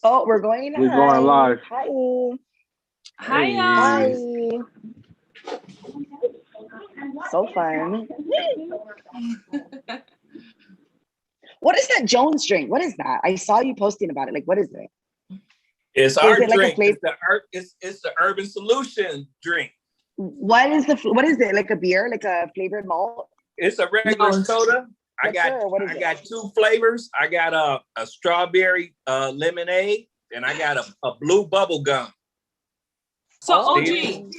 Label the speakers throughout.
Speaker 1: Oh, we're going
Speaker 2: We're going
Speaker 1: live.
Speaker 2: live.
Speaker 1: Hi.
Speaker 3: Hi,
Speaker 1: Hi.
Speaker 2: Hey.
Speaker 1: So fun. What is that Jones drink? What is that? I saw you posting about it. Like, what is it?
Speaker 4: It's
Speaker 1: So
Speaker 4: our
Speaker 1: is it like a
Speaker 4: drink.
Speaker 1: flavor?
Speaker 4: It's the Urban Solution drink.
Speaker 1: What is it? Like a beer? Like a flavored malt?
Speaker 4: It's a regular
Speaker 3: No.
Speaker 4: soda. I
Speaker 1: Yes, sir. What is it?
Speaker 4: got two flavors. I got a strawberry lemonade, and I got a blue bubble gum.
Speaker 3: So
Speaker 1: Oh.
Speaker 3: OG.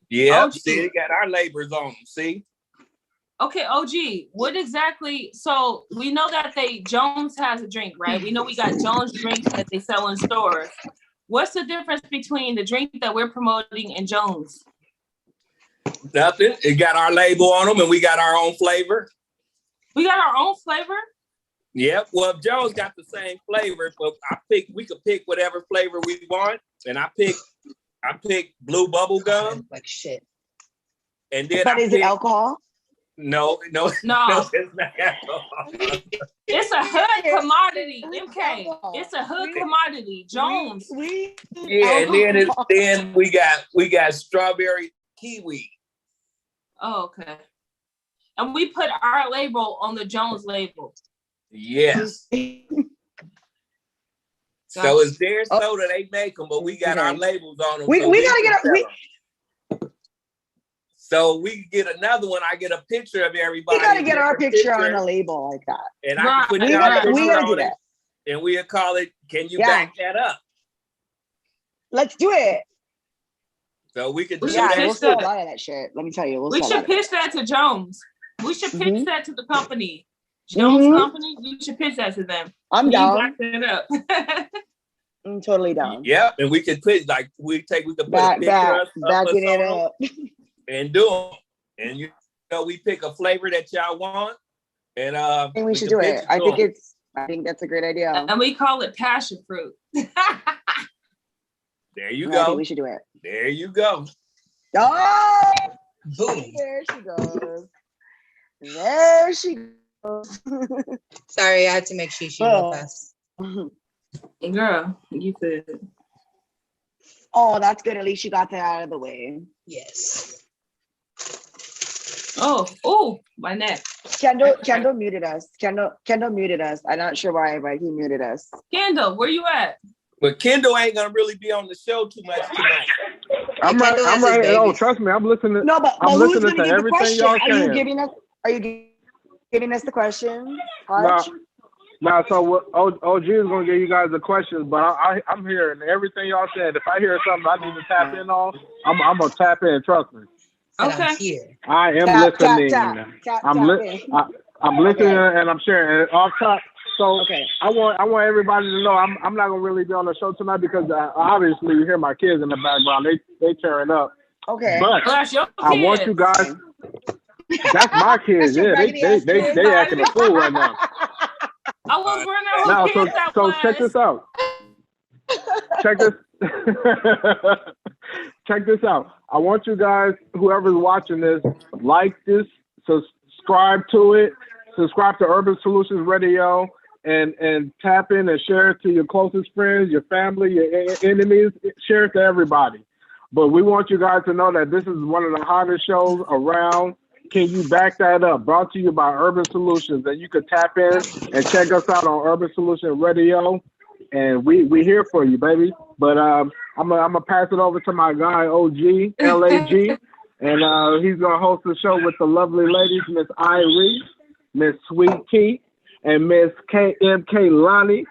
Speaker 4: Yeah,
Speaker 3: OG.
Speaker 4: see, it got our labels on them. See,
Speaker 3: Okay, OG. What exactly? So we know that Jones has a drink, right? We know we got Jones drinks that they sell in stores. What's the difference between the drink that we're promoting and Jones?
Speaker 4: nothing. It got our label on them, and we got our own flavor.
Speaker 3: We got our own flavor.
Speaker 4: Yep. Well, Joe's got the same flavor, but we could pick whatever flavor we want, and I picked blue bubble gum,
Speaker 1: Like shit.
Speaker 4: and then
Speaker 1: But is it alcohol?
Speaker 4: No,
Speaker 3: No.
Speaker 4: it's not alcohol.
Speaker 3: It's a hood commodity, MK. It's a hood commodity. Jones.
Speaker 4: Yeah, and then we got strawberry kiwi.
Speaker 3: Oh, okay. And we put our label on the Jones label.
Speaker 4: Yes. So it's their soda, they make them, but we got our labels on them.
Speaker 1: We gotta get
Speaker 4: So we get another one. I get a picture of everybody.
Speaker 1: We gotta get our picture on a label like that.
Speaker 4: And I can put
Speaker 1: we gotta do that.
Speaker 4: And we'll call it, can you back that up?
Speaker 1: Let's do it.
Speaker 4: So we could do
Speaker 3: that.
Speaker 1: We'll still a lot of that shit. Let me tell you.
Speaker 3: We should pitch that to Jones. We should pitch that to the company. Jones Company, we should pitch that to them.
Speaker 1: I'm down.
Speaker 3: Back that up.
Speaker 1: I'm totally down.
Speaker 4: Yeah, and we could put we could put a picture
Speaker 1: backing it up
Speaker 4: and do them. And you know, we pick a flavor that y'all want, and
Speaker 1: we should do it. I think that's a great idea.
Speaker 3: And we call it passion fruit.
Speaker 4: There you go.
Speaker 1: I think we should do it.
Speaker 4: There you go.
Speaker 1: Oh,
Speaker 5: boom!
Speaker 1: There she goes. There she goes.
Speaker 5: Sorry, I had to make shishi real fast.
Speaker 3: Girl, you could.
Speaker 1: Oh, that's good. At least you got that out of the way.
Speaker 5: Yes.
Speaker 3: Oh, my neck.
Speaker 1: Kendall muted us. Kendall muted us. I'm not sure why, but he muted us.
Speaker 3: Kendall, where you at?
Speaker 4: But Kendall ain't gonna really be on the show too much tonight.
Speaker 2: I'm right. Oh, trust me, I'm listening.
Speaker 1: No, but
Speaker 2: I'm
Speaker 1: who's
Speaker 2: listening
Speaker 1: gonna
Speaker 2: to
Speaker 1: give the
Speaker 2: everything
Speaker 1: question?
Speaker 2: y'all
Speaker 1: Are
Speaker 2: saying.
Speaker 1: you giving us the question?
Speaker 2: Nah, so what OG is gonna give you guys the questions, but I'm hearing everything y'all said. If I hear something I need to tap in on, I'm gonna tap in. Trust me.
Speaker 3: Okay.
Speaker 2: I am listening. I'm listening and I'm sharing. And off top. So I want everybody to know I'm not gonna really be on the show tonight because obviously you hear my kids in the background. They tearing up.
Speaker 1: Okay.
Speaker 2: But I want you guys. That's my kids. Yeah, they acting a fool right now.
Speaker 3: I was wondering who kids that was.
Speaker 2: So check this out. Check this out. I want you guys, whoever's watching this, like this, subscribe to it, subscribe to Urban Solutions Radio, and tap in and share it to your closest friends, your family, your enemies. Share it to everybody. But we want you guys to know that this is one of the hottest shows around. Can you back that up? Brought to you by Urban Solutions. And you can tap in and check us out on Urban Solutions Radio. And we here for you, baby. But I'm gonna pass it over to my guy, OG, LAG. And he's going to host the show with the lovely ladies, Miss Irie, Miss Sweet Tea, and Miss KMK Lonnie.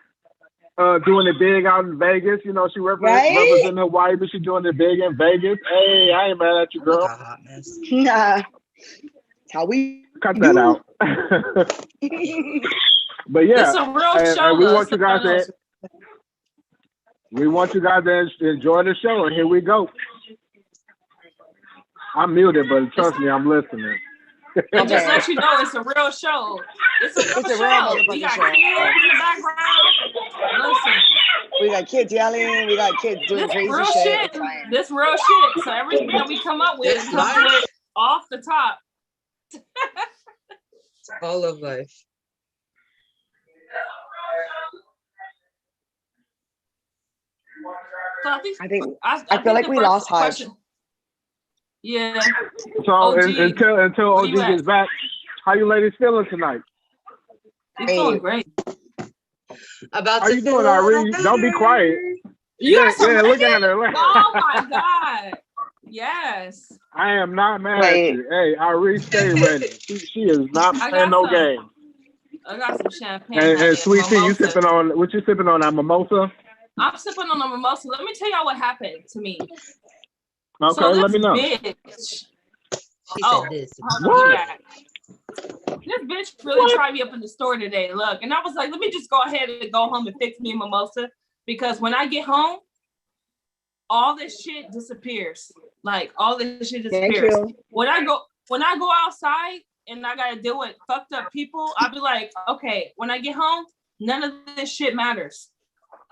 Speaker 2: Doing it big out in Vegas. You know, she representing Hawaii, but she's doing it big in Vegas. Hey, I ain't mad at you, girl.
Speaker 1: Nah. How we
Speaker 2: cut that out. But yeah,
Speaker 3: it's a real show.
Speaker 2: And we want you guys to enjoy the show, and here we go. I'm muted, but trust me, I'm listening.
Speaker 3: And just let you know, it's a real show. It's a real show. We got kids in the background. Listen.
Speaker 1: We got kids yelling. We got kids doing crazy shit.
Speaker 3: This real shit. So everything that we come up with comes with off the top.
Speaker 5: It's all of life.
Speaker 3: So
Speaker 1: I feel like
Speaker 3: the
Speaker 1: we
Speaker 3: first
Speaker 1: lost Haj.
Speaker 3: question- Yeah.
Speaker 2: So
Speaker 3: OG,
Speaker 2: until
Speaker 3: where
Speaker 2: OG
Speaker 3: you at?
Speaker 2: gets back, how you ladies feeling tonight?
Speaker 3: You're feeling
Speaker 1: Hey.
Speaker 3: great.
Speaker 5: About
Speaker 2: How
Speaker 5: to
Speaker 2: you doing,
Speaker 5: feel
Speaker 2: Irene? Don't be
Speaker 5: better.
Speaker 2: quiet.
Speaker 3: You got some
Speaker 2: look
Speaker 3: ready?
Speaker 2: at her. Look.
Speaker 3: Oh my God. Yes.
Speaker 2: I am not mad
Speaker 1: Wait.
Speaker 2: at you. Hey, Irene, stay ready. She is not
Speaker 3: I
Speaker 2: playing
Speaker 3: got
Speaker 2: no
Speaker 3: some.
Speaker 2: game.
Speaker 3: I got some champagne.
Speaker 2: And
Speaker 3: honey,
Speaker 2: Sweet Tea, you
Speaker 3: mimosa.
Speaker 2: sipping on what you sipping on? That mimosa?
Speaker 3: I'm sipping on a mimosa. Let me tell y'all what happened to me.
Speaker 2: Okay,
Speaker 3: So
Speaker 2: let
Speaker 3: this
Speaker 2: me know.
Speaker 3: bitch.
Speaker 5: She
Speaker 3: Oh,
Speaker 5: said this.
Speaker 3: hold on,
Speaker 2: What?
Speaker 3: yeah. This bitch really tried me up in the store today. Look, and I was like, let me just go ahead and go home and fix me a mimosa because when I get home, all this shit disappears. Like all this shit
Speaker 1: Thank
Speaker 3: disappears.
Speaker 1: you.
Speaker 3: When I go outside and I gotta deal with fucked up people, I'll be like, okay, when I get home, none of this shit matters.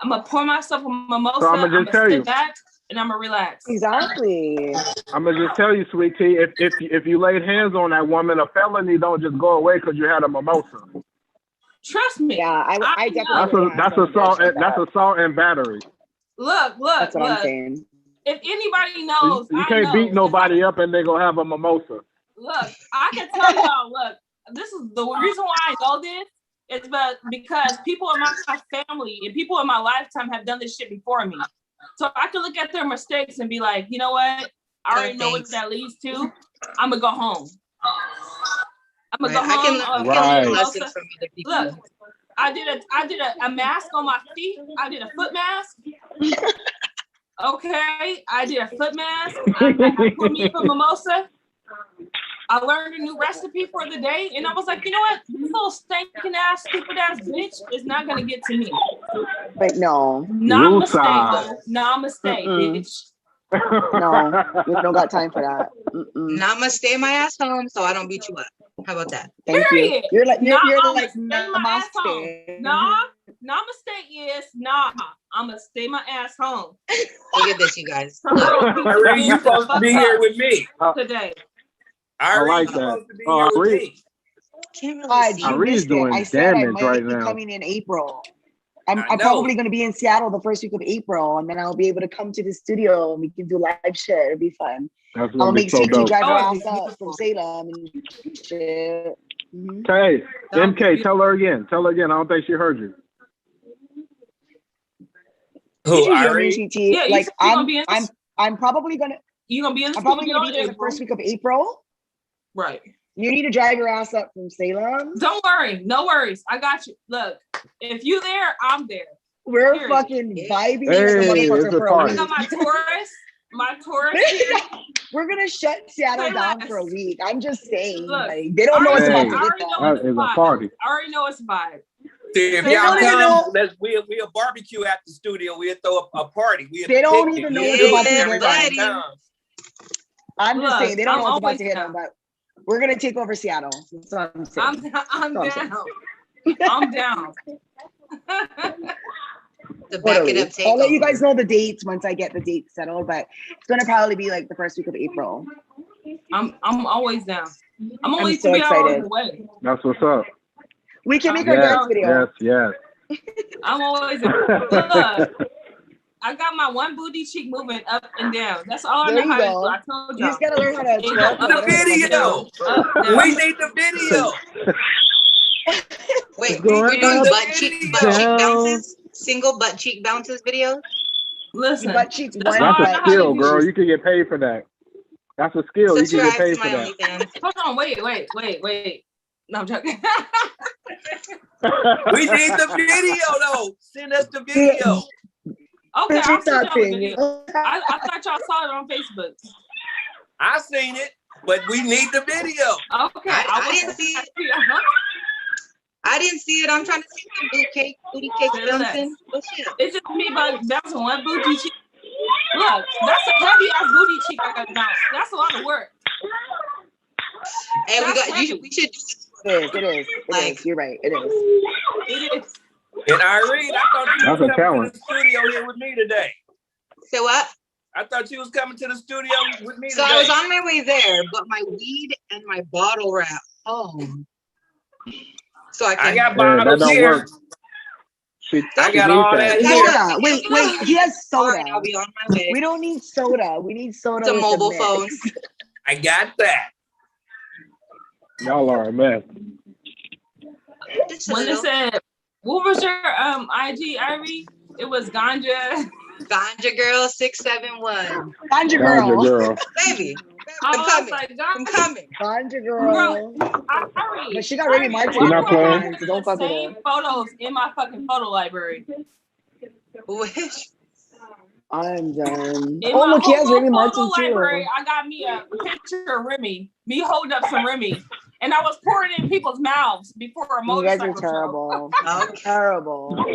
Speaker 3: I'm gonna pour myself a mimosa.
Speaker 2: So I'ma
Speaker 3: I'm
Speaker 2: just
Speaker 3: gonna
Speaker 2: tell you.
Speaker 3: sit back and I'm gonna relax.
Speaker 1: Exactly.
Speaker 2: I'm gonna just tell you, Sweet Tea, if you laid hands on that woman, a felony don't just go away because you had a mimosa.
Speaker 3: Trust me.
Speaker 1: Yeah, I
Speaker 3: know.
Speaker 1: definitely.
Speaker 2: That's assault and battery.
Speaker 3: Look.
Speaker 1: That's what I'm saying.
Speaker 3: If anybody knows,
Speaker 2: You
Speaker 3: I
Speaker 2: can't
Speaker 3: know.
Speaker 2: beat nobody up and they gonna have a mimosa.
Speaker 3: Look, I can tell y'all, look, this is the reason why I know this is because people in my family and people in my lifetime have done this shit before me. So I can look at their mistakes and be like, you know what? I already know what that leads to. I'm gonna go home. I'm gonna go home.
Speaker 5: I can learn lessons from other people.
Speaker 3: Look, I did a mask on my feet. I did a foot mask. Okay, I did a foot mask. I put me a mimosa. I learned a new recipe for the day, and I was like, you know what? This little stinking ass, stupid ass bitch is not gonna get to me.
Speaker 1: But no.
Speaker 3: Namaste,
Speaker 2: Woosah.
Speaker 3: ho. Namaste, bitch.
Speaker 1: No, we don't got time for that.
Speaker 5: I'ma stay my ass home so I don't beat you up. How about that?
Speaker 1: Thank
Speaker 3: Period.
Speaker 1: you. You're like
Speaker 3: Nah,
Speaker 1: like
Speaker 3: I'ma stay my ass home.
Speaker 1: namaste.
Speaker 3: Nah, namaste is nah. I'ma stay my ass home.
Speaker 5: Look at this, you guys.
Speaker 4: Irene, you supposed to be here with me.
Speaker 3: Today.
Speaker 2: I like
Speaker 4: Irene, you
Speaker 2: that.
Speaker 4: supposed to be here with
Speaker 2: Irene.
Speaker 4: me.
Speaker 5: Can't really
Speaker 1: Haj,
Speaker 5: see.
Speaker 1: you
Speaker 2: Irene's
Speaker 1: missed it.
Speaker 2: doing
Speaker 1: I said I
Speaker 2: damage
Speaker 1: might
Speaker 2: right
Speaker 1: be
Speaker 2: now.
Speaker 1: coming in April.
Speaker 4: I
Speaker 1: I'm
Speaker 4: know.
Speaker 1: probably going to be in Seattle the first week of April, and then I'll be able to come to the studio and we can do live shit. It'll be fun.
Speaker 2: That's
Speaker 1: I'll
Speaker 2: gonna be
Speaker 1: make
Speaker 2: so
Speaker 1: Sweet Tea
Speaker 2: dope.
Speaker 1: drive her
Speaker 3: Oh,
Speaker 1: ass up from Salem and shit. Mhm.
Speaker 2: Okay,
Speaker 3: That would
Speaker 2: MK,
Speaker 3: be-
Speaker 2: tell her again. Tell her again. I don't think she heard you.
Speaker 1: Did
Speaker 4: Who,
Speaker 1: you hear me,
Speaker 4: Irene?
Speaker 1: Sweet Tea?
Speaker 3: Yeah, you
Speaker 1: Like
Speaker 3: said you're gonna be in
Speaker 1: I'm probably gonna
Speaker 3: You gonna be in the
Speaker 1: I'm probably
Speaker 3: studio
Speaker 1: gonna be there
Speaker 3: in
Speaker 1: the
Speaker 3: April?
Speaker 1: first week of April.
Speaker 3: Right.
Speaker 1: You need to drive your ass up from Salem.
Speaker 3: Don't worry, no worries. I got you. Look, if you there, I'm there.
Speaker 1: We're
Speaker 3: Period.
Speaker 1: fucking vibing
Speaker 2: Hey,
Speaker 1: like a
Speaker 2: it's
Speaker 1: motherfucker
Speaker 2: a
Speaker 1: for a
Speaker 2: party.
Speaker 3: I got
Speaker 1: week.
Speaker 3: my tourist.
Speaker 1: We're gonna shut Seattle
Speaker 3: Say
Speaker 1: down
Speaker 3: less.
Speaker 1: for a week. I'm just saying,
Speaker 3: Look,
Speaker 1: like they don't know what's
Speaker 2: Hey.
Speaker 1: about to
Speaker 3: I
Speaker 1: hit
Speaker 3: already know
Speaker 1: them.
Speaker 2: That is a party.
Speaker 3: I already know it's a vibe.
Speaker 4: See, if
Speaker 3: They
Speaker 4: y'all
Speaker 1: don't even
Speaker 4: come,
Speaker 1: know-
Speaker 4: we'll barbecue at the studio. We'll throw a party. We'll
Speaker 1: They don't
Speaker 4: picnic.
Speaker 1: even know
Speaker 4: We'll
Speaker 1: what's
Speaker 4: do
Speaker 1: about
Speaker 4: it
Speaker 1: to hit
Speaker 4: everybody
Speaker 5: them.
Speaker 4: comes.
Speaker 1: I'm just
Speaker 3: Look,
Speaker 1: saying they don't
Speaker 3: I'm
Speaker 1: know what's about
Speaker 3: always
Speaker 1: to hit
Speaker 3: down.
Speaker 1: them, but we're gonna take over Seattle. That's what I'm saying.
Speaker 3: I'm
Speaker 1: That's what
Speaker 3: down. I'm
Speaker 1: I'm
Speaker 3: down.
Speaker 5: The back it
Speaker 1: Totally.
Speaker 5: up
Speaker 1: I'll let you guys
Speaker 5: takeover.
Speaker 1: know the dates once I get the dates settled, but it's gonna probably be like the first week of April.
Speaker 3: I'm always down. I'm
Speaker 1: I'm
Speaker 3: only
Speaker 1: so
Speaker 3: 3 hours
Speaker 1: excited.
Speaker 3: away.
Speaker 2: That's what's up.
Speaker 1: We can make our
Speaker 2: Yes,
Speaker 1: dance video.
Speaker 2: yes,
Speaker 3: I'm always down.
Speaker 2: yes.
Speaker 3: Look, I got my one booty cheek moving up and down. That's all I
Speaker 1: There
Speaker 3: know
Speaker 1: you
Speaker 3: how to
Speaker 1: go.
Speaker 3: do. I told
Speaker 1: You
Speaker 3: y'all.
Speaker 1: just gotta learn how to
Speaker 3: It go
Speaker 1: twerk or
Speaker 3: up,
Speaker 4: The
Speaker 1: whatever the fuck it
Speaker 4: video.
Speaker 1: is.
Speaker 3: up, down.
Speaker 4: We need the video.
Speaker 5: Wait,
Speaker 2: It's going
Speaker 5: we're doing
Speaker 2: up,
Speaker 5: butt cheek
Speaker 2: down.
Speaker 5: bounces, single butt cheek bounces video.
Speaker 3: Listen,
Speaker 1: Butt cheeks,
Speaker 3: That's
Speaker 1: one
Speaker 3: all I
Speaker 2: That's
Speaker 3: know
Speaker 2: a
Speaker 3: how
Speaker 1: butt
Speaker 3: to
Speaker 2: skill,
Speaker 3: do.
Speaker 2: girl. You can get paid for that. That's a skill. You can get
Speaker 5: Subscribe
Speaker 2: paid
Speaker 5: to
Speaker 2: for
Speaker 5: my
Speaker 2: that.
Speaker 5: OnlyFans.
Speaker 3: hold on, wait. No, I'm joking.
Speaker 4: We need the video, though. Send us the video.
Speaker 3: Okay, I'll send y'all
Speaker 1: TikTok
Speaker 3: the
Speaker 1: thing.
Speaker 3: video. I thought y'all saw it on Facebook.
Speaker 4: I seen it, but we need the video.
Speaker 3: Okay,
Speaker 5: I
Speaker 3: will
Speaker 5: didn't see
Speaker 3: send
Speaker 5: it.
Speaker 3: Uh-huh.
Speaker 5: I didn't see it. I'm trying to see some booty cake
Speaker 3: Say less.
Speaker 5: bouncing. What's up?
Speaker 3: It's just me bouncing one booty cheek. Look, that's a heavy ass booty cheek I got to bounce. That's a lot of work.
Speaker 5: Hey,
Speaker 3: That's heavy.
Speaker 5: we should do this.
Speaker 1: It is.
Speaker 5: Like-
Speaker 1: You're right. It is.
Speaker 3: It is.
Speaker 4: And Irene, I thought you
Speaker 2: That's
Speaker 4: was
Speaker 2: a
Speaker 4: coming
Speaker 2: challenge.
Speaker 4: to the studio here with me today.
Speaker 5: So what?
Speaker 4: I thought you was coming to the studio with me
Speaker 5: So
Speaker 4: today.
Speaker 5: I was on my way there, but my weed and my bottle were at home. So I
Speaker 4: I
Speaker 5: can
Speaker 4: got
Speaker 2: Yeah, that
Speaker 4: bottles
Speaker 2: don't
Speaker 4: here.
Speaker 2: work.
Speaker 4: I got
Speaker 2: she
Speaker 4: all
Speaker 2: needs
Speaker 4: that here.
Speaker 1: Soda. Wait. He has soda.
Speaker 5: And I'll be on my way.
Speaker 1: We don't need soda. We need soda.
Speaker 5: The
Speaker 1: with
Speaker 5: mobile
Speaker 1: mix.
Speaker 5: phone.
Speaker 4: I got that.
Speaker 2: Y'all are a mess.
Speaker 5: Just a
Speaker 3: When it
Speaker 5: little.
Speaker 3: said, what was your IG, Irie? It was ganja.
Speaker 5: Ganja Girl 671.
Speaker 1: Ganja
Speaker 2: Ganja
Speaker 1: girl.
Speaker 2: girl.
Speaker 5: Baby,
Speaker 3: I
Speaker 5: I'm
Speaker 3: was
Speaker 5: coming.
Speaker 3: like,
Speaker 5: I'm
Speaker 3: ganja.
Speaker 5: coming.
Speaker 1: Ganja girl.
Speaker 3: Irie,
Speaker 1: But she got Remy Martin.
Speaker 2: She not playing.
Speaker 1: So don't fuck with
Speaker 3: same
Speaker 1: her.
Speaker 3: photos in my fucking photo library.
Speaker 5: Wish.
Speaker 1: I'm done.
Speaker 3: In
Speaker 1: Oh,
Speaker 3: my
Speaker 1: look, he has
Speaker 3: whole
Speaker 1: Remy
Speaker 3: photo
Speaker 1: Martin too.
Speaker 3: library, I got me a picture of Remy, me holding up some Remy, and I was pouring it in people's mouths before a
Speaker 1: You guys are
Speaker 3: motorcycle show.
Speaker 1: terrible.
Speaker 5: Okay.
Speaker 1: Terrible.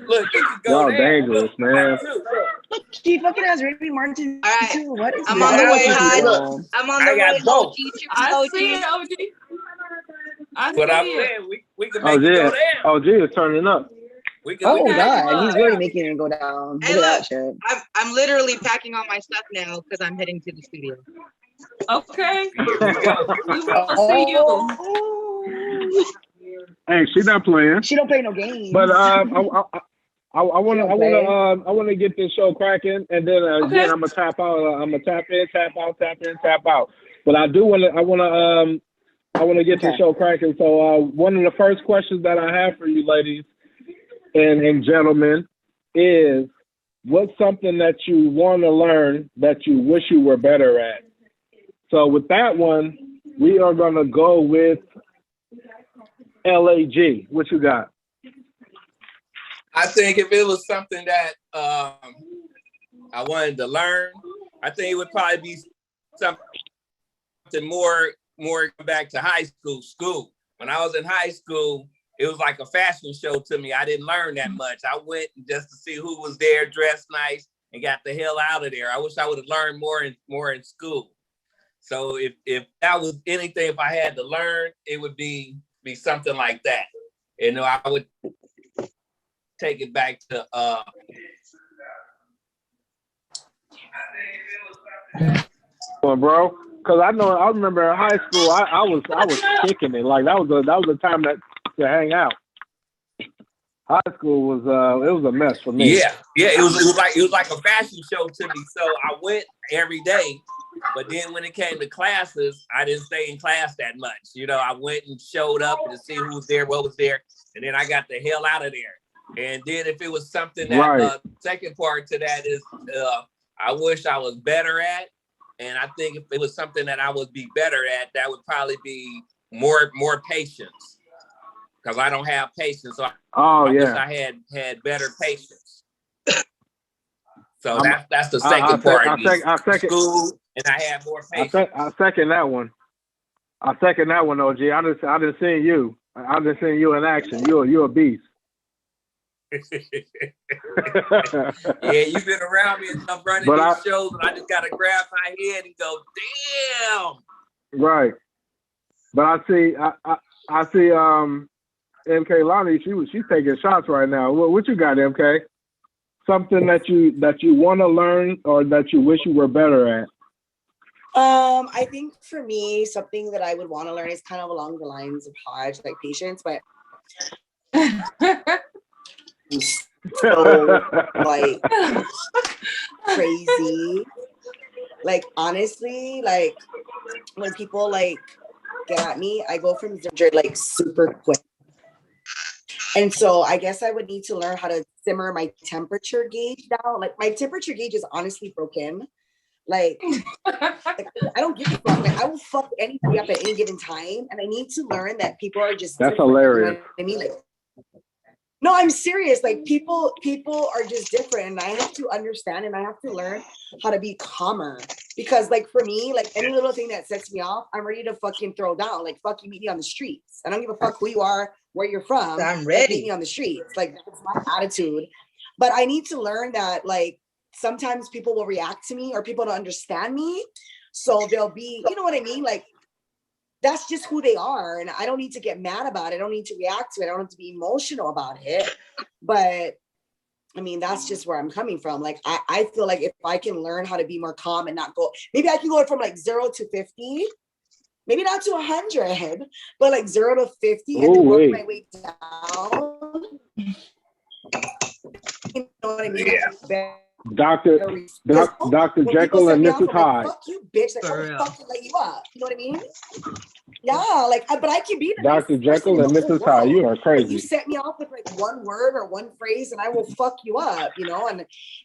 Speaker 4: Look, you can go
Speaker 2: Y'all
Speaker 4: there.
Speaker 2: dangerous,
Speaker 4: Look,
Speaker 2: man.
Speaker 4: too.
Speaker 1: Look, she fucking has Remy Martin
Speaker 5: All right.
Speaker 1: too. What is
Speaker 5: I'm
Speaker 1: wrong
Speaker 5: on the
Speaker 1: with
Speaker 5: way,
Speaker 1: you
Speaker 5: Haj.
Speaker 1: people?
Speaker 5: I'm on
Speaker 4: I
Speaker 5: the
Speaker 4: got
Speaker 5: way.
Speaker 4: both.
Speaker 5: OG, triple
Speaker 3: I
Speaker 5: OG.
Speaker 3: see it, OG. I
Speaker 4: But I'm
Speaker 3: see it.
Speaker 4: saying we can
Speaker 2: Oh
Speaker 4: make it go
Speaker 2: yeah.
Speaker 4: there.
Speaker 2: Oh, G is turning up.
Speaker 4: We can
Speaker 1: Oh
Speaker 4: make it
Speaker 1: God,
Speaker 4: go
Speaker 1: he's
Speaker 4: there.
Speaker 1: really making it go down.
Speaker 5: Hey,
Speaker 1: Look at
Speaker 5: look.
Speaker 1: that shit.
Speaker 5: I'm literally packing all my stuff now because I'm heading to the studio.
Speaker 3: Okay,
Speaker 4: Here we go.
Speaker 3: we will see you.
Speaker 1: Oh,
Speaker 2: Hey, she not playing.
Speaker 1: she don't play no games.
Speaker 2: But I want to get this show cracking, and then
Speaker 3: Okay.
Speaker 2: again I'm gonna tap out. I'm gonna tap in, tap out, tap in, tap out. But I want to get this
Speaker 1: Okay.
Speaker 2: show cracking. So one of the first questions that I have for you, ladies and gentlemen, is what's something that you want to learn that you wish you were better at? So with that one, we are gonna go with LAG. What you got?
Speaker 4: I think if it was something that I wanted to learn, I think it would probably be something more back to high school. When I was in high school, it was like a fashion show to me. I didn't learn that much. I went just to see who was there, dressed nice, and got the hell out of there. I wish I would have learned more in school. So if that was anything, if I had to learn, it would be something like that. You know, I would take it back to
Speaker 2: Well, bro, because I remember in high school, I was kicking it. Like that was the time that to hang out. High school was it was a mess for me.
Speaker 4: yeah. It was like a fashion show to me. So I went every day, but then when it came to classes, I didn't stay in class that much. You know, I went and showed up to see who was there, what was there, and then I got the hell out of there. And then if it was something that
Speaker 2: Right.
Speaker 4: second part to that is I wish I was better at, and I think if it was something that I would be better at, that would probably be more patience, because I don't have patience. So I wish I had better patience. So that's the second part.
Speaker 2: I second
Speaker 4: School, and I had more patience.
Speaker 2: I second that one. I second that one, OG. I didn't see you. I didn't see you in action. You're a beast.
Speaker 4: Yeah, you've been around me enough running these shows, and I just gotta grab my head and go, damn.
Speaker 2: Right. But I see MK Lonnie, she's taking shots right now. What you got, MK? Something that you want to learn or that you wish you were better at?
Speaker 6: I think for me, something that I would want to learn is kind of along the lines of Haj, like patience, but so like crazy. Like honestly, like when people like get at me, I go from 0 like super quick. And so I guess I would need to learn how to simmer my temperature gauge down. Like my temperature gauge is honestly broken. Like I don't give a fuck. Like I will fuck anybody up at any given time. And I need to learn that people are just
Speaker 2: That's
Speaker 6: different,
Speaker 2: hilarious.
Speaker 6: you know what I mean? Like no, I'm serious. Like people are just different. And I have to understand and I have to learn how to be calmer. Because like for me, like any little thing that sets me off, I'm ready to fucking throw down. Like fuck, you meet me on the streets. I don't give a fuck who you are, where you're from.
Speaker 5: I'm
Speaker 6: Like,
Speaker 5: ready.
Speaker 6: meet me on the streets. Like that's my attitude. But I need to learn that like sometimes people will react to me or people don't understand me. So they'll be, you know what I mean? Like that's just who they are. And I don't need to get mad about it. I don't need to react to it. I don't have to be emotional about it. But I mean, that's just where I'm coming from. Like, I feel like if I can learn how to be more calm and not go, maybe I can go from like 0 to 50 Maybe not to 100, but like 0 to 50 and then
Speaker 2: Ooh,
Speaker 6: work
Speaker 2: wait.
Speaker 6: my way down. You know what I mean?
Speaker 4: Yeah.
Speaker 2: Dr.
Speaker 6: When people
Speaker 2: Jekyll
Speaker 6: set
Speaker 2: and
Speaker 6: me off,
Speaker 2: Mrs.
Speaker 6: I'm like,
Speaker 2: Hyde.
Speaker 6: fuck you, bitch. Like,
Speaker 5: For
Speaker 6: I
Speaker 5: real.
Speaker 6: will fucking light you up. You know what I mean? Yeah, like, but I can be the
Speaker 2: Dr.
Speaker 6: nicest person
Speaker 2: Jekyll
Speaker 6: in
Speaker 2: and
Speaker 6: the whole
Speaker 2: Mrs. Hyde,
Speaker 6: world.
Speaker 2: you are
Speaker 6: But you
Speaker 2: crazy.
Speaker 6: set me off with like one word or one phrase and I will fuck you up, you know? And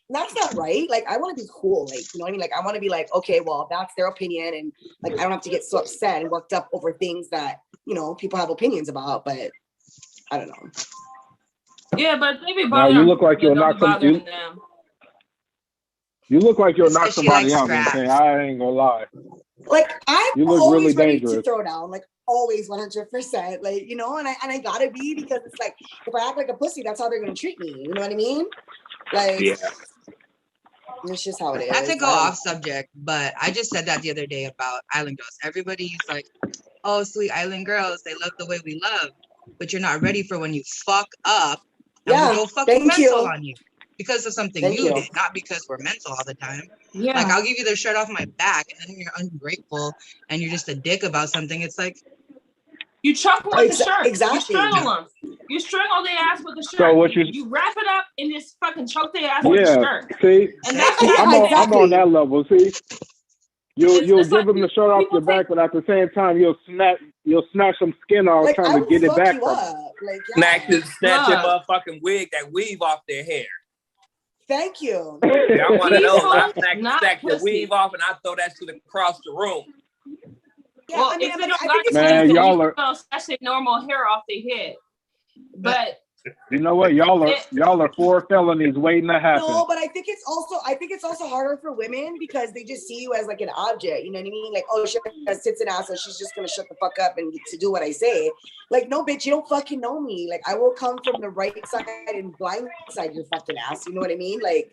Speaker 6: that's not right. Like, I want to be cool. Like, you know what I mean? Like, I want to be like, okay, well, that's their opinion. And like, I don't have to get so upset and worked up over things that, you know, people have opinions about, but I don't know.
Speaker 3: Yeah, but they be
Speaker 2: Now
Speaker 3: bothering
Speaker 2: you look like you'll
Speaker 3: don't
Speaker 2: knock
Speaker 3: be
Speaker 2: some.
Speaker 3: bothering them.
Speaker 2: You look like you'll
Speaker 5: She
Speaker 2: knock
Speaker 5: said she
Speaker 2: somebody
Speaker 5: likes
Speaker 2: out, Vince.
Speaker 5: scraps.
Speaker 2: I ain't gonna lie.
Speaker 6: Like, I'm
Speaker 2: You look
Speaker 6: always
Speaker 2: really
Speaker 6: ready to
Speaker 2: dangerous.
Speaker 6: throw down, like always 100%. Like, you know, and I gotta be because it's like if I act like a pussy, that's how they're gonna treat me. You know what I mean? Like,
Speaker 4: Yeah.
Speaker 6: it's just how it is.
Speaker 5: Not to go
Speaker 6: I don't
Speaker 5: off
Speaker 6: know.
Speaker 5: subject, but I just said that the other day about Island Girls. Everybody's like, oh, sweet Island Girls, they love the way we love, but you're not ready for when you fuck up and
Speaker 6: Yeah,
Speaker 5: we go fucking
Speaker 6: thank
Speaker 5: mental
Speaker 6: you.
Speaker 5: on you because of something
Speaker 6: Thank
Speaker 5: you
Speaker 6: you.
Speaker 5: did, not because we're mental all the time. Like,
Speaker 3: Yeah.
Speaker 5: I'll give you the shirt off my back and then you're ungrateful and you're just a dick about something. It's like,
Speaker 3: You choke them with the shirt.
Speaker 6: Exactly.
Speaker 3: You strangle them. You strangle their ass with the shirt.
Speaker 2: So what you?
Speaker 3: You wrap it up and just fucking choke their ass with the
Speaker 2: Yeah.
Speaker 3: shirt.
Speaker 2: See,
Speaker 3: And that's
Speaker 6: Yeah,
Speaker 2: I'm on
Speaker 6: exactly.
Speaker 2: that level. See, you'll
Speaker 3: It's
Speaker 2: give
Speaker 3: like
Speaker 2: them the shirt off
Speaker 3: people
Speaker 2: your back, but at the same time you'll snatch some skin off
Speaker 6: Like, I
Speaker 2: trying to
Speaker 6: will
Speaker 2: get it
Speaker 6: fuck
Speaker 2: back
Speaker 6: you
Speaker 2: from them.
Speaker 6: up. Like,
Speaker 4: Snatch
Speaker 6: yeah.
Speaker 4: their
Speaker 3: Look.
Speaker 4: motherfucking wig, that weave off their hair.
Speaker 6: Thank you.
Speaker 4: Yeah, I want to know. I
Speaker 3: Peaceful, not
Speaker 4: snatch the
Speaker 3: pussy.
Speaker 4: weave off and I throw that shit across the room.
Speaker 6: Yeah,
Speaker 3: Well,
Speaker 6: I mean,
Speaker 3: if
Speaker 6: I
Speaker 3: they
Speaker 6: mean,
Speaker 3: don't
Speaker 6: I
Speaker 3: got
Speaker 6: think it's
Speaker 2: Man,
Speaker 3: kids, then
Speaker 2: y'all
Speaker 3: you
Speaker 2: are-
Speaker 3: don't snatch their normal hair off their head. But
Speaker 2: You know what? Y'all are 4 felonies waiting to happen.
Speaker 6: no, but I think it's also harder for women because they just see you as like an object. You know what I mean? Like, oh, she has tits and ass, so she's just gonna shut the fuck up and to do what I say. Like, no, bitch, you don't fucking know me. Like, I will come from the right side and blind side your fucking ass. You know what I mean? Like,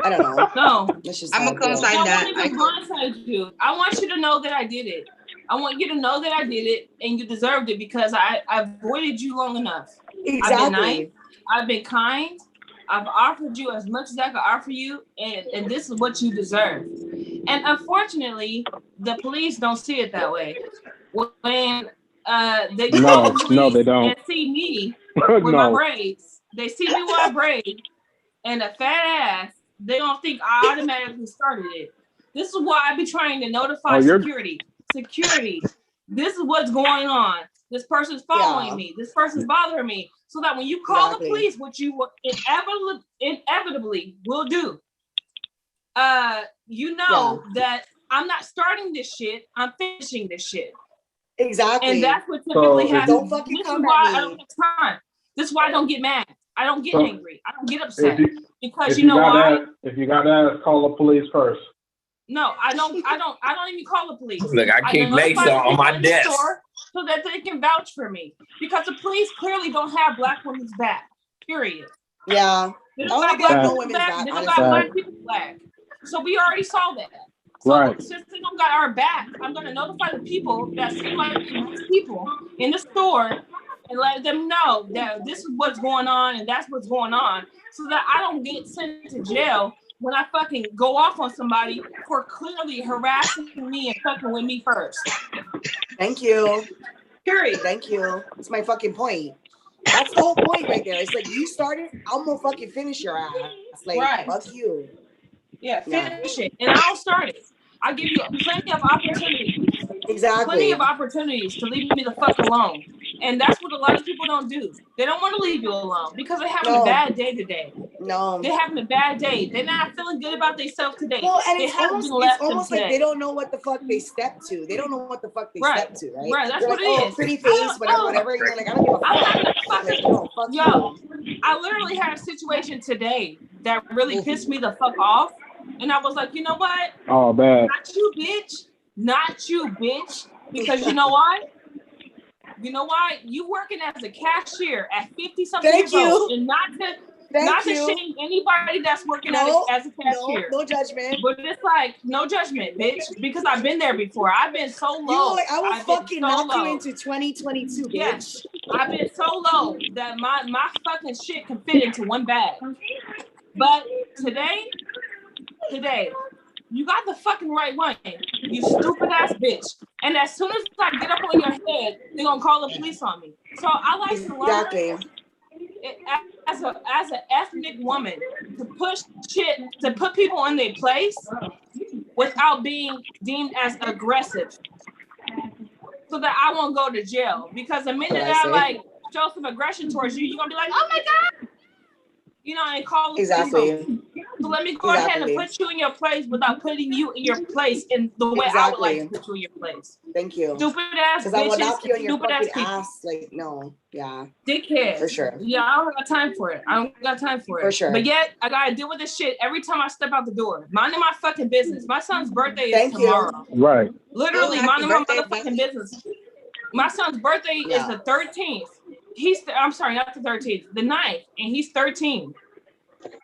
Speaker 6: I don't know.
Speaker 3: no,
Speaker 6: That's just
Speaker 5: I'm
Speaker 6: how
Speaker 5: a
Speaker 6: I feel.
Speaker 5: co-sign
Speaker 3: I
Speaker 5: that.
Speaker 3: won't even blindside you. I want you to know that I did it. I want you to know that I did it and you deserved it because I avoided you long enough. I've been nice.
Speaker 6: Exactly.
Speaker 3: I've been kind. I've offered you as much as I could offer you, and this is what you deserve. And unfortunately, the police don't see it that way. When they call the police
Speaker 2: they don't.
Speaker 3: and see me with my
Speaker 2: No.
Speaker 3: braids, they see me with my braids and a fat ass, they don't think I automatically started it. This is why I be trying to notify security. Security, this is what's going on. This person's following me. This person's bothering me. So that when you call the police, which you inevitably will do, you know that I'm not starting this shit. I'm finishing this shit.
Speaker 6: Exactly.
Speaker 3: And that's what typically happens.
Speaker 6: Don't fucking
Speaker 3: This is
Speaker 6: come
Speaker 3: why
Speaker 6: at
Speaker 3: I don't
Speaker 6: me.
Speaker 3: get time. This is why I don't get mad. I don't get angry. I don't get upset. Because
Speaker 2: If
Speaker 3: you know why?
Speaker 2: If you got that, call the police first.
Speaker 3: No, I don't even call the police.
Speaker 4: Look, I keep
Speaker 3: notify
Speaker 4: lace
Speaker 3: the
Speaker 4: on
Speaker 3: people
Speaker 4: my
Speaker 3: in the
Speaker 4: desk.
Speaker 3: store so that they can vouch for me. Because the police clearly don't have black women's back. Period.
Speaker 6: Yeah.
Speaker 3: They
Speaker 6: I
Speaker 3: don't
Speaker 6: don't
Speaker 3: got black
Speaker 6: no
Speaker 3: women's
Speaker 6: women's
Speaker 3: back.
Speaker 6: back,
Speaker 3: They don't got
Speaker 6: honestly.
Speaker 3: black people's back. So we already saw that. So
Speaker 2: Right.
Speaker 3: since they don't got our back, I'm gonna notify the people that seem like nice people in the store and let them know that this is what's going on and that's what's going on, so that I don't get sent to jail when I fucking go off on somebody for clearly harassing me and fucking with me first.
Speaker 6: Thank you.
Speaker 3: Period.
Speaker 6: Thank you. That's my fucking point. That's the whole point right there. It's like you started, I'm gonna fucking finish your ass. Like,
Speaker 3: Right.
Speaker 6: fuck you.
Speaker 3: Yeah, finish it. And I'll start it. I'll give you plenty of opportunities.
Speaker 6: Exactly.
Speaker 3: Plenty of opportunities to leave me the fuck alone. And that's what a lot of people don't do. They don't want to leave you alone because they're having a bad day today.
Speaker 6: No.
Speaker 3: They're having a bad day. They're not feeling good about themselves today.
Speaker 6: Well, and
Speaker 3: they
Speaker 6: it's
Speaker 3: haven't
Speaker 6: almost like they don't know what the fuck they stepped to. They don't know what the fuck they stepped to, right?
Speaker 3: Right, that's
Speaker 6: They're
Speaker 3: what
Speaker 6: like,
Speaker 3: it
Speaker 6: oh,
Speaker 3: is.
Speaker 6: pretty face, whatever. You're like, I don't give a fuck.
Speaker 3: I'm having a fucking,
Speaker 6: like, no, fuck
Speaker 3: yo,
Speaker 6: you.
Speaker 3: I literally had a situation today that really pissed me the fuck off. And I was like, you know what?
Speaker 2: Oh, bad.
Speaker 3: Not you, bitch. Not you, bitch. Because you know why? You know why? You working as a cashier at 50-something years old. And not to shame anybody that's working as a cashier.
Speaker 6: No judgment.
Speaker 3: But it's like, no judgment, bitch. Because I've been there before. I've been so low.
Speaker 6: I will fucking knock you into 2022, bitch.
Speaker 3: Yes. I've been so low that my fucking shit can fit into one bag. But today, you got the fucking right one, you stupid ass bitch. And as soon as I get up on your head, they're gonna call the police on me. So I like to learn
Speaker 6: Exactly.
Speaker 3: as an ethnic woman to put people in their place without being deemed as aggressive, so that I won't go to jail. Because the minute
Speaker 6: What I
Speaker 3: I
Speaker 6: say.
Speaker 3: like show some aggression towards you, you're gonna be like, oh my God, you know, and call the police on me.
Speaker 6: Exactly.
Speaker 3: So let me go ahead and
Speaker 6: Exactly.
Speaker 3: put you in your place without putting you in your place in the way I would like to put you in your place.
Speaker 6: Thank you.
Speaker 3: Stupid ass
Speaker 6: Because I will
Speaker 3: bitches,
Speaker 6: knock you on your
Speaker 3: stupid ass
Speaker 6: fucking
Speaker 3: people.
Speaker 6: ass. Like, no. Yeah.
Speaker 3: Dickhead.
Speaker 6: For sure.
Speaker 3: Yeah, I don't got time for it. I don't got time for it.
Speaker 6: For sure.
Speaker 3: But yet, I gotta deal with this shit every time I step out the door. Minding my fucking business. My son's birthday is
Speaker 6: Thank you.
Speaker 3: tomorrow.
Speaker 2: Right.
Speaker 3: Literally,
Speaker 5: Oh, happy
Speaker 3: minding my
Speaker 5: birthday,
Speaker 3: motherfucking
Speaker 5: Bethany.
Speaker 3: business. My son's birthday is
Speaker 6: Yeah.
Speaker 3: the 13th. I'm sorry, not the 13th, the 9th, and he's 13.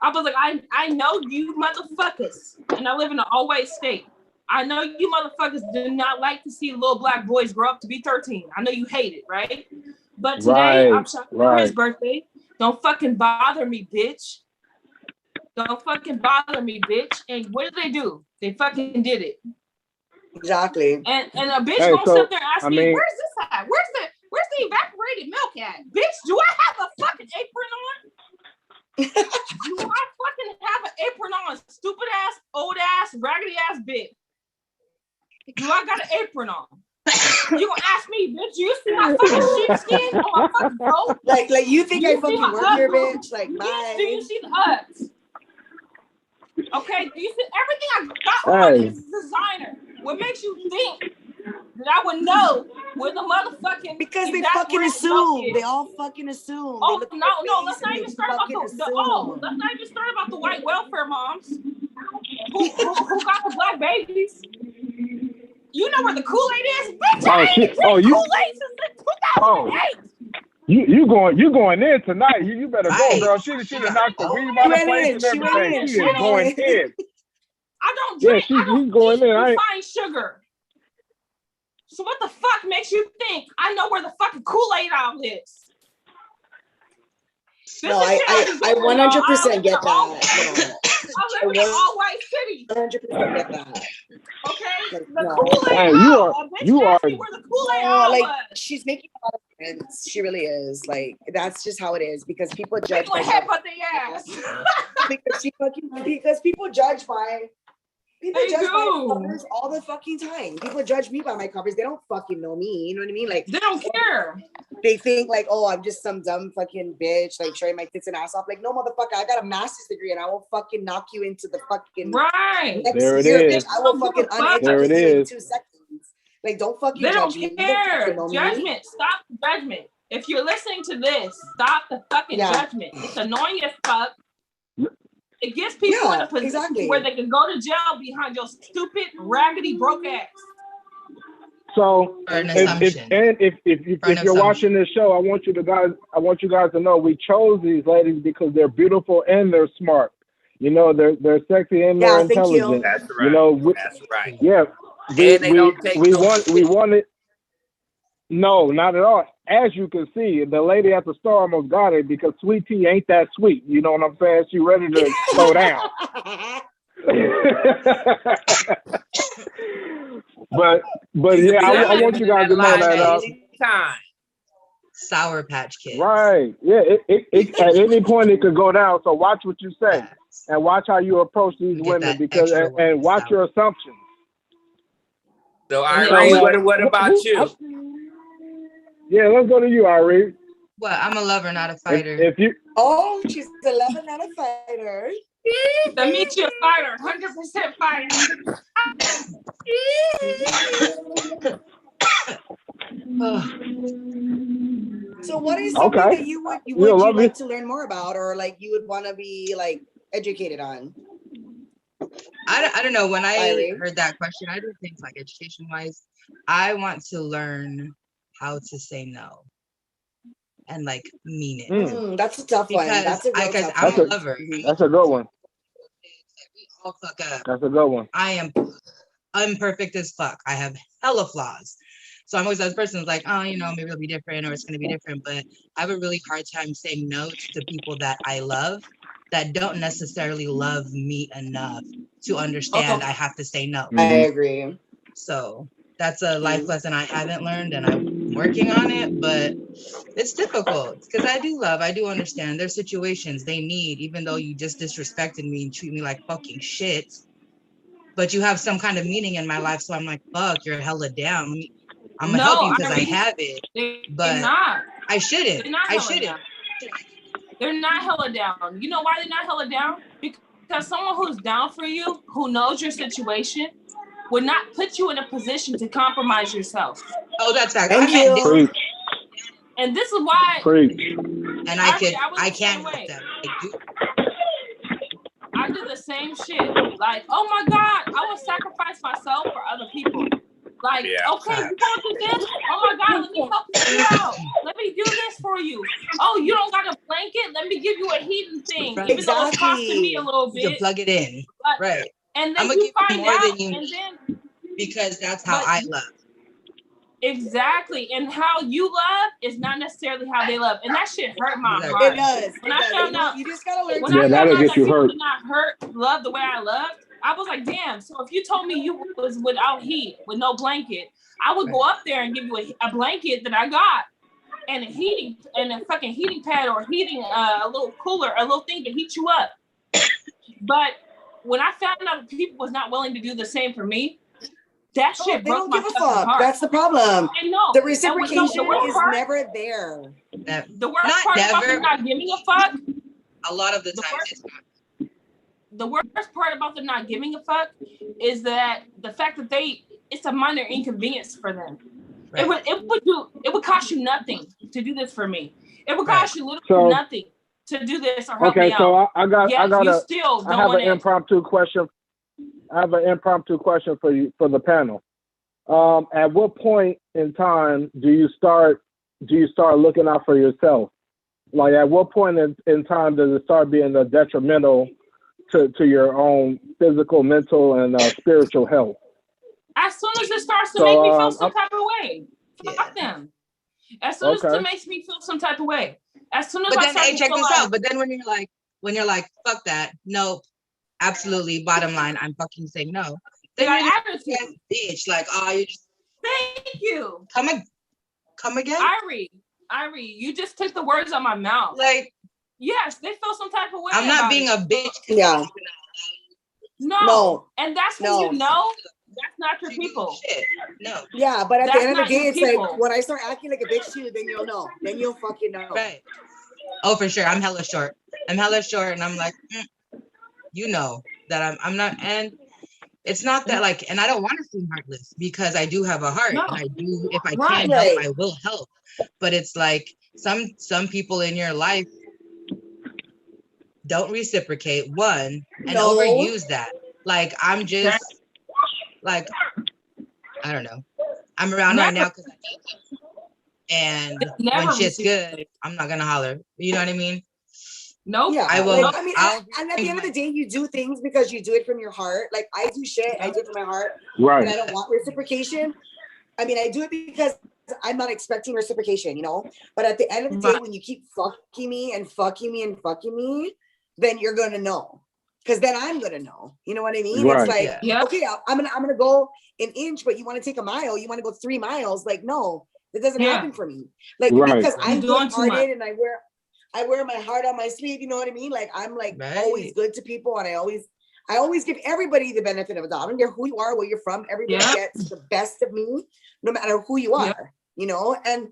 Speaker 3: I was like, I know you motherfuckers, and I live in an all-white state. I know you motherfuckers do not like to see little black boys grow up to be 13. I know you hate it, right? But today, I'm shopping for his birthday. Don't fucking bother me, bitch. Don't fucking bother me, bitch. And what did they do? They fucking did it.
Speaker 6: Exactly.
Speaker 3: And a bitch
Speaker 2: Hey,
Speaker 3: gonna
Speaker 2: so,
Speaker 3: sit there and ask
Speaker 2: I
Speaker 3: me,
Speaker 2: mean-
Speaker 3: where's this at? Where's the evaporated milk at? Bitch, do I have a fucking apron on? Do I fucking have an apron on? Stupid ass, old ass, raggedy ass bitch. Do I got an apron on? You gonna ask me, bitch? You see my fucking sheepskin on my fucking coat?
Speaker 6: Like you think
Speaker 3: You
Speaker 6: I
Speaker 3: see
Speaker 6: fucking
Speaker 3: my
Speaker 6: work here,
Speaker 3: husband?
Speaker 6: bitch? Like,
Speaker 3: Do
Speaker 6: bye.
Speaker 3: you see the Uggs? Okay, do you see everything I got on
Speaker 2: Hey.
Speaker 3: is designer? What makes you think that I would know where the motherfucking
Speaker 6: Because they fucking
Speaker 3: evaporated milk
Speaker 6: assume.
Speaker 3: is?
Speaker 6: They all fucking assume.
Speaker 3: Oh
Speaker 6: They look at
Speaker 3: no,
Speaker 6: your
Speaker 3: let's
Speaker 6: face
Speaker 3: not
Speaker 6: and
Speaker 3: even
Speaker 6: they
Speaker 3: start about
Speaker 6: fucking
Speaker 3: let's
Speaker 6: assume.
Speaker 3: not even start about the white welfare moms who got the black babies. You know where the Kool-Aid is, bitch. I ain't
Speaker 2: shit.
Speaker 3: drank Kool-Aid since 2008.
Speaker 2: You going in tonight. You better go,
Speaker 5: Right.
Speaker 2: girl. She done knocked the weed by the place and
Speaker 6: She went
Speaker 2: everything.
Speaker 6: in.
Speaker 2: She
Speaker 6: She
Speaker 2: is
Speaker 6: went
Speaker 2: going
Speaker 6: in.
Speaker 2: in.
Speaker 3: I don't
Speaker 2: Yeah,
Speaker 3: drink. I don't
Speaker 2: she's going
Speaker 3: eat
Speaker 2: in. I ain't-
Speaker 3: refined sugar. So what the fuck makes you think I know where the fucking Kool-Aid aisle is?
Speaker 6: No, I 100% get that.
Speaker 3: I live in an all-white city.
Speaker 6: 100% get that.
Speaker 3: Okay,
Speaker 6: Like,
Speaker 3: the
Speaker 6: no.
Speaker 3: Kool-Aid
Speaker 2: Hey,
Speaker 3: aisle. A bitch
Speaker 2: you
Speaker 3: asked
Speaker 2: are-
Speaker 3: me where the Kool-Aid
Speaker 6: No,
Speaker 3: aisle
Speaker 6: like
Speaker 3: was.
Speaker 6: she's making a lot of sense. She really is. Like that's just how it is because people judge
Speaker 3: People
Speaker 6: by
Speaker 3: headbutt their ass.
Speaker 6: because people judge by people
Speaker 3: They
Speaker 6: judge by
Speaker 3: do.
Speaker 6: covers all the fucking time. People judge me by my covers. They don't fucking know me. You know what I mean? Like
Speaker 3: They don't care.
Speaker 6: they think like, oh, I'm just some dumb fucking bitch, like showing my tits and ass off. Like, no, motherfucker, I got a master's degree and I will fucking knock you into the fucking
Speaker 3: Right.
Speaker 6: next
Speaker 2: There it
Speaker 6: year,
Speaker 2: is.
Speaker 6: bitch. I will
Speaker 3: Don't
Speaker 6: fucking
Speaker 3: give a fuck.
Speaker 2: There it
Speaker 6: uneducate you in
Speaker 2: is.
Speaker 6: 2 seconds. Like, don't fucking
Speaker 3: They don't
Speaker 6: judge me. You
Speaker 3: care.
Speaker 6: fucking know me.
Speaker 3: Judgment. Stop the judgment. If you're listening to this, stop the fucking
Speaker 6: Yeah.
Speaker 3: judgment. It's annoying as fuck. It gets people
Speaker 6: Yeah,
Speaker 3: in a position
Speaker 6: exactly.
Speaker 3: where they can go to jail behind your stupid, raggedy, broke ass.
Speaker 2: So
Speaker 5: Or an
Speaker 2: if
Speaker 5: assumption.
Speaker 2: if you're watching this show, I want you guys to know we chose these ladies because they're beautiful and they're smart. You know, they're sexy and they're
Speaker 6: Yeah, thank you.
Speaker 2: intelligent.
Speaker 4: That's right.
Speaker 2: You know,
Speaker 4: That's right.
Speaker 2: yeah.
Speaker 4: And they don't take no
Speaker 2: we
Speaker 4: shit.
Speaker 2: wanted. No, not at all. As you can see, the lady at the store almost got it because Sweet Tea ain't that sweet. You know what I'm saying? She ready to slow down. but yeah, I want you guys to know that.
Speaker 4: Time.
Speaker 5: Sour Patch Kids.
Speaker 2: Right. Yeah. It at any point it could go down. So watch what you say and watch how you approach these
Speaker 5: Get
Speaker 2: women
Speaker 5: that
Speaker 2: because
Speaker 5: extra one,
Speaker 2: and watch
Speaker 5: sour.
Speaker 2: your assumptions.
Speaker 4: So Irene, what about
Speaker 2: who-
Speaker 4: you?
Speaker 2: Yeah, let's go to you, Irene.
Speaker 5: Well, I'm a lover, not a fighter.
Speaker 2: If you
Speaker 6: Oh, she's 11 and a fighter.
Speaker 3: The meet you a fighter, 100% fighter.
Speaker 6: So what is something
Speaker 2: Okay.
Speaker 6: that you would
Speaker 2: love
Speaker 6: like
Speaker 2: it.
Speaker 6: to learn more about or like you would want to be like educated on?
Speaker 5: I don't know. When I
Speaker 6: Irene?
Speaker 5: heard that question, I do think like education wise, I want to learn how to say no and like mean it.
Speaker 6: That's a tough one.
Speaker 5: Because
Speaker 6: That's a real tough
Speaker 5: I'm
Speaker 2: That's
Speaker 5: a
Speaker 2: a-
Speaker 5: lover.
Speaker 2: That's a good one.
Speaker 5: We all fuck up.
Speaker 2: That's a good one.
Speaker 5: I am imperfect as fuck. I have hella flaws. So I'm always that person who's like, oh, you know, maybe it'll be different or it's going to be different. But I have a really hard time saying no to people that I love that don't necessarily love me enough to understand I have to say no.
Speaker 6: I agree.
Speaker 5: So That's a life lesson I haven't learned, and I'm working on it, but it's difficult because I do understand there's situations they need, even though you just disrespected me and treat me like fucking shit, but you have some kind of meaning in my life. So I'm like, fuck, you're hella down. I'm gonna help you because I have it, but
Speaker 3: not.
Speaker 5: I shouldn't.
Speaker 3: They're not
Speaker 5: I
Speaker 3: hella
Speaker 5: shouldn't.
Speaker 3: down. They're not hella down. You know why they're not hella down? Because someone who's down for you, who knows your situation, would not put you in a position to compromise yourself.
Speaker 5: Oh, that's fact.
Speaker 6: Thank you.
Speaker 2: Preach,
Speaker 3: And this is why
Speaker 2: preach.
Speaker 5: And I can't with them.
Speaker 3: I do the same shit. Like, oh my God, I will sacrifice myself for other people. Like,
Speaker 4: Yeah.
Speaker 3: okay, you going through this? Oh my God, let me help you out. Let me do this for you. Oh, you don't got a blanket? Let me give you a heating thing.
Speaker 5: Right.
Speaker 3: Even though it's costing me a little
Speaker 5: You can
Speaker 3: bit.
Speaker 5: plug it in,
Speaker 3: But-
Speaker 5: right?
Speaker 3: And then
Speaker 5: I'ma
Speaker 3: you
Speaker 5: give you
Speaker 3: find
Speaker 5: more
Speaker 3: out,
Speaker 5: than you
Speaker 3: and
Speaker 5: need.
Speaker 3: then
Speaker 5: Because that's how
Speaker 3: But-
Speaker 5: I love.
Speaker 3: exactly, and how you love is not necessarily how they love, and that shit hurt my
Speaker 5: Exactly.
Speaker 3: heart.
Speaker 6: It does.
Speaker 3: When
Speaker 6: It
Speaker 3: I
Speaker 6: does.
Speaker 3: found
Speaker 6: You know,
Speaker 3: out-
Speaker 6: you just gotta learn.
Speaker 3: When
Speaker 2: Yeah,
Speaker 3: I found
Speaker 2: that'll
Speaker 3: out
Speaker 2: get
Speaker 3: that
Speaker 2: you
Speaker 3: people
Speaker 2: hurt.
Speaker 3: did not love the way I loved, I was like, damn. So if you told me you was without heat, with no blanket, I would go up there and give you a blanket that I got, and a fucking heating pad or heating a little cooler, a little thing to heat you up. But when I found out people was not willing to do the same for me, that
Speaker 6: Oh,
Speaker 3: shit
Speaker 6: they
Speaker 3: broke
Speaker 6: don't
Speaker 3: my
Speaker 6: give a
Speaker 3: fucking
Speaker 6: fuck.
Speaker 3: heart.
Speaker 6: That's the problem.
Speaker 3: I know.
Speaker 6: The
Speaker 3: And
Speaker 6: reciprocation
Speaker 3: worst
Speaker 6: is
Speaker 3: part-
Speaker 6: never there.
Speaker 3: The worst
Speaker 5: Not
Speaker 3: part about
Speaker 5: never.
Speaker 3: them not giving a fuck,
Speaker 5: A lot of the
Speaker 3: The
Speaker 5: times
Speaker 3: worst-
Speaker 5: it's not.
Speaker 3: the worst part about them not giving a fuck is that the fact that it's a minor inconvenience for them.
Speaker 5: Right.
Speaker 3: It would cost you nothing to do this for me. It would
Speaker 5: Right.
Speaker 3: cost you literally
Speaker 2: So-
Speaker 3: nothing to do this or help
Speaker 2: Okay,
Speaker 3: me
Speaker 2: so
Speaker 3: out.
Speaker 2: I got
Speaker 3: Yet you
Speaker 2: a
Speaker 3: still
Speaker 2: I
Speaker 3: don't
Speaker 2: have
Speaker 3: want
Speaker 2: an
Speaker 3: to.
Speaker 2: impromptu question. I have an impromptu question for you, for the panel. At what point in time do you start looking out for yourself? Like, at what point in time does it start being detrimental to your own physical, mental, and spiritual health?
Speaker 3: As soon as it starts to
Speaker 2: So,
Speaker 3: make me feel some type of way,
Speaker 5: Yeah.
Speaker 3: fuck them. As soon as
Speaker 2: Okay.
Speaker 3: it makes me feel some type of way, as soon as
Speaker 5: But
Speaker 3: I
Speaker 5: then,
Speaker 3: start
Speaker 5: hey,
Speaker 3: to
Speaker 5: check
Speaker 3: feel
Speaker 5: this
Speaker 3: like,
Speaker 5: out. But then when you're like, fuck that. No, absolutely. Bottom line, I'm fucking saying no.
Speaker 3: they
Speaker 5: Then
Speaker 3: got
Speaker 5: you're
Speaker 3: attitude.
Speaker 5: just bitch. Like, oh, you just
Speaker 3: Thank you,
Speaker 5: come again.
Speaker 3: Irie. You just took the words out my mouth.
Speaker 5: Like,
Speaker 3: Yes, they feel some type of way.
Speaker 5: I'm not
Speaker 3: about
Speaker 5: being
Speaker 3: it.
Speaker 5: a bitch. 'cause
Speaker 6: Yeah.
Speaker 3: No.
Speaker 6: No.
Speaker 3: And that's when
Speaker 6: No.
Speaker 3: you know that's not your
Speaker 5: you do
Speaker 3: people.
Speaker 5: shit. No.
Speaker 6: Yeah, but at
Speaker 3: That's
Speaker 6: the end of
Speaker 3: not
Speaker 6: the day,
Speaker 3: your
Speaker 6: it's
Speaker 3: people.
Speaker 6: like when I start acting like a bitch to you, then you'll know. Then you'll fucking know.
Speaker 5: Right. Oh, for sure. I'm hella short. And I'm like, you know that I'm not. And it's not that like, and I don't want to seem heartless because I do have a heart.
Speaker 3: No.
Speaker 5: And I do, if I
Speaker 3: Right.
Speaker 5: can help,
Speaker 6: Right.
Speaker 5: I will help. But it's like some people in your life don't reciprocate, one, and
Speaker 6: No.
Speaker 5: overuse that. Like, I'm just like, I don't know. I'm around right
Speaker 3: Never.
Speaker 5: now because I need them. And
Speaker 3: Never
Speaker 5: when shit's
Speaker 3: reciprocate.
Speaker 5: good, I'm not gonna holler. You know what I mean?
Speaker 3: Nope.
Speaker 6: Yeah,
Speaker 5: I will-
Speaker 6: Like, I mean,
Speaker 5: I'll-
Speaker 6: and at the end of the day, you do things because you do it from your heart. Like I do shit, I do it from my heart, and I
Speaker 2: Right.
Speaker 6: don't want reciprocation. I mean, I do it because I'm not expecting reciprocation, you know. But at the end of the day,
Speaker 3: Right.
Speaker 6: when you keep fucking me and fucking me and fucking me, then you're gonna know. Because then I'm gonna know. You know what I mean?
Speaker 2: Right.
Speaker 6: It's like,
Speaker 5: Yeah.
Speaker 3: Yep.
Speaker 6: okay, I'm gonna go an inch, but you want to take a mile, you want to go 3 miles. Like, no, that doesn't
Speaker 3: Yeah.
Speaker 6: happen for me. Like
Speaker 2: Right.
Speaker 6: because I'm
Speaker 3: You're doing too much.
Speaker 6: good-hearted and I wear my heart on my sleeve, you know what I mean? Like I'm like always
Speaker 5: Right.
Speaker 6: good to people, and I always give everybody the benefit of the doubt. I don't care who you are, where you're from, everybody
Speaker 3: Yeah.
Speaker 6: gets the best of me, no matter who you are,
Speaker 3: Yeah.
Speaker 6: you know? And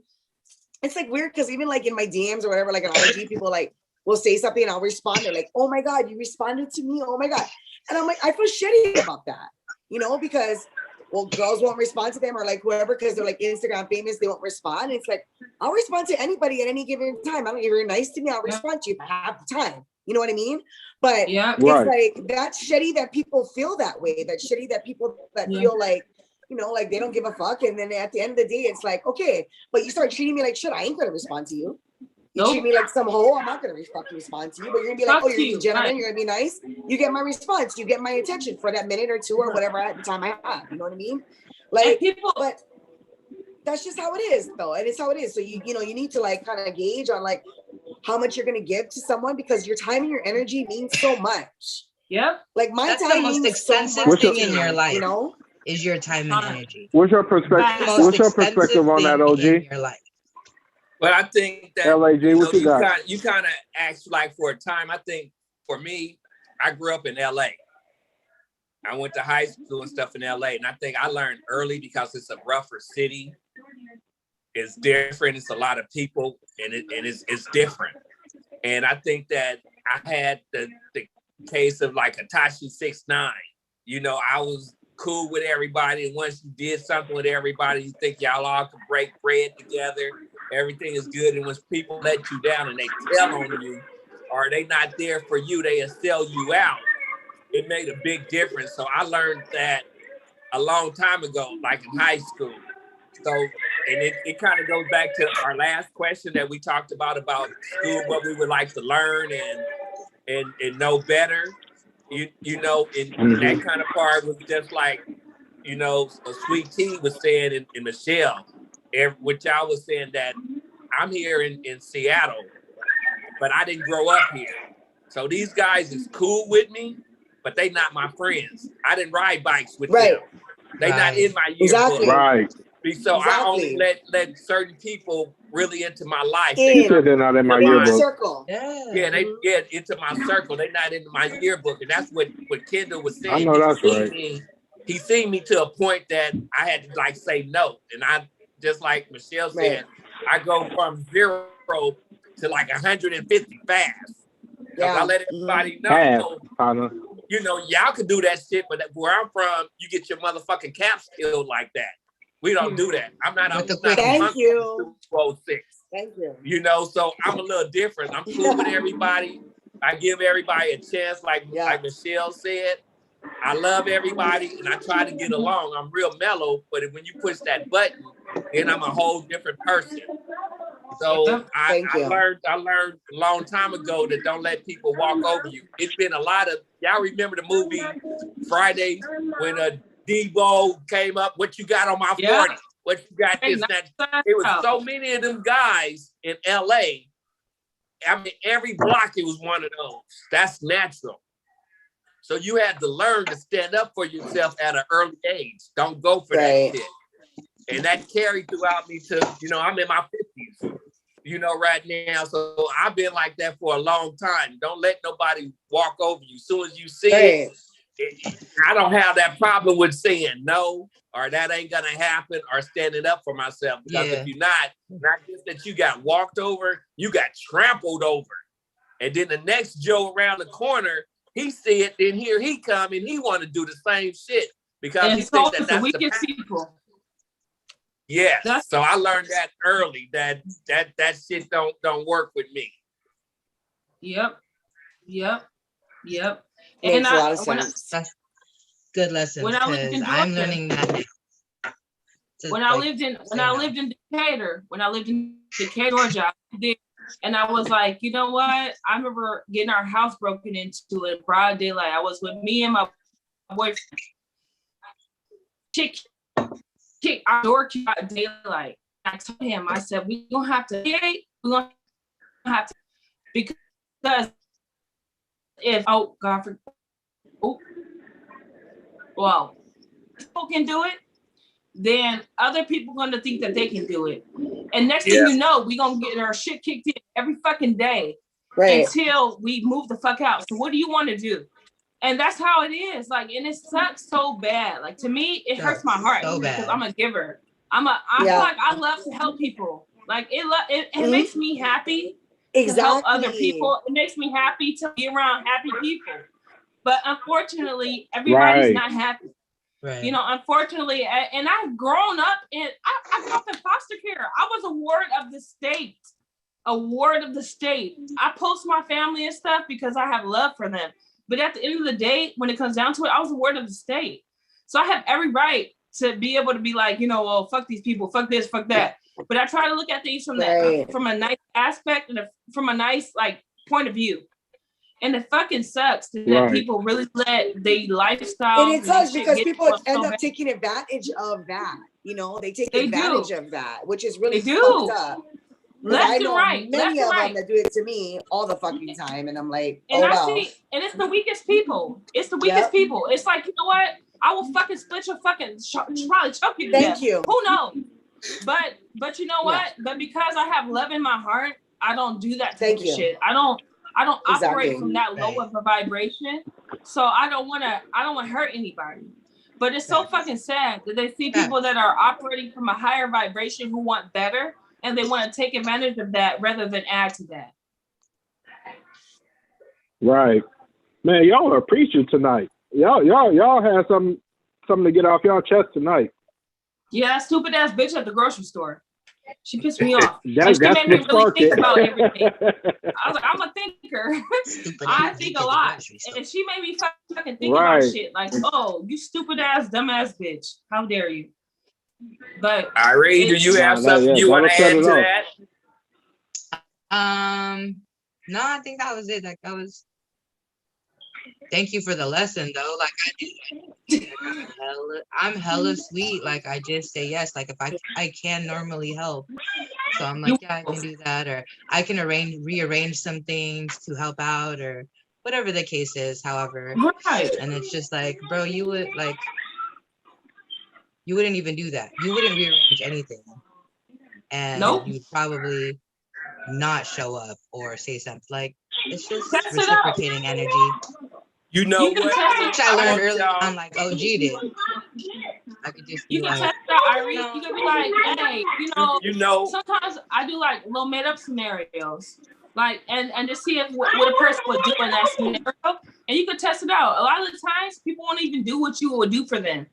Speaker 6: it's like weird because even like in my DMs or whatever, like on IG, people like will say something and I'll respond. They're like, oh my God, you responded to me. Oh my God. And I'm like, I feel shitty about that, you know, because well, girls won't respond to them or like whoever, because they're like Instagram famous, they won't respond. It's like, I'll respond to anybody at any given time. I don't, if you're nice to me, I'll respond to you if I have the time. You know what I mean? But
Speaker 3: Yeah.
Speaker 2: Right.
Speaker 6: it's like that's shitty that people feel that way. That's shitty that people that
Speaker 3: Yeah.
Speaker 6: feel like, you know, like they don't give a fuck. And then at the end of the day, it's like, okay, but you start treating me like shit. I ain't gonna respond to you. You
Speaker 3: Nope.
Speaker 6: treat me like some hoe, I'm not gonna fucking respond to you. But you're gonna be like,
Speaker 3: Fuck
Speaker 6: oh, you're gonna
Speaker 3: you,
Speaker 6: be gentleman,
Speaker 3: right.
Speaker 6: you're gonna be nice. You get my response, you get my attention for that minute or two or whatever at the time I have. You know what I mean?
Speaker 3: And
Speaker 6: Like,
Speaker 3: people,
Speaker 6: but that's just how it is, though, and it's how it is. So you know, you need to like kind of gauge on like how much you're gonna give to someone because your time and your energy means so much.
Speaker 3: yep.
Speaker 6: Like my
Speaker 5: That's the
Speaker 6: time
Speaker 5: most
Speaker 6: means so
Speaker 5: expensive
Speaker 6: much
Speaker 2: thing
Speaker 6: to
Speaker 2: in
Speaker 6: me,
Speaker 5: your life.
Speaker 6: You know,
Speaker 5: is your time and energy.
Speaker 2: What's your perspective?
Speaker 5: Most
Speaker 2: What's your
Speaker 5: expensive
Speaker 2: perspective on that,
Speaker 5: thing
Speaker 2: OG?
Speaker 5: in your life.
Speaker 4: But I think that
Speaker 2: LAG, what you got?
Speaker 4: you kind of asked like for a time. I think for me, I grew up in LA. I went to high school and stuff in LA, and I think I learned early because it's a rougher city. It's different. It's a lot of people, and it's different. And I think that I had the case of like Atashi 6ix9ine. You know, I was cool with everybody, and once you did something with everybody, you think y'all all could break bread together. Everything is good, and when people let you down and they tell on you, or they not there for you, they'll sell you out. It made a big difference. So I learned that a long time ago, like in high school. So, and it kind of goes back to our last question that we talked about school, what we would like to learn and know better. You know, and that kind of part was just like, you know, Sweet Tea was saying in Michelle, which y'all was saying that I'm here in Seattle, but I didn't grow up here. So these guys is cool with me, but they not my friends. I didn't ride bikes with them. They not in my yearbook.
Speaker 6: Exactly.
Speaker 2: Right.
Speaker 4: So I only let certain people really into my life.
Speaker 2: They're not in my yearbook.
Speaker 6: Circle.
Speaker 4: Yeah, they get into my circle. They're not into my yearbook. And that's what Kendall was saying.
Speaker 2: I know that's right.
Speaker 4: He seen me to a point that I had to like say no. And I, just like Michelle said, I go from 0 to like 150 fast. Yeah. I let everybody know, you know, y'all can do that shit, but where I'm from, you get your motherfucking caps killed like that. We don't do that. I'm not
Speaker 6: Thank you.
Speaker 4: 206.
Speaker 6: Thank you.
Speaker 4: You know, so I'm a little different. I'm cool with everybody. I give everybody a chance, like Michelle said. I love everybody, and I try to get along. I'm real mellow, but when you push that button, then I'm a whole different person. So I learned a long time ago that don't let people walk over you. It's been a lot of, y'all remember the movie Friday when Debo came up, what you got on my 40? What you got this, that? It was so many of them guys in LA. I mean, every block it was one of those. That's natural. So you had to learn to stand up for yourself at an early age. Don't go for that shit. And that carried throughout me to, you know, I'm in my 50s, you know, right now. So I've been like that for a long time. Don't let nobody walk over you. As soon as you see it, I don't have that problem with saying no, or that ain't gonna happen, or standing up for myself. Because if you're not just that you got walked over, you got trampled over. And then the next Joe around the corner, he see it, then here he come and he want to do the same shit because he thinks that's the people. Yes. So I learned that early that shit don't work with me.
Speaker 3: Yep.
Speaker 6: Makes a lot of sense.
Speaker 5: That's good lesson. When I lived in Georgia, I'm learning that now.
Speaker 3: When I lived in Decatur, Georgia, I did. And I was like, you know what? I remember getting our house broken into in broad daylight. I was with me and my boyfriend. Kick our door out daylight. I told him, I said, we're going to have to, because if, well, people can do it, then other people are going to think that they can do it. And next thing you know, we're going to get our shit kicked in every fucking day until we move the fuck out. So what do you want to do? And that's how it is. Like, and it sucks so bad. Like, to me, it hurts my heart because I'm a giver. I feel like I love to help people. Like, it makes me happy to help other people. It makes me happy to be around happy people. But unfortunately, everybody's not happy. Right. You know, unfortunately, and I've grown up I grew up in foster care. I was a ward of the state. I post my family and stuff because I have love for them. But at the end of the day, when it comes down to it, I was a ward of the state. So I have every right to be able to be like, you know, well, fuck these people, fuck this, fuck that. But I try to look at things from from a nice aspect and from a nice like point of view. And it fucking sucks that people really let their lifestyle.
Speaker 6: And it sucks because people end up taking advantage of that. You know, they take advantage of that, which is really fucked up. I know many of them that do it to me all the fucking time, and I'm like, and it's the weakest people. It's the weakest people. It's like, you know what?
Speaker 3: I will fucking split your fucking, probably choke you to
Speaker 6: Thank
Speaker 3: death.
Speaker 6: you.
Speaker 3: Who knows? But you know what? But because I have love in my heart, I don't do that type of shit. I don't operate from that low of a vibration. So I don't want to hurt anybody. But it's so fucking sad that they see people that are operating from a higher vibration who want better, and they want to take advantage of that rather than add to that.
Speaker 2: Right. Man, y'all are a preacher tonight. Y'all had something to get off y'all chest tonight.
Speaker 3: Yeah, that stupid ass bitch at the grocery store. She pissed me off.
Speaker 2: That's
Speaker 3: she made me really think
Speaker 2: it.
Speaker 3: about everything. I was like, I'm a thinker. I think a lot. And she made me fucking think about shit. Like, oh, you stupid ass, dumbass bitch. How dare you? But
Speaker 4: Irene, do you have something you want to add to
Speaker 5: that? No, I think that was it. Like that was. Thank you for the lesson, though. Like I'm hella sweet. Like I just say yes. Like if I can normally help, so I'm like, yeah, I can do that, or I can rearrange some things to help out, or whatever the case is. However, and it's just like, bro, you wouldn't even do that. You wouldn't rearrange anything, and you'd probably not show up or say something. Like it's just reciprocating energy.
Speaker 4: You know what?
Speaker 5: Which I learned early on, like OG did. I could just be like,
Speaker 3: test it out, Irene. You could be like, hey, you know, sometimes I do like little made up scenarios, like, and to see if what a person would do in that scenario, and you could test it out. A lot of the times, people won't even do what you would do for them.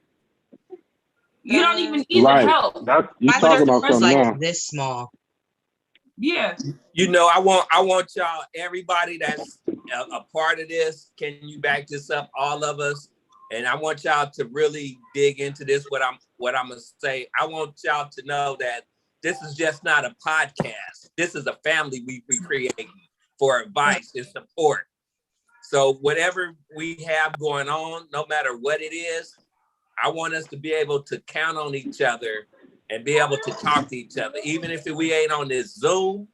Speaker 3: You don't even need the help.
Speaker 2: You talking about something
Speaker 5: like this small.
Speaker 3: Yeah.
Speaker 4: You know, I want y'all, everybody that's a part of this, can you back this up, all of us? And I want y'all to really dig into this, what I'm gonna say. I want y'all to know that this is just not a podcast. This is a family we creating for advice and support. So whatever we have going on, no matter what it is, I want us to be able to count on each other and be able to talk to each other, even if we ain't on this Zoom,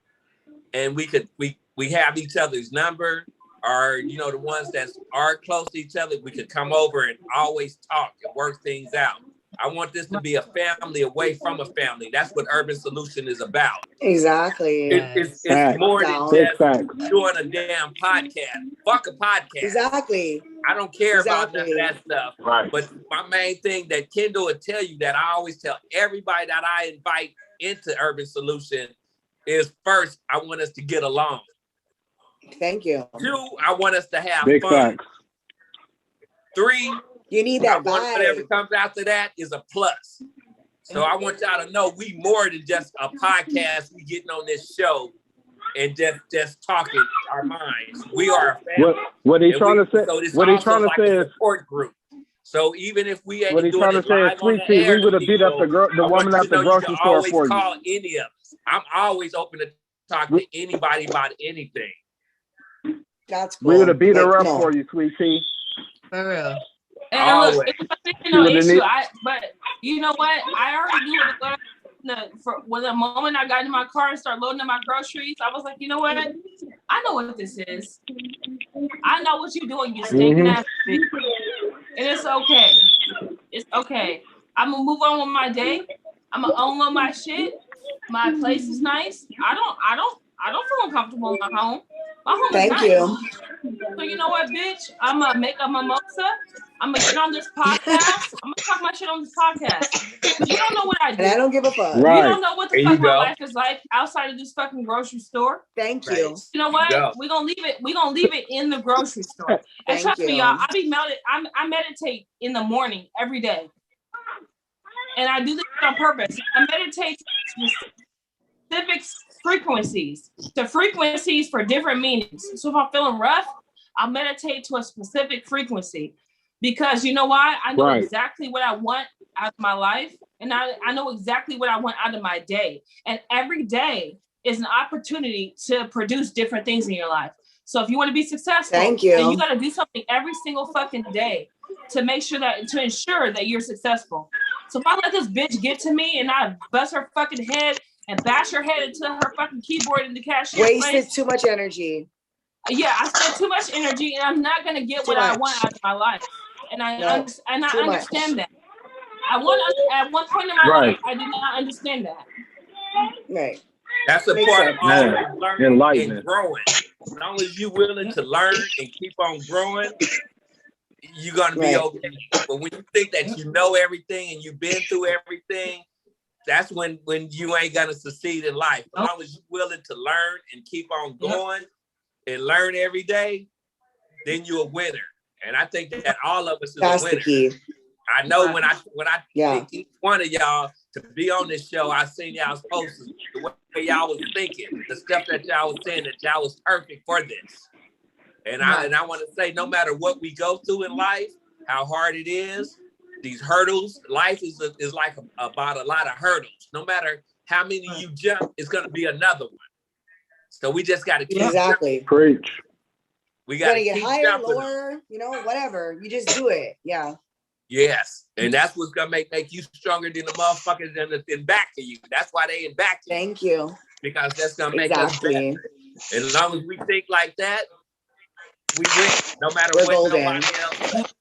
Speaker 4: and we have each other's number, or the ones that are close to each other, we could come over and always talk and work things out. I want this to be a family away from a family. That's what Urban Solution is about.
Speaker 6: Exactly.
Speaker 4: It's more than just doing a damn podcast. Fuck a podcast.
Speaker 6: Exactly.
Speaker 4: I don't care about none of that stuff. Right. But my main thing that Kendall would tell you, that I always tell everybody that I invite into Urban Solution, is first, I want us to get along.
Speaker 6: Thank you.
Speaker 4: 2, I want us to have
Speaker 2: big
Speaker 4: fun.
Speaker 2: Facts.
Speaker 6: 3, you need that vibe.
Speaker 4: Whatever comes after that is a plus. So I want y'all to know we more than just a podcast. We getting on this show and just talking our minds. We are a family.
Speaker 2: What he's trying to say?
Speaker 4: So
Speaker 2: what he's trying to say is
Speaker 4: support group. So even if we ain't
Speaker 2: what he's
Speaker 4: doing
Speaker 2: trying to say is, Sweet Tea, we would have beat up the woman at the grocery store for you.
Speaker 4: Call any of us. I'm always open to talk to anybody about anything.
Speaker 6: That's cool.
Speaker 2: We would have beat her up for you, Sweet Tea.
Speaker 5: For real.
Speaker 3: And look, it's no issue. But you know what? I already knew what it was. When the moment I got in my car and started loading up my groceries, I was like, you know what? I know what this is. I know what you're doing, you stinking ass bitch. And it's okay. It's okay. I'm gonna move on with my day. I'm gonna own my shit. My place is nice. I don't feel uncomfortable in my home. My home is nice. Thank you. So you know what, bitch? I'm gonna make a mimosa. I'm gonna get on this podcast. I'm gonna talk my shit on this podcast. You don't know what I do.
Speaker 6: And I don't give a fuck.
Speaker 2: Right.
Speaker 3: You don't know what the fuck my life is like outside of this fucking grocery store.
Speaker 6: Thank you.
Speaker 3: You know what? We're gonna leave it. We're gonna leave it in the grocery store. And trust me, y'all. I meditate in the morning every day, and I do this on purpose. I meditate to specific frequencies, for different meanings. So if I'm feeling rough, I'll meditate to a specific frequency. Because you know why? I know exactly what I want out of my life. And I know exactly what I want out of my day. And every day is an opportunity to produce different things in your life. So if you want to be successful, then you got to do something every single fucking day to ensure that you're successful. So if I let this bitch get to me and I bust her fucking head and bash her head into her fucking keyboard in the cashier
Speaker 6: wasted too much energy.
Speaker 3: Yeah, I spent too much energy and I'm not going to get what I want out of my life. and I
Speaker 6: No, too much.
Speaker 3: understand that. At one point in my
Speaker 2: Right.
Speaker 3: life, I did not understand that.
Speaker 6: Right.
Speaker 4: That's the
Speaker 6: Makes
Speaker 4: part
Speaker 6: sense.
Speaker 4: of always
Speaker 2: Yeah.
Speaker 4: learning
Speaker 2: Enlightenment.
Speaker 4: and growing. As long as you're willing to learn and keep on growing, you're gonna be
Speaker 6: Right.
Speaker 4: okay. But when you think that you know everything and you've been through everything, that's when you ain't gonna succeed in life. As long as you're willing to learn and keep on going and learn every day, then you're a winner. And I think that all of us is
Speaker 6: That's
Speaker 4: a
Speaker 6: the
Speaker 4: winner.
Speaker 6: key.
Speaker 4: I know when I
Speaker 6: Yeah.
Speaker 4: picked each one of y'all to be on this show, I seen y'all's posts, the way y'all was thinking, the stuff that y'all was saying, that y'all was perfect for this. And I want to say, no matter what we go through in life, how hard it is, these hurdles, life is like about a lot of hurdles. No matter how many you jump, it's going to be another one. So we just got to keep
Speaker 6: Exactly.
Speaker 2: Preach.
Speaker 4: We
Speaker 6: You
Speaker 4: got
Speaker 6: gotta
Speaker 4: to
Speaker 6: get
Speaker 4: keep
Speaker 6: higher,
Speaker 4: jumping.
Speaker 6: lower, whatever. You just do it. Yeah.
Speaker 4: Yes, and that's what's gonna make you stronger than the motherfuckers in back of you. That's why they in back of you,
Speaker 6: Thank you.
Speaker 4: because that's gonna make us better.
Speaker 6: Exactly.
Speaker 4: And as long as we think like that, we win. No matter
Speaker 6: We're
Speaker 4: what
Speaker 6: golden.
Speaker 4: nobody else says.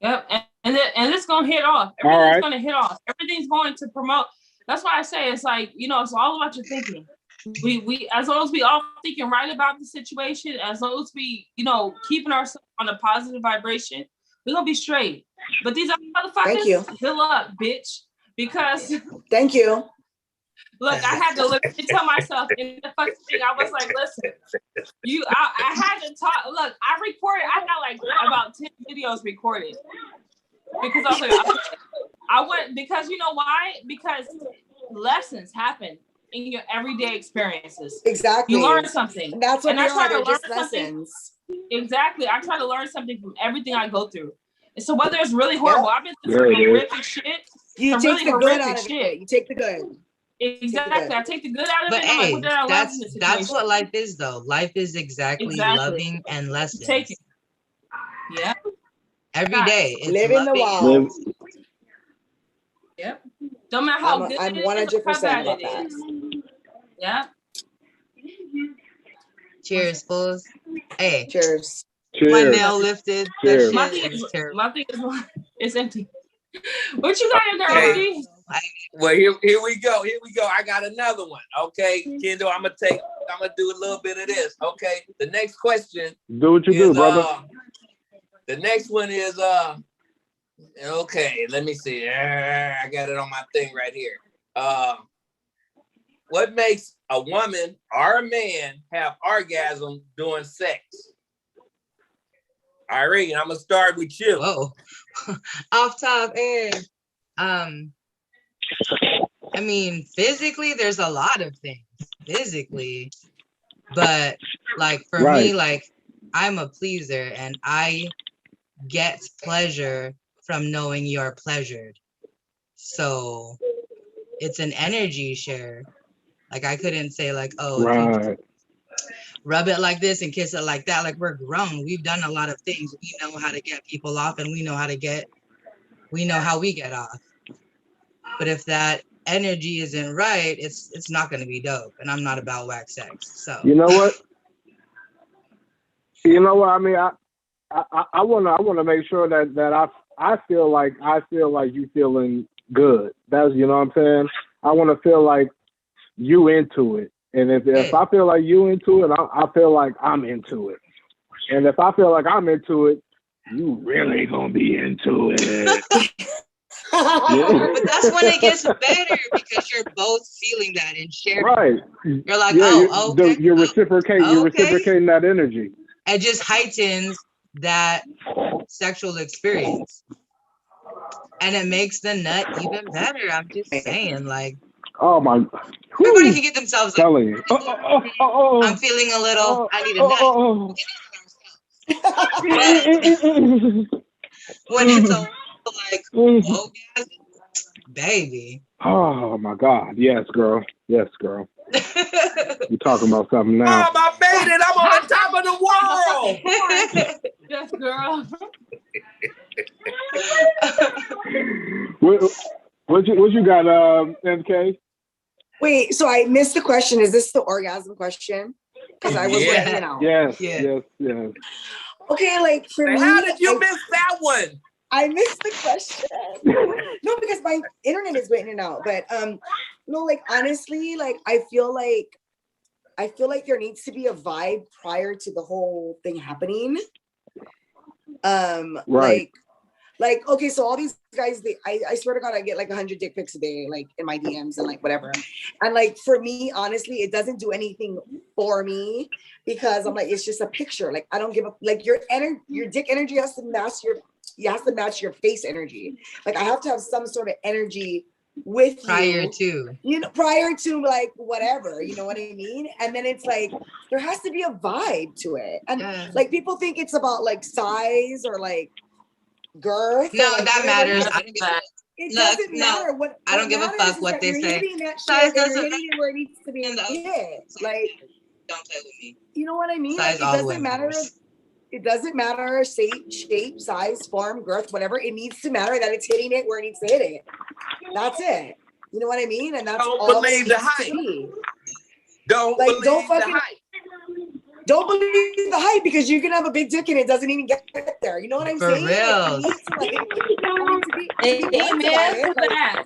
Speaker 3: Yep, and it's gonna hit off.
Speaker 2: All
Speaker 3: Everything's
Speaker 2: right.
Speaker 3: gonna hit off. Everything's going to promote. That's why I say it's like, it's all about your thinking. We as long as we all thinking right about the situation, as long as we, keeping ourselves on a positive vibration, we're gonna be straight. But these other motherfuckers,
Speaker 6: Thank you.
Speaker 3: heal up, bitch. Because
Speaker 6: Thank you.
Speaker 3: look, I had to literally tell myself in the fucking thing, I was like, listen, I had to talk. Look, I got like about 10 videos recorded. Because I was like, I went, because you know why? Because lessons happen in your everyday experiences.
Speaker 6: Exactly.
Speaker 3: You learn something.
Speaker 6: That's what
Speaker 3: And
Speaker 6: they
Speaker 3: I try
Speaker 6: are.
Speaker 3: to
Speaker 6: They're
Speaker 3: learn
Speaker 6: just
Speaker 3: something.
Speaker 6: lessons.
Speaker 3: Exactly. I try to learn something from everything I go through. And so whether it's really horrible, I've been through some horrific shit.
Speaker 6: You
Speaker 3: some
Speaker 6: take
Speaker 3: really
Speaker 6: the good
Speaker 3: horrific
Speaker 6: out of
Speaker 3: shit.
Speaker 6: it. You take the good.
Speaker 3: Exactly. I take the good out of
Speaker 5: But
Speaker 3: it. And I'm like,
Speaker 5: hey,
Speaker 3: what did I learn from this
Speaker 5: that's
Speaker 3: situation?
Speaker 5: what life is, though. Life is exactly loving and lessons.
Speaker 3: Take it. Yeah.
Speaker 5: Every day. It's
Speaker 6: Live in the
Speaker 5: loving.
Speaker 6: wild.
Speaker 3: Yep. No matter how good
Speaker 6: I'm
Speaker 3: it is, or
Speaker 6: 100%
Speaker 3: how bad
Speaker 6: about
Speaker 3: it
Speaker 6: that.
Speaker 3: is. Yeah.
Speaker 5: Cheers, fools. Hey.
Speaker 6: Cheers.
Speaker 5: My nail lifted.
Speaker 2: Cheers.
Speaker 3: My
Speaker 5: That shit
Speaker 3: thing
Speaker 5: is terrible.
Speaker 3: my thing is it's empty. What you got in there,
Speaker 4: Okay.
Speaker 3: OG?
Speaker 4: Well, here we go. Here we go. I got another one. Okay, Kendall, I'm gonna do a little bit of this. Okay. The next question
Speaker 2: Do what you do, brother.
Speaker 4: The next one is okay, let me see. I got it on my thing right here. What makes a woman or a man have orgasm during sex? Irene, I'm gonna start with you.
Speaker 5: Whoa. Off top air. I mean, physically, there's a lot of things. Physically. But like for me, like I'm a pleaser and I get pleasure from knowing you're pleasured. So it's an energy share. Like I couldn't say like, oh, if you rub it like this and kiss it like that. Like we're grown. We've done a lot of things. We know how to get people off and we know how we get off. But if that energy isn't right, it's not going to be dope. And I'm not about whack sex. So
Speaker 2: you know what? I mean, I want to make sure that I feel like you feeling good. That's, you know what I'm saying? I want to feel like you into it. And if I feel like you into it, I feel like I'm into it. And if I feel like I'm into it, you really gonna be into it.
Speaker 5: But that's when it gets better because you're both feeling that and sharing.
Speaker 2: Right.
Speaker 5: You're like,
Speaker 2: okay. You're reciprocating that energy.
Speaker 5: It just heightens that sexual experience. And it makes the nut even better. I'm just saying, like,
Speaker 2: oh my,
Speaker 5: everybody can get themselves like,
Speaker 2: telling you.
Speaker 5: I'm feeling a little, I need a nut. When it's a like orgasm, baby.
Speaker 2: Oh my God. Yes, girl. Yes, girl. You're talking about something now.
Speaker 4: Oh, I made it. I'm on the top of the world.
Speaker 3: Yes, girl.
Speaker 2: What you got, MK?
Speaker 6: Wait, so I missed the question. Is this the orgasm question? Because I was
Speaker 4: Yeah.
Speaker 6: letting it out.
Speaker 2: Yes,
Speaker 5: Yeah.
Speaker 2: yes.
Speaker 6: Okay, like for me,
Speaker 4: How did you miss that one?
Speaker 6: I missed the question. No, because my internet is going in and out. But no, like honestly, like I feel like there needs to be a vibe prior to the whole thing happening.
Speaker 2: Right.
Speaker 6: Like okay, so all these guys, I swear to God, I get like 100 dick pics a day, like in my DMs and like whatever. And like for me, honestly, it doesn't do anything for me because I'm like, it's just a picture. Like I don't give a like your dick energy has to match your face energy. Like I have to have some sort of energy with
Speaker 5: Prior
Speaker 6: you,
Speaker 5: to.
Speaker 6: prior to like whatever, you know what I mean? And then it's like there has to be a vibe to it. And
Speaker 5: Yeah.
Speaker 6: like people think it's about like size or like girth.
Speaker 5: No,
Speaker 6: or, like,
Speaker 5: that
Speaker 6: whatever.
Speaker 5: matters. I don't give a
Speaker 6: It
Speaker 5: Look,
Speaker 6: doesn't
Speaker 5: no,
Speaker 6: matter. What
Speaker 5: I don't give a
Speaker 6: matters
Speaker 5: fuck
Speaker 6: is
Speaker 5: what
Speaker 6: that
Speaker 5: they
Speaker 6: you're
Speaker 5: say.
Speaker 6: hitting that
Speaker 5: Size
Speaker 6: shit and
Speaker 5: doesn't
Speaker 6: you're hitting it where it needs to be
Speaker 5: And the-
Speaker 6: hit. Like,
Speaker 5: Don't play with me.
Speaker 6: you know what I mean?
Speaker 5: Size
Speaker 6: Like, it
Speaker 5: always
Speaker 6: doesn't matter.
Speaker 5: matters.
Speaker 6: It doesn't matter shape, size, form, girth, whatever. It needs to matter that it's hitting it where it needs to hit it. That's it. You know what I mean? And that's
Speaker 4: Don't
Speaker 6: all
Speaker 4: believe
Speaker 6: it
Speaker 4: the
Speaker 6: needs to
Speaker 4: hype.
Speaker 6: be.
Speaker 4: Don't
Speaker 6: Like,
Speaker 4: believe
Speaker 6: don't
Speaker 4: the
Speaker 6: fucking-
Speaker 4: hype.
Speaker 6: Don't believe the hype because you can have a big dick and it doesn't even get there. You know what I'm
Speaker 5: For
Speaker 6: saying?
Speaker 5: real.
Speaker 6: Like, to be blunt about
Speaker 3: Amen
Speaker 6: it,
Speaker 3: to
Speaker 6: like,
Speaker 3: that.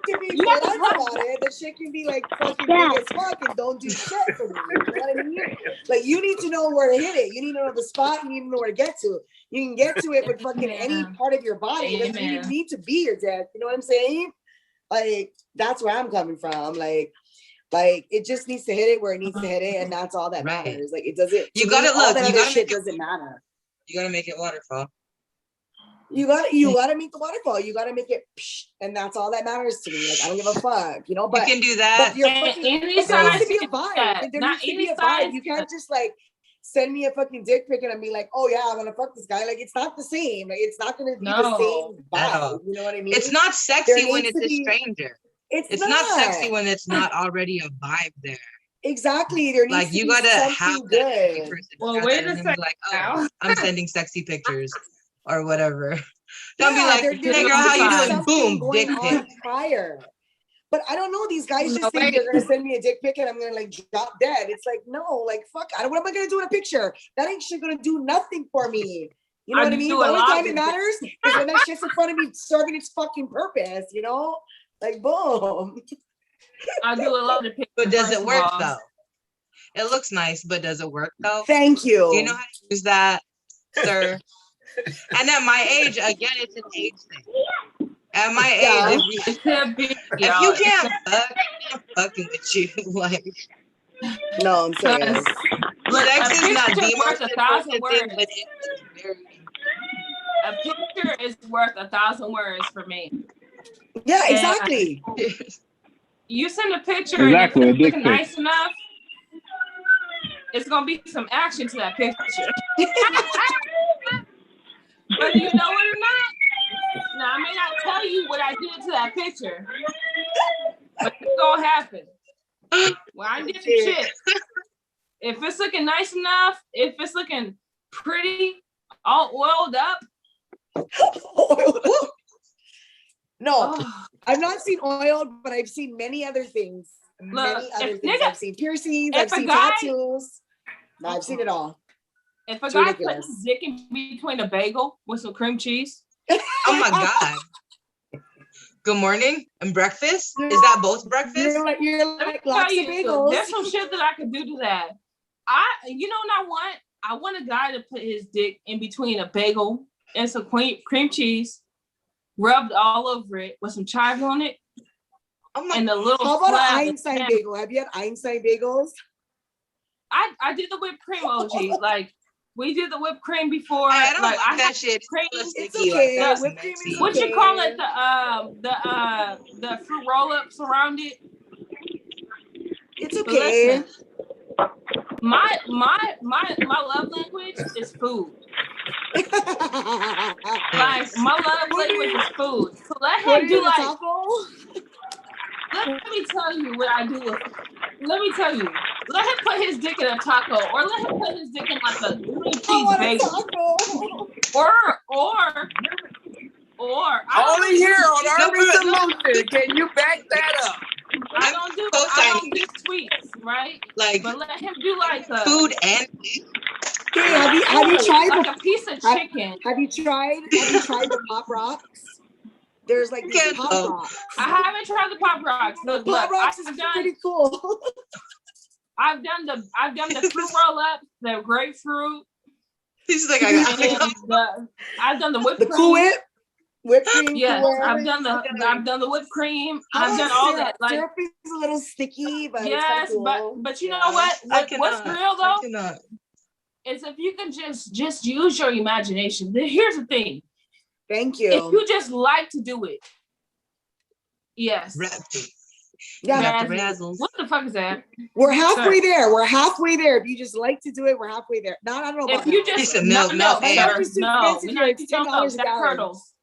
Speaker 6: to be
Speaker 3: You got
Speaker 6: blunt
Speaker 3: the
Speaker 6: about it, the shit can be like fucking big as fuck and don't do shit for me. You know what I mean? Like you need to know where to hit it. You need to know the spot. You need to know where to get to. You can get to it with fucking any part of your body. It doesn't even
Speaker 3: Amen.
Speaker 6: need to be your dick. You know what I'm saying? Like that's where I'm coming from. Like it just needs to hit it where it needs to hit it, and that's all that
Speaker 5: Right.
Speaker 6: matters. Like it doesn't.
Speaker 5: You
Speaker 6: to
Speaker 5: gotta
Speaker 6: me, all
Speaker 5: look,
Speaker 6: that
Speaker 5: you
Speaker 6: other
Speaker 5: gotta
Speaker 6: shit
Speaker 5: make it-
Speaker 6: doesn't matter.
Speaker 5: You gotta make it waterfall.
Speaker 6: You gotta make the waterfall. You gotta make it, psh, and that's all that matters to me. Like I don't give a fuck, you know. But
Speaker 5: You can do that.
Speaker 6: but you're
Speaker 3: And
Speaker 6: fucking,
Speaker 3: any
Speaker 6: but there needs
Speaker 3: size
Speaker 6: to be a
Speaker 3: you
Speaker 6: vibe.
Speaker 3: got,
Speaker 6: There
Speaker 3: not
Speaker 6: needs to
Speaker 3: any
Speaker 6: be a
Speaker 3: size.
Speaker 6: vibe. You can't just like send me a fucking dick pic and be like, oh yeah, I want to fuck this guy. Like it's not the same. Like it's not gonna be the
Speaker 3: No,
Speaker 6: same
Speaker 5: at
Speaker 6: vibe.
Speaker 5: all.
Speaker 6: You know what I mean?
Speaker 5: It's not sexy when
Speaker 6: needs
Speaker 5: it's
Speaker 6: to
Speaker 5: a
Speaker 6: be-
Speaker 5: stranger.
Speaker 6: It's
Speaker 5: Not sexy when it's not already a vibe there.
Speaker 6: exactly. There needs
Speaker 5: Like
Speaker 6: to
Speaker 5: you
Speaker 6: be
Speaker 5: gotta
Speaker 6: something
Speaker 5: have that sexy
Speaker 6: good.
Speaker 5: person.
Speaker 3: Well,
Speaker 5: Have
Speaker 3: wait
Speaker 5: that
Speaker 3: a
Speaker 5: and then be
Speaker 3: second
Speaker 5: like, oh,
Speaker 3: now.
Speaker 5: I'm sending sexy pictures or whatever. Don't be
Speaker 6: Yeah,
Speaker 5: like,
Speaker 6: there
Speaker 5: hey
Speaker 6: needs
Speaker 5: girl, how
Speaker 6: to
Speaker 5: you
Speaker 6: be
Speaker 5: doing?
Speaker 6: something
Speaker 5: Boom, dick
Speaker 6: going
Speaker 5: pic.
Speaker 6: on prior. But I don't know. These guys
Speaker 3: No,
Speaker 6: just think
Speaker 3: wait.
Speaker 6: they're gonna send me a dick pic and I'm gonna like drop dead. It's like no, like fuck. What am I gonna do in a picture? That ain't shit gonna do nothing for me. You know
Speaker 3: I
Speaker 6: what I mean?
Speaker 3: do
Speaker 6: The
Speaker 3: a
Speaker 6: only
Speaker 3: lot
Speaker 6: time
Speaker 3: of
Speaker 6: it
Speaker 3: it.
Speaker 6: matters is when that shit's in front of me serving its fucking purpose. You know, like boom.
Speaker 3: I do a lot of pictures.
Speaker 5: But does
Speaker 3: first
Speaker 5: it
Speaker 3: of
Speaker 5: work
Speaker 3: all.
Speaker 5: though? It looks nice, but does it work though?
Speaker 6: Thank you.
Speaker 5: Do you know how to use that, sir? And at my age, again, it's an age thing. At my
Speaker 6: Yeah.
Speaker 5: age, if
Speaker 3: It could be.
Speaker 5: you
Speaker 3: y'all.
Speaker 5: can't fuck, I'm fucking with you. Like,
Speaker 6: No, I'm serious.
Speaker 3: Look,
Speaker 5: sex
Speaker 3: a
Speaker 5: is not
Speaker 3: picture
Speaker 5: the
Speaker 3: worth
Speaker 5: most
Speaker 3: 1,000
Speaker 5: important thing,
Speaker 3: words.
Speaker 5: but it's very.
Speaker 3: A picture is worth 1,000 words for me.
Speaker 6: Yeah,
Speaker 3: Yeah.
Speaker 6: exactly.
Speaker 3: You send a picture
Speaker 2: Exactly, a
Speaker 3: and if
Speaker 2: dick
Speaker 3: it's
Speaker 2: pic.
Speaker 3: nice enough, it's gonna be some action to that picture. Whether you know it or not. Now I may not tell you what I did to that picture, but it's gonna happen. Well, I did some shit. If it's looking nice enough, if it's looking pretty, all oiled up,
Speaker 6: No,
Speaker 3: oh,
Speaker 6: I've not seen oil, but I've seen many other things.
Speaker 3: Look,
Speaker 6: Many other
Speaker 3: if
Speaker 6: things.
Speaker 3: nigga-
Speaker 6: I've seen piercings.
Speaker 3: if
Speaker 6: I've
Speaker 3: a
Speaker 6: seen
Speaker 3: guy-
Speaker 6: tattoos. No, I've seen it all.
Speaker 3: if a
Speaker 6: It's
Speaker 3: guy
Speaker 6: ridiculous.
Speaker 3: puts his dick in between a bagel with some cream cheese,
Speaker 5: Oh my god. Good morning and breakfast. Is that both breakfast?
Speaker 6: You're
Speaker 3: let me
Speaker 6: like
Speaker 3: tell
Speaker 6: lots of
Speaker 3: you,
Speaker 6: bagels.
Speaker 3: there's some shit that I could do to that. You know what I want? I want a guy to put his dick in between a bagel and some cream cheese, rubbed all over it with some chive on it,
Speaker 5: Oh my.
Speaker 3: and a little
Speaker 6: How about
Speaker 3: slab
Speaker 6: an
Speaker 3: of
Speaker 6: Einstein
Speaker 3: ham.
Speaker 6: bagel? Have you had Einstein bagels?
Speaker 3: I did the whipped cream, OG. Like we did the whipped cream before.
Speaker 5: I don't like
Speaker 3: I
Speaker 5: that
Speaker 3: had
Speaker 5: shit.
Speaker 3: cream.
Speaker 5: It's
Speaker 6: It's
Speaker 5: sticky,
Speaker 6: okay.
Speaker 5: Like, that's
Speaker 6: Whipped cream
Speaker 5: messy.
Speaker 6: is
Speaker 3: What you
Speaker 6: okay.
Speaker 3: call it? The fruit roll-ups around it.
Speaker 6: It's okay.
Speaker 3: Listen, my love language is food. Like my love language is food. So let
Speaker 6: Put
Speaker 3: him
Speaker 6: it
Speaker 3: do
Speaker 6: in a
Speaker 3: like.
Speaker 6: taco.
Speaker 3: Let me tell you what I do with. Let me tell you. Let him put his dick in a taco, or let him put his dick in like a cream
Speaker 6: I
Speaker 3: cheese
Speaker 6: want a
Speaker 3: bagel,
Speaker 6: taco.
Speaker 3: or
Speaker 4: Only here on
Speaker 5: No,
Speaker 4: Urban Solutions. Can you back that up?
Speaker 3: I don't do
Speaker 5: so
Speaker 3: I
Speaker 5: tiny.
Speaker 3: don't do sweets, right?
Speaker 5: Like
Speaker 3: But let him do like a
Speaker 5: food and
Speaker 6: Hey, have you tried
Speaker 3: like
Speaker 6: the
Speaker 3: a piece of chicken.
Speaker 6: have you tried the Pop Rocks? There's like these Pop
Speaker 5: Kendall.
Speaker 6: Rocks.
Speaker 3: I haven't tried the Pop Rocks. Look,
Speaker 6: Pop Rocks is
Speaker 3: I've done
Speaker 6: pretty cool.
Speaker 3: I've done the fruit roll up, the grapefruit,
Speaker 5: He's like,
Speaker 3: and I've done the whipped
Speaker 6: The
Speaker 3: cream.
Speaker 6: Cool Whip cream.
Speaker 3: Yes,
Speaker 6: Cool Whip.
Speaker 3: I've done the whipped cream.
Speaker 6: How
Speaker 3: I've done
Speaker 6: about
Speaker 3: all
Speaker 6: syrup?
Speaker 3: that. Like
Speaker 6: Syrup is a little sticky, but
Speaker 3: yes,
Speaker 6: it's cool.
Speaker 3: but you know what? What's real
Speaker 5: I
Speaker 3: though
Speaker 5: cannot.
Speaker 3: is if you can just use your imagination. Here's the thing:
Speaker 6: Thank
Speaker 3: if
Speaker 6: you.
Speaker 3: you just like to do it, yes.
Speaker 6: Yeah,
Speaker 5: Got the razzles.
Speaker 3: What the fuck is that?
Speaker 6: we're halfway there. We're halfway there. If you just like to do it, we're halfway there. No, I don't know about
Speaker 3: If you
Speaker 6: now.
Speaker 3: just
Speaker 5: Piece of milk,
Speaker 3: no,
Speaker 5: no
Speaker 3: sir,
Speaker 5: air.
Speaker 3: no,
Speaker 6: We're
Speaker 3: we're not
Speaker 6: it's
Speaker 3: eating
Speaker 6: $10
Speaker 3: milk.
Speaker 6: a
Speaker 3: That
Speaker 6: gallon.
Speaker 3: curdles.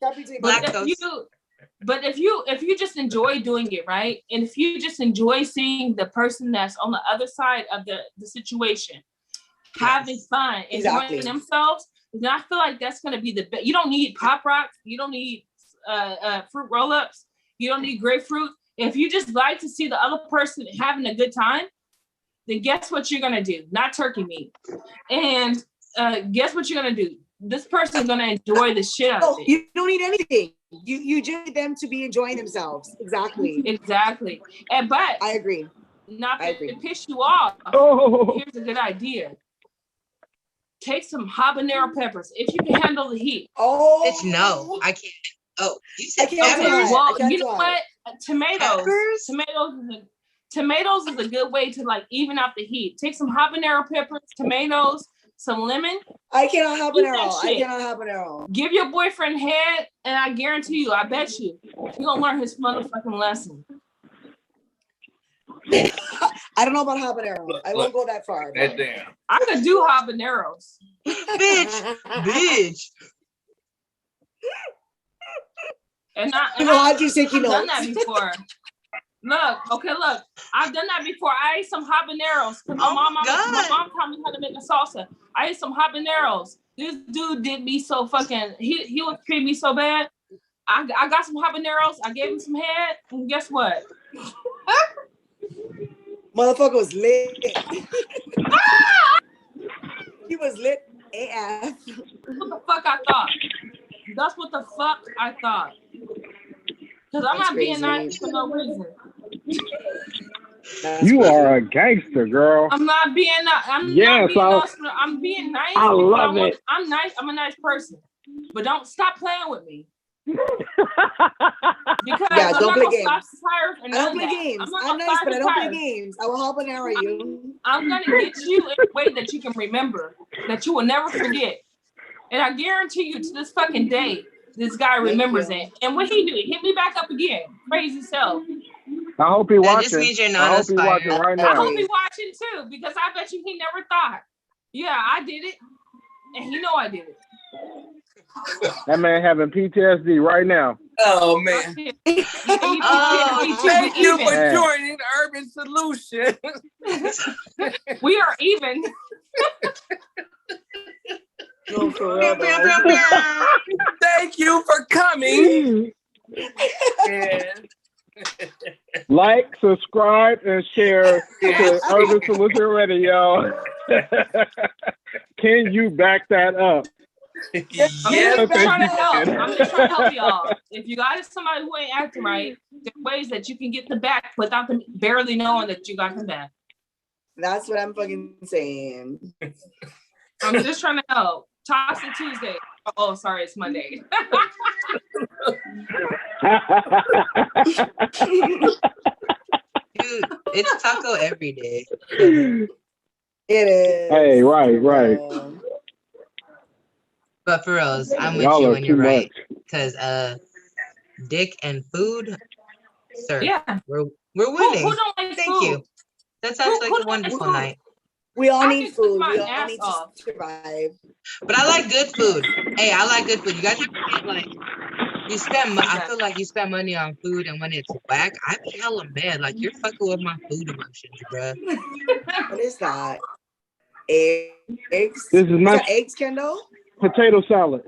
Speaker 6: Stop between
Speaker 3: But
Speaker 5: Lactose.
Speaker 3: if you just enjoy doing it, right? And if you just enjoy seeing the person that's on the other side of the situation having fun,
Speaker 6: Exactly.
Speaker 3: enjoying themselves, then I feel like that's gonna be the best. You don't need Pop Rocks, you don't need fruit roll-ups, you don't need grapefruit. If you just like to see the other person having a good time, then guess what you're gonna do? Not turkey meat. And guess what you're gonna do? This person's gonna enjoy the shit out of
Speaker 6: Oh,
Speaker 3: it.
Speaker 6: you don't need anything. You just need them to be enjoying themselves. Exactly.
Speaker 3: Exactly. And but
Speaker 6: I agree.
Speaker 3: not
Speaker 6: I
Speaker 3: to
Speaker 6: agree.
Speaker 3: piss you off,
Speaker 2: Oh,
Speaker 3: here's a good idea. Take some habanero peppers if you can handle the heat.
Speaker 6: Oh,
Speaker 5: Bitch, no, I can't. Oh, you said
Speaker 6: I can't do
Speaker 5: peppers?
Speaker 6: it.
Speaker 3: Well,
Speaker 6: I can't
Speaker 3: you know
Speaker 6: do it.
Speaker 3: what? Tomatoes.
Speaker 5: Peppers?
Speaker 3: Tomatoes is a good way to like even out the heat. Take some habanero peppers, tomatoes, some lemon.
Speaker 6: I cannot habanero.
Speaker 3: that
Speaker 6: I
Speaker 3: shit.
Speaker 6: cannot habanero.
Speaker 3: Give your boyfriend head, and I guarantee you, I bet you, you're gonna learn his motherfucking lesson.
Speaker 6: I don't know about habanero. I won't go that far.
Speaker 4: That damn.
Speaker 3: I could do habaneros.
Speaker 5: Bitch.
Speaker 3: And
Speaker 6: You know, I just take
Speaker 3: I've
Speaker 6: you
Speaker 3: done
Speaker 6: notes.
Speaker 3: that before. Look, I've done that before. I ate some habaneros because my
Speaker 5: Oh my
Speaker 3: mom
Speaker 5: God.
Speaker 3: taught me how to make a salsa. I ate some habaneros. This dude did me so fucking. He was treating me so bad. I got some habaneros. I gave him some head, and guess what?
Speaker 6: Motherfucker was lit. He was lit AF.
Speaker 3: What the fuck I thought? That's what the fuck I thought. Because I'm
Speaker 6: That's
Speaker 3: not being
Speaker 6: crazy.
Speaker 3: nice for no reason.
Speaker 6: That's
Speaker 2: you
Speaker 6: crazy.
Speaker 2: are a gangster, girl.
Speaker 3: I'm not being nice.
Speaker 2: Yes,
Speaker 3: I'm being nice.
Speaker 2: I
Speaker 3: because
Speaker 2: love it.
Speaker 3: I'm nice. I'm a nice person. But don't stop playing with me. Because
Speaker 6: Yeah,
Speaker 3: I'm
Speaker 6: don't
Speaker 3: not
Speaker 6: play
Speaker 3: gonna
Speaker 6: games.
Speaker 3: stop the tires and
Speaker 6: I
Speaker 3: none
Speaker 6: don't
Speaker 3: of
Speaker 6: play
Speaker 3: that.
Speaker 6: games.
Speaker 3: I'm, not
Speaker 6: I'm
Speaker 3: gonna
Speaker 6: nice,
Speaker 3: stop
Speaker 6: but I
Speaker 3: the
Speaker 6: don't play
Speaker 3: tires.
Speaker 6: games. I will habanero you.
Speaker 3: I'm gonna get you in a way that you can remember, that you will never forget. And I guarantee you, to this fucking day, this guy remembers
Speaker 6: you.
Speaker 3: it. And what he do? He hit me back up again. Crazy self.
Speaker 2: I hope he
Speaker 5: That just
Speaker 2: watching.
Speaker 5: means you're
Speaker 2: I
Speaker 5: not
Speaker 2: hope he watching
Speaker 5: inspired.
Speaker 2: right
Speaker 3: I
Speaker 2: now.
Speaker 3: hope he watching too, because I bet you he never thought. Yeah, I did it, and he know I did it.
Speaker 2: That man having PTSD right now.
Speaker 4: Oh man.
Speaker 5: Oh,
Speaker 4: Thank you for
Speaker 2: Man.
Speaker 4: joining Urban Solution.
Speaker 3: We are even.
Speaker 6: No, for real, though.
Speaker 4: Thank you for coming. And
Speaker 2: Like, subscribe, and share to Urban Solution Radio. Can you back that up?
Speaker 4: yes,
Speaker 3: I'm just trying to
Speaker 2: you
Speaker 3: help.
Speaker 2: can.
Speaker 3: I'm just trying to help y'all. If you got somebody who ain't acting right, there's ways that you can get them back without them barely knowing that you got them back.
Speaker 6: That's what I'm fucking saying.
Speaker 3: I'm just trying to help. Toxic Tuesday. Oh, sorry, it's Monday.
Speaker 5: Dude, it's taco every day.
Speaker 6: It is.
Speaker 2: Hey, right, right.
Speaker 5: But for reals, I'm with
Speaker 2: Y'all
Speaker 5: you
Speaker 2: are
Speaker 5: when you're
Speaker 2: too
Speaker 5: right.
Speaker 2: much.
Speaker 5: Because dick and food, sir,
Speaker 3: Yeah.
Speaker 5: we're
Speaker 3: Who
Speaker 5: winning.
Speaker 3: don't like
Speaker 5: Thank
Speaker 3: food?
Speaker 5: you. That sounds
Speaker 3: Who
Speaker 5: like a
Speaker 3: don't like
Speaker 5: wonderful
Speaker 3: food?
Speaker 5: night.
Speaker 6: We all
Speaker 3: I
Speaker 6: need
Speaker 3: can cook
Speaker 6: food.
Speaker 3: my
Speaker 6: We all
Speaker 3: ass
Speaker 6: need
Speaker 3: off.
Speaker 6: to survive.
Speaker 5: But I like good food. Hey, I like good food. You guys ever get like you spend? I feel like you spend money on food, and when it's whack, I be hella mad. Like you're fucking with my food emotions, bruh.
Speaker 6: What is that? Eggs?
Speaker 2: This is my
Speaker 6: that eggs, Kendall?
Speaker 2: potato salad.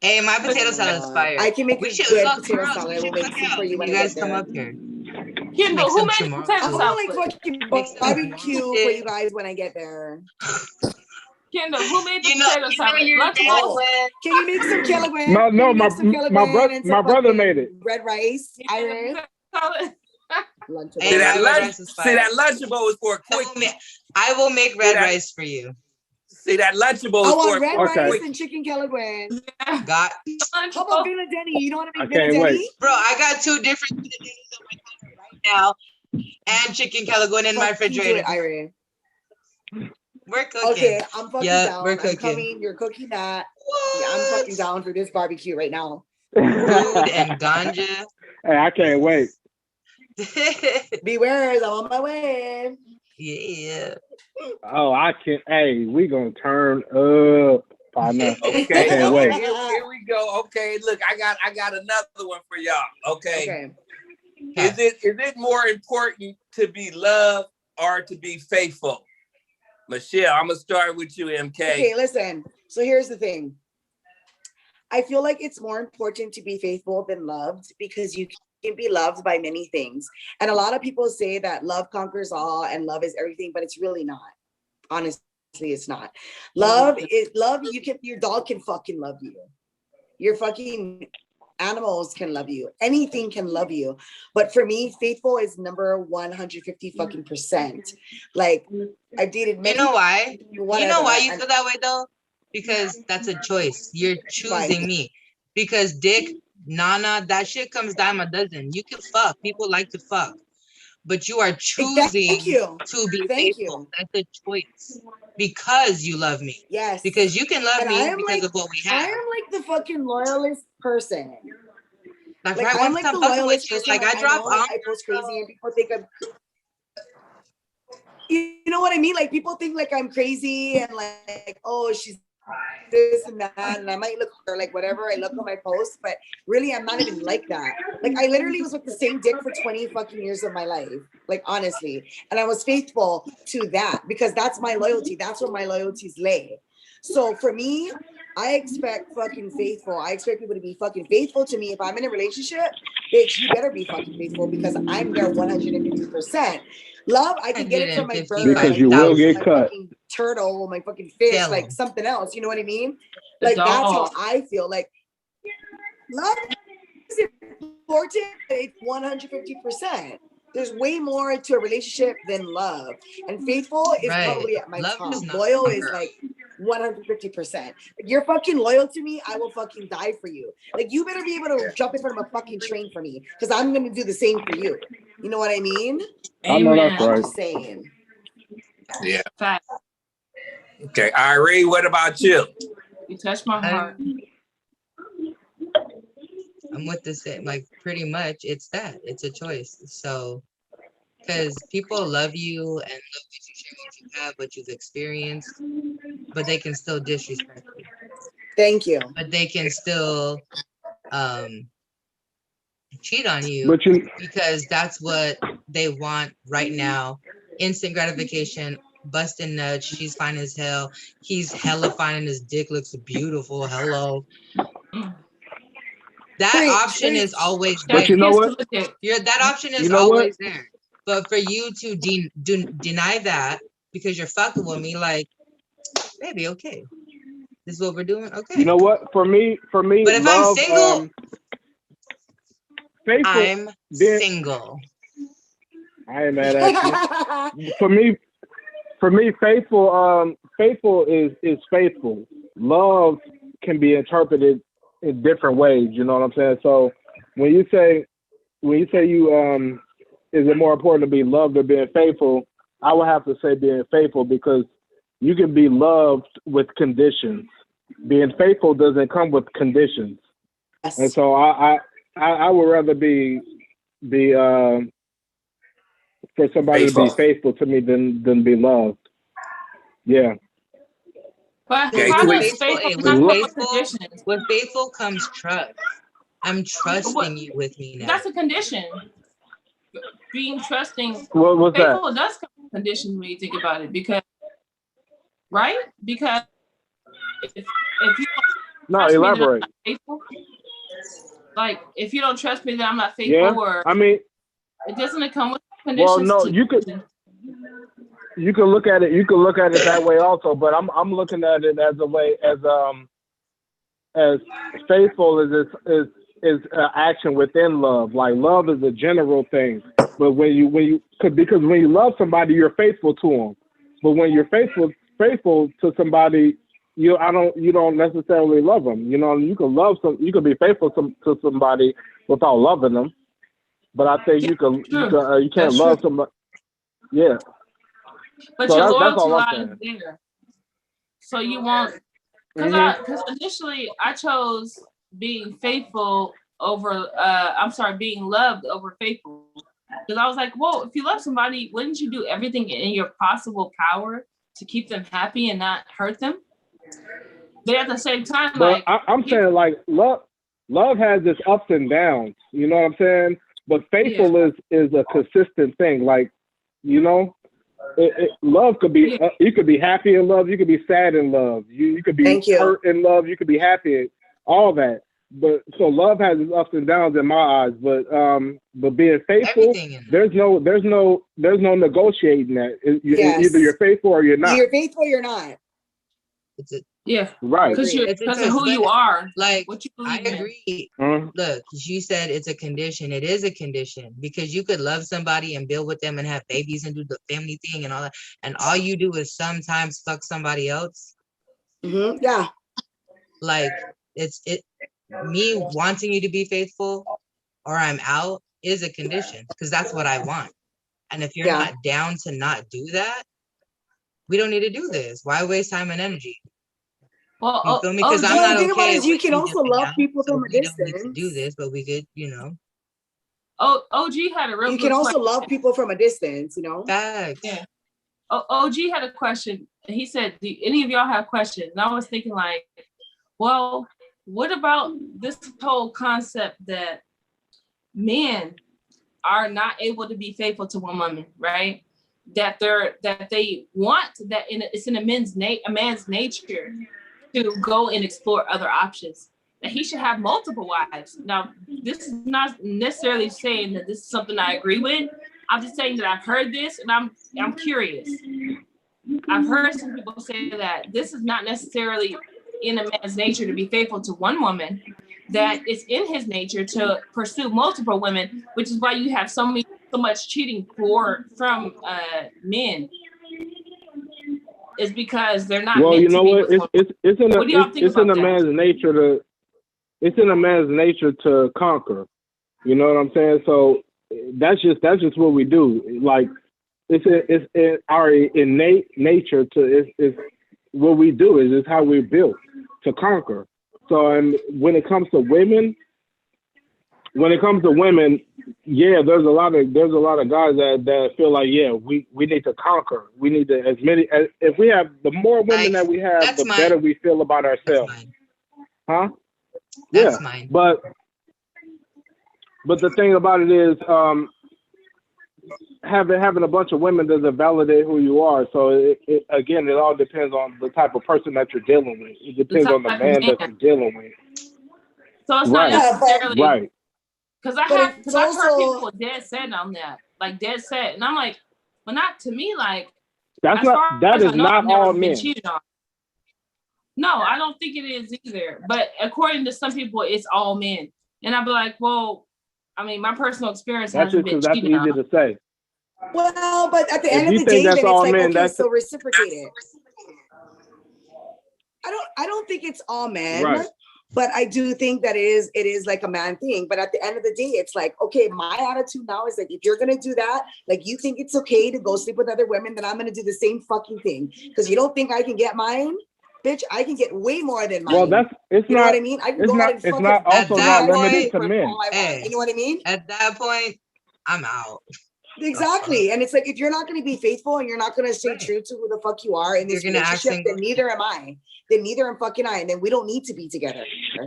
Speaker 5: Hey, my potato salad's fire.
Speaker 6: I can make
Speaker 5: We
Speaker 6: a
Speaker 5: should
Speaker 6: good
Speaker 5: fuck
Speaker 6: potato
Speaker 5: girls.
Speaker 6: salad.
Speaker 5: We
Speaker 6: I will
Speaker 5: should
Speaker 6: make
Speaker 5: fuck
Speaker 6: some
Speaker 5: out
Speaker 6: for you when
Speaker 5: when you
Speaker 6: I
Speaker 5: guys
Speaker 6: get
Speaker 5: come
Speaker 6: there.
Speaker 5: up here.
Speaker 3: Kendall,
Speaker 5: Make
Speaker 3: who
Speaker 5: some
Speaker 3: made the
Speaker 5: tomorrow.
Speaker 3: potato
Speaker 6: I'm
Speaker 3: salad?
Speaker 6: gonna like fucking
Speaker 5: Make some
Speaker 6: barbecue
Speaker 5: tomorrow.
Speaker 6: for you guys when I get there.
Speaker 3: Kendall, who made the
Speaker 5: You know,
Speaker 3: potato salad?
Speaker 5: you're down
Speaker 6: Oh,
Speaker 5: with.
Speaker 6: can you make some Kellogg's?
Speaker 2: No,
Speaker 6: Can
Speaker 2: no,
Speaker 6: you make some Kellogg's and some
Speaker 2: my brother
Speaker 6: fucking
Speaker 2: made it.
Speaker 6: red rice?
Speaker 3: Yeah,
Speaker 6: Iris?
Speaker 3: salad.
Speaker 6: Lunchable.
Speaker 5: Hey,
Speaker 4: See
Speaker 5: my
Speaker 4: that
Speaker 5: red
Speaker 4: lunch?
Speaker 5: rice is
Speaker 4: See
Speaker 5: fire.
Speaker 4: that Lunchable is for a
Speaker 5: I
Speaker 4: quick.
Speaker 5: will I will make red
Speaker 4: that-
Speaker 5: rice for you.
Speaker 4: See that Lunchable
Speaker 6: I
Speaker 4: is for
Speaker 6: want
Speaker 4: a
Speaker 6: red
Speaker 2: Okay.
Speaker 6: rice
Speaker 4: quick.
Speaker 6: and chicken Kellogg's.
Speaker 5: Got
Speaker 6: How about Villa Denny? You know what I
Speaker 2: I
Speaker 6: mean? Villa
Speaker 2: can't wait.
Speaker 6: Denny?
Speaker 5: bro, I got 2 different things on my counter right now, and chicken Kellogg's in my
Speaker 6: Fucking do
Speaker 5: refrigerator.
Speaker 6: it, Iris.
Speaker 5: We're cooking.
Speaker 6: Okay, I'm fucking
Speaker 5: Yeah,
Speaker 6: down.
Speaker 5: we're
Speaker 6: I'm
Speaker 5: cooking.
Speaker 6: coming. You're cooking that. Yeah, I'm
Speaker 5: What?
Speaker 6: fucking down for this barbecue right now.
Speaker 5: Food and ganja.
Speaker 2: Hey, I can't wait.
Speaker 6: Beware, I'm on my way.
Speaker 5: Yeah.
Speaker 2: Oh, I can't. Hey, we gonna turn up, partner.
Speaker 4: Okay,
Speaker 2: I can't wait.
Speaker 4: Here we go. Okay, look, I got another one for y'all. Okay.
Speaker 6: Okay.
Speaker 4: Is it more important to be loved or to be faithful? Michelle, I'm gonna start with you, MK.
Speaker 6: Okay, listen. So here's the thing. I feel like it's more important to be faithful than loved because you can be loved by many things. And a lot of people say that love conquers all and love is everything, but it's really not. Honestly, it's not. Love is love. Your dog can fucking love you. Your fucking animals can love you. Anything can love you. But for me, faithful is number 150 fucking %. Like I've dated
Speaker 5: You
Speaker 6: many.
Speaker 5: know why?
Speaker 6: Whatever,
Speaker 5: You know why you
Speaker 6: and-
Speaker 5: feel that way though? Because that's a choice. You're choosing me. Because dick, nana, that shit comes dime a dozen. You can fuck. People like to fuck. But you are choosing
Speaker 6: Thank you.
Speaker 5: to be
Speaker 6: Thank
Speaker 5: faithful. That's a choice. Because you love me.
Speaker 6: Yes.
Speaker 5: Because you can love
Speaker 6: And
Speaker 5: me
Speaker 6: I am
Speaker 5: because
Speaker 6: like-
Speaker 5: of what we
Speaker 6: I
Speaker 5: have.
Speaker 6: am like the fucking loyalist person.
Speaker 5: Like,
Speaker 6: Like
Speaker 5: right
Speaker 6: I'm
Speaker 5: once
Speaker 6: like
Speaker 5: I'm
Speaker 6: the
Speaker 5: fucking with
Speaker 6: loyalist
Speaker 5: you,
Speaker 6: person.
Speaker 5: like I drop
Speaker 6: know, like,
Speaker 5: off.
Speaker 6: I post crazy and people think I'm. You know what I mean? Like people think like I'm crazy and like, oh, she's this and that, and I might look or like whatever I look on my posts, but really I'm not even like that. Like I literally was with the same dick for 20 fucking years of my life, like honestly, and I was faithful to that because that's my loyalty. That's where my loyalties lay. So for me, I expect fucking faithful. I expect people to be fucking faithful to me. If I'm in a relationship, bitch, you better be fucking faithful because I'm there 150%. Love, I can get it from my bird.
Speaker 2: Because you will get
Speaker 6: my
Speaker 2: cut.
Speaker 6: fucking turtle, my fucking fish,
Speaker 5: Tell
Speaker 6: like
Speaker 5: 'em.
Speaker 6: something else. You know what I mean?
Speaker 3: The
Speaker 6: Like that's how
Speaker 3: dog.
Speaker 6: I feel. Like love is important, but it's 150%. There's way more to a relationship than love. And faithful is
Speaker 5: Right.
Speaker 6: probably at my
Speaker 5: Love
Speaker 6: top.
Speaker 5: is not
Speaker 6: Loyal is
Speaker 5: hunger.
Speaker 6: like 150%. If you're fucking loyal to me, I will fucking die for you. Like you better be able to jump in front of a fucking train for me because I'm gonna do the same for you. You know what I mean?
Speaker 2: I know that's
Speaker 3: Amen.
Speaker 2: right.
Speaker 6: I'm just saying.
Speaker 4: Yeah.
Speaker 3: Fact.
Speaker 4: Okay, Irene, what about you?
Speaker 3: You touched my heart.
Speaker 5: I'm with the same, like pretty much it's that. It's a choice. So because people love you and love what you share, what you have, what you've experienced, but they can still disrespect you.
Speaker 6: Thank you.
Speaker 5: But they can still cheat on you
Speaker 2: But you,
Speaker 5: because that's what they want right now. Instant gratification, busting nuts, she's fine as hell. He's hella fine and his dick looks beautiful. Hello. That
Speaker 6: Preach,
Speaker 5: option is
Speaker 6: preach.
Speaker 5: always
Speaker 2: But
Speaker 5: there.
Speaker 2: you know what?
Speaker 5: That option is
Speaker 2: You know what?
Speaker 5: always there. But for you to deny that because you're fucking with me, like, baby, okay. This is what we're doing? Okay.
Speaker 2: You know what? For me,
Speaker 5: But if
Speaker 2: love,
Speaker 5: I'm single,
Speaker 2: faithful.
Speaker 5: I'm
Speaker 2: then-
Speaker 5: single.
Speaker 2: I ain't mad at you. For me, faithful is faithful. Love can be interpreted in different ways. You know what I'm saying? So when you say you is it more important to be loved or being faithful? I would have to say being faithful because you can be loved with conditions. Being faithful doesn't come with conditions.
Speaker 6: Yes.
Speaker 2: And so I would rather be for somebody to be faithful to me than be loved. Yeah.
Speaker 3: But
Speaker 4: Okay,
Speaker 3: how
Speaker 4: with-
Speaker 3: does faithful
Speaker 5: with
Speaker 3: not come with
Speaker 5: faithful-
Speaker 3: conditions?
Speaker 5: With faithful comes trust. I'm trusting you with me now.
Speaker 3: That's a condition. Being trusting.
Speaker 2: What was that?
Speaker 3: Faithful does come with conditions when you think about it, because right? Because if you
Speaker 2: No,
Speaker 3: trust me, then I'm
Speaker 2: elaborate.
Speaker 3: not faithful. Like if you don't trust me, then I'm not faithful.
Speaker 2: Yeah.
Speaker 3: Or
Speaker 2: I mean,
Speaker 3: It doesn't come with conditions.
Speaker 2: Well, no, you could look at it. You could look at it that way also. But I'm looking at it as a way as faithful is action within love. Like love is a general thing, but because when you love somebody, you're faithful to them. But when you're faithful to somebody, you don't necessarily love them. You know, you can be faithful to somebody without loving them. But I think you can't love somebody. Yeah.
Speaker 3: But
Speaker 2: So
Speaker 3: your
Speaker 2: that's all
Speaker 3: loyalty
Speaker 2: I'm
Speaker 3: lies
Speaker 2: saying.
Speaker 3: there. So you won't, because initially I chose being faithful over, being loved over faithful. Because I was like, well, if you love somebody, wouldn't you do everything in your possible power to keep them happy and not hurt them? But at the same time,
Speaker 2: but I'm saying like love has its ups and downs. You know what I'm saying? But faithful is a consistent thing. Like, you know, love could be you could be happy in love, you could be sad in love, you could be hurt in love, you could be happy, all that. But so love has its ups and downs in my eyes. But being faithful, there's no negotiating that. Either you're faithful or you're not.
Speaker 6: You're faithful or you're not.
Speaker 2: Right.
Speaker 3: Because of who you are.
Speaker 5: Like,
Speaker 3: what you
Speaker 5: I
Speaker 3: believe
Speaker 5: agree.
Speaker 2: In.
Speaker 5: Look, you said it's a condition. It is a condition because you could love somebody and build with them and have babies and do the family thing and all that. And all you do is sometimes fuck somebody else.
Speaker 6: Mm-hmm. Yeah.
Speaker 5: Like me wanting you to be faithful or I'm out is a condition because that's what I want. And if you're not down to not do that, we don't need to do this. Why waste time and energy?
Speaker 3: Well,
Speaker 5: you feel me? Because I'm not
Speaker 6: the thing about
Speaker 5: okay.
Speaker 6: it is you can also love people from a
Speaker 5: we
Speaker 6: distance.
Speaker 5: don't need to do this, but we could, you know.
Speaker 3: OG had a real.
Speaker 6: You can also love people from a distance, you know.
Speaker 5: Facts.
Speaker 3: Yeah. OG had a question. He said, "Do any of y'all have questions?" And I was thinking, like, well, what about this whole concept that men are not able to be faithful to one woman, right? That they want that it's in a man's nature to go and explore other options. That he should have multiple wives. Now, this is not necessarily saying that this is something I agree with. I'm just saying that I've heard this and I'm curious. I've heard some people say that this is not necessarily in a man's nature to be faithful to one woman, that it's in his nature to pursue multiple women, which is why you have so much cheating from men. Is because they're not.
Speaker 2: Well, you know what? It's in a man's nature to conquer. You know what I'm saying? So that's just what we do. Like it's in our innate nature it's what we do. Is how we're built to conquer. So, and when it comes to women, yeah, there's a lot of guys that feel like, yeah, we need to conquer. We need to if we have the more women that we have, the better we feel about ourselves. Huh?
Speaker 5: That's mine.
Speaker 2: But the thing about it is, having a bunch of women doesn't validate who you are. So it all depends on the type of person that you're dealing with. It depends on the man that you're dealing with.
Speaker 3: So it's not necessarily
Speaker 2: right.
Speaker 3: Because I've heard people dead set on that, like dead set, and I'm like, well, not to me. Like
Speaker 2: that is not all men.
Speaker 3: No, I don't think it is either. But according to some people, it's all men, and I'd be like, well, I mean, my personal experience hasn't been cheated on.
Speaker 2: That's easy to say.
Speaker 6: Well, but at the end of the day, then it's like, okay, so reciprocate it. I don't think it's all men. Right. But I do think that it is like a man thing. But at the end of the day, it's like, okay, my attitude now is like, if you're going to do that, like you think it's okay to go sleep with other women, then I'm going to do the same fucking thing. Because you don't think I can get mine? Bitch, I can get way more than mine.
Speaker 2: Well, it's
Speaker 6: you know what I mean? I can go out and
Speaker 2: it's not also not limited to men.
Speaker 6: You know what I mean?
Speaker 5: At that point, I'm out.
Speaker 6: Exactly. And it's like, if you're not going to be faithful and you're not going to stay true to who the fuck you are in this relationship, then neither am I. Then neither am fucking I. And then we don't need to be together.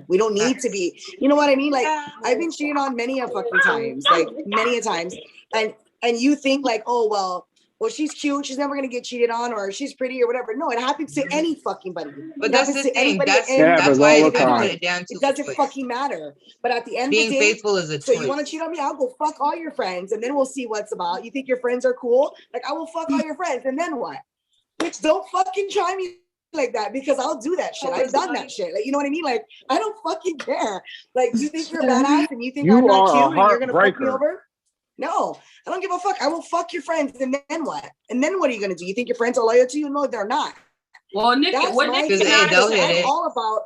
Speaker 6: We don't need to be, you know what I mean? Like, I've been cheated on many a fucking times, like many a times. And you think like, oh, well, well, she's cute, she's never gonna get cheated on, or she's pretty or whatever. No, it happens to any fucking body.
Speaker 5: But
Speaker 6: It
Speaker 5: that's
Speaker 6: happens
Speaker 5: the
Speaker 6: to
Speaker 5: thing.
Speaker 6: anybody
Speaker 5: That's,
Speaker 6: at any
Speaker 2: happens
Speaker 5: that's why
Speaker 2: all
Speaker 5: you
Speaker 2: the
Speaker 5: gotta
Speaker 2: time.
Speaker 5: put it down to
Speaker 6: It doesn't
Speaker 5: a choice.
Speaker 6: fucking matter. But at the end
Speaker 5: Being
Speaker 6: of the day,
Speaker 5: faithful is a
Speaker 6: so
Speaker 5: choice.
Speaker 6: you want to cheat on me? I'll go fuck all your friends, and then we'll see what's about. You think your friends are cool? Like, I will fuck all your friends, and then what? Bitch, don't fucking try me like that, because I'll do that shit. I've done that shit. Like, you know what I mean? Like, I don't fucking care. Like, you think you're badass and you think
Speaker 2: You
Speaker 6: I'm not
Speaker 2: are a
Speaker 6: cute and you're gonna fuck me
Speaker 2: heartbreaker.
Speaker 6: over? No, I don't give a fuck. I will fuck your friends, and then what? And then what are you gonna do? You think your friends are loyal to you? No, they're not.
Speaker 3: Well, Nick,
Speaker 6: That's
Speaker 3: what
Speaker 6: my
Speaker 3: Nick
Speaker 5: Because
Speaker 3: and
Speaker 6: thing.
Speaker 3: I
Speaker 5: they'll hit
Speaker 6: I'm
Speaker 5: it.
Speaker 6: all about.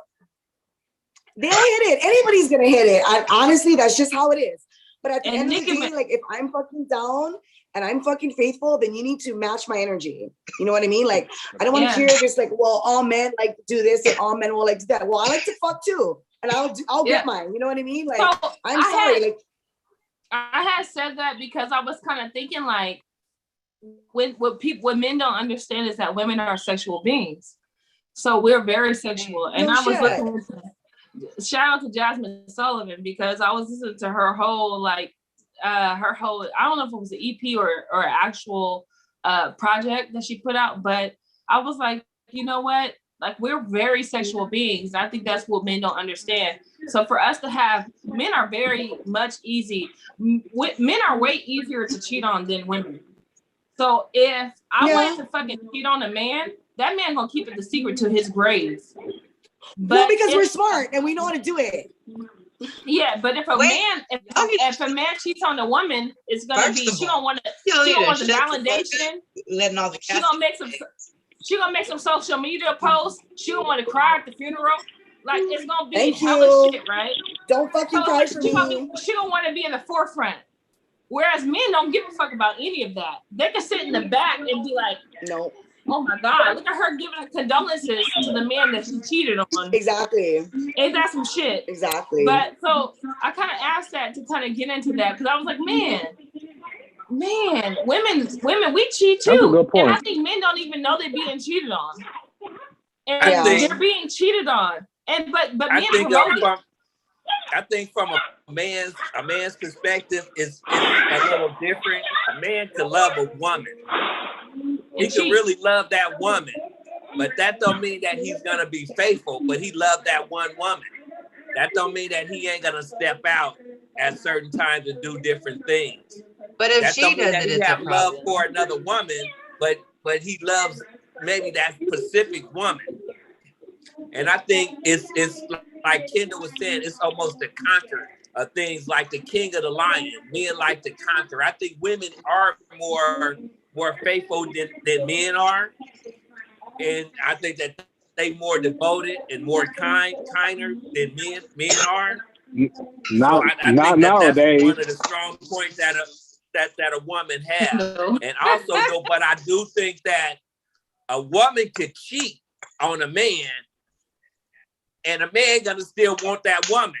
Speaker 6: They'll hit it. Anybody's gonna hit it. Honestly, that's just how it is. But at the
Speaker 3: And
Speaker 6: end
Speaker 3: Nick
Speaker 6: of the
Speaker 3: and
Speaker 6: day, like, if I'm fucking down and I'm fucking faithful, then you need to match my energy. You know what I mean? Like, I don't want to
Speaker 3: Yeah.
Speaker 6: hear just like, well, all men like to do this and all men will like do that. Well, I like to fuck too, and I'll
Speaker 3: Yeah.
Speaker 6: get mine. You know what I mean? Like,
Speaker 3: So
Speaker 6: I'm
Speaker 3: I
Speaker 6: sorry.
Speaker 3: had-
Speaker 6: Like,
Speaker 3: I had said that because I was kind of thinking like, what men don't understand is that women are sexual beings. So we're very sexual. And
Speaker 6: No
Speaker 3: I was
Speaker 6: shit.
Speaker 3: listening to, shout out to Jasmine Sullivan, because I was listening to her whole I don't know if it was an EP or an actual project that she put out, but I was like, you know what? Like, we're very sexual beings. I think that's what men don't understand. So for us to have, men are very much easy. Men are way easier to cheat on than women. So if I
Speaker 6: Yeah.
Speaker 3: wanted to fucking cheat on a man, that man gonna keep it the secret to his grave. But
Speaker 6: well, because
Speaker 3: if-
Speaker 6: we're smart and we know how to do it.
Speaker 3: yeah, but if a
Speaker 5: Wait,
Speaker 3: man,
Speaker 5: okay.
Speaker 3: if a man cheats on a woman, it's gonna
Speaker 5: First
Speaker 3: be
Speaker 5: of
Speaker 3: she
Speaker 5: all,
Speaker 3: gonna want to
Speaker 5: You don't
Speaker 3: she
Speaker 5: need
Speaker 3: gonna
Speaker 5: to
Speaker 3: want the
Speaker 5: shut the fuck
Speaker 3: validation.
Speaker 5: up, letting all the
Speaker 3: She
Speaker 5: cats.
Speaker 3: gonna make some social media posts. She gonna want to cry at the funeral. Like, it's gonna be
Speaker 6: Thank
Speaker 3: hella
Speaker 6: you.
Speaker 3: shit, right?
Speaker 6: Don't fucking
Speaker 3: So
Speaker 6: cry for me.
Speaker 3: she gonna want to be in the forefront. Whereas men don't give a fuck about any of that. They can sit in the back and be like,
Speaker 6: No,
Speaker 3: oh my God, look at her giving her condolences to the man that she cheated on.
Speaker 6: exactly.
Speaker 3: Ain't that some shit?
Speaker 6: Exactly.
Speaker 3: But so I kind of asked that to kind of get into that, because I was like, man, women, we cheat
Speaker 2: That's a
Speaker 3: too.
Speaker 2: good point.
Speaker 3: And I think men don't even know they're being cheated on. And
Speaker 4: I think-
Speaker 3: they're being cheated on. And but
Speaker 4: I
Speaker 3: men
Speaker 4: think
Speaker 3: promote it.
Speaker 4: I think from a man's perspective, it's a little different. A man can love a woman. He
Speaker 3: And
Speaker 4: can
Speaker 3: cheat.
Speaker 4: really love that woman, but that don't mean that he's gonna be faithful. But he loved that one woman. That don't mean that he ain't gonna step out at certain times and do different things.
Speaker 5: But if
Speaker 4: That
Speaker 5: she
Speaker 4: don't mean
Speaker 5: does
Speaker 4: that
Speaker 5: it,
Speaker 4: he
Speaker 5: it's a
Speaker 4: have love
Speaker 5: problem.
Speaker 4: for another woman, but he loves maybe that specific woman. And I think it's like Kendall was saying, it's almost the conquer of things, like the king of the lion. Men like to conquer. I think women are more faithful than men are, and I think that they more devoted and more kinder than men are.
Speaker 2: Not,
Speaker 4: So I
Speaker 2: not
Speaker 4: think that
Speaker 2: nowadays.
Speaker 4: that's one of the strong points that a woman has.
Speaker 3: No.
Speaker 4: And also, though, but I do think that a woman could cheat on a man, and a man gonna still want that woman.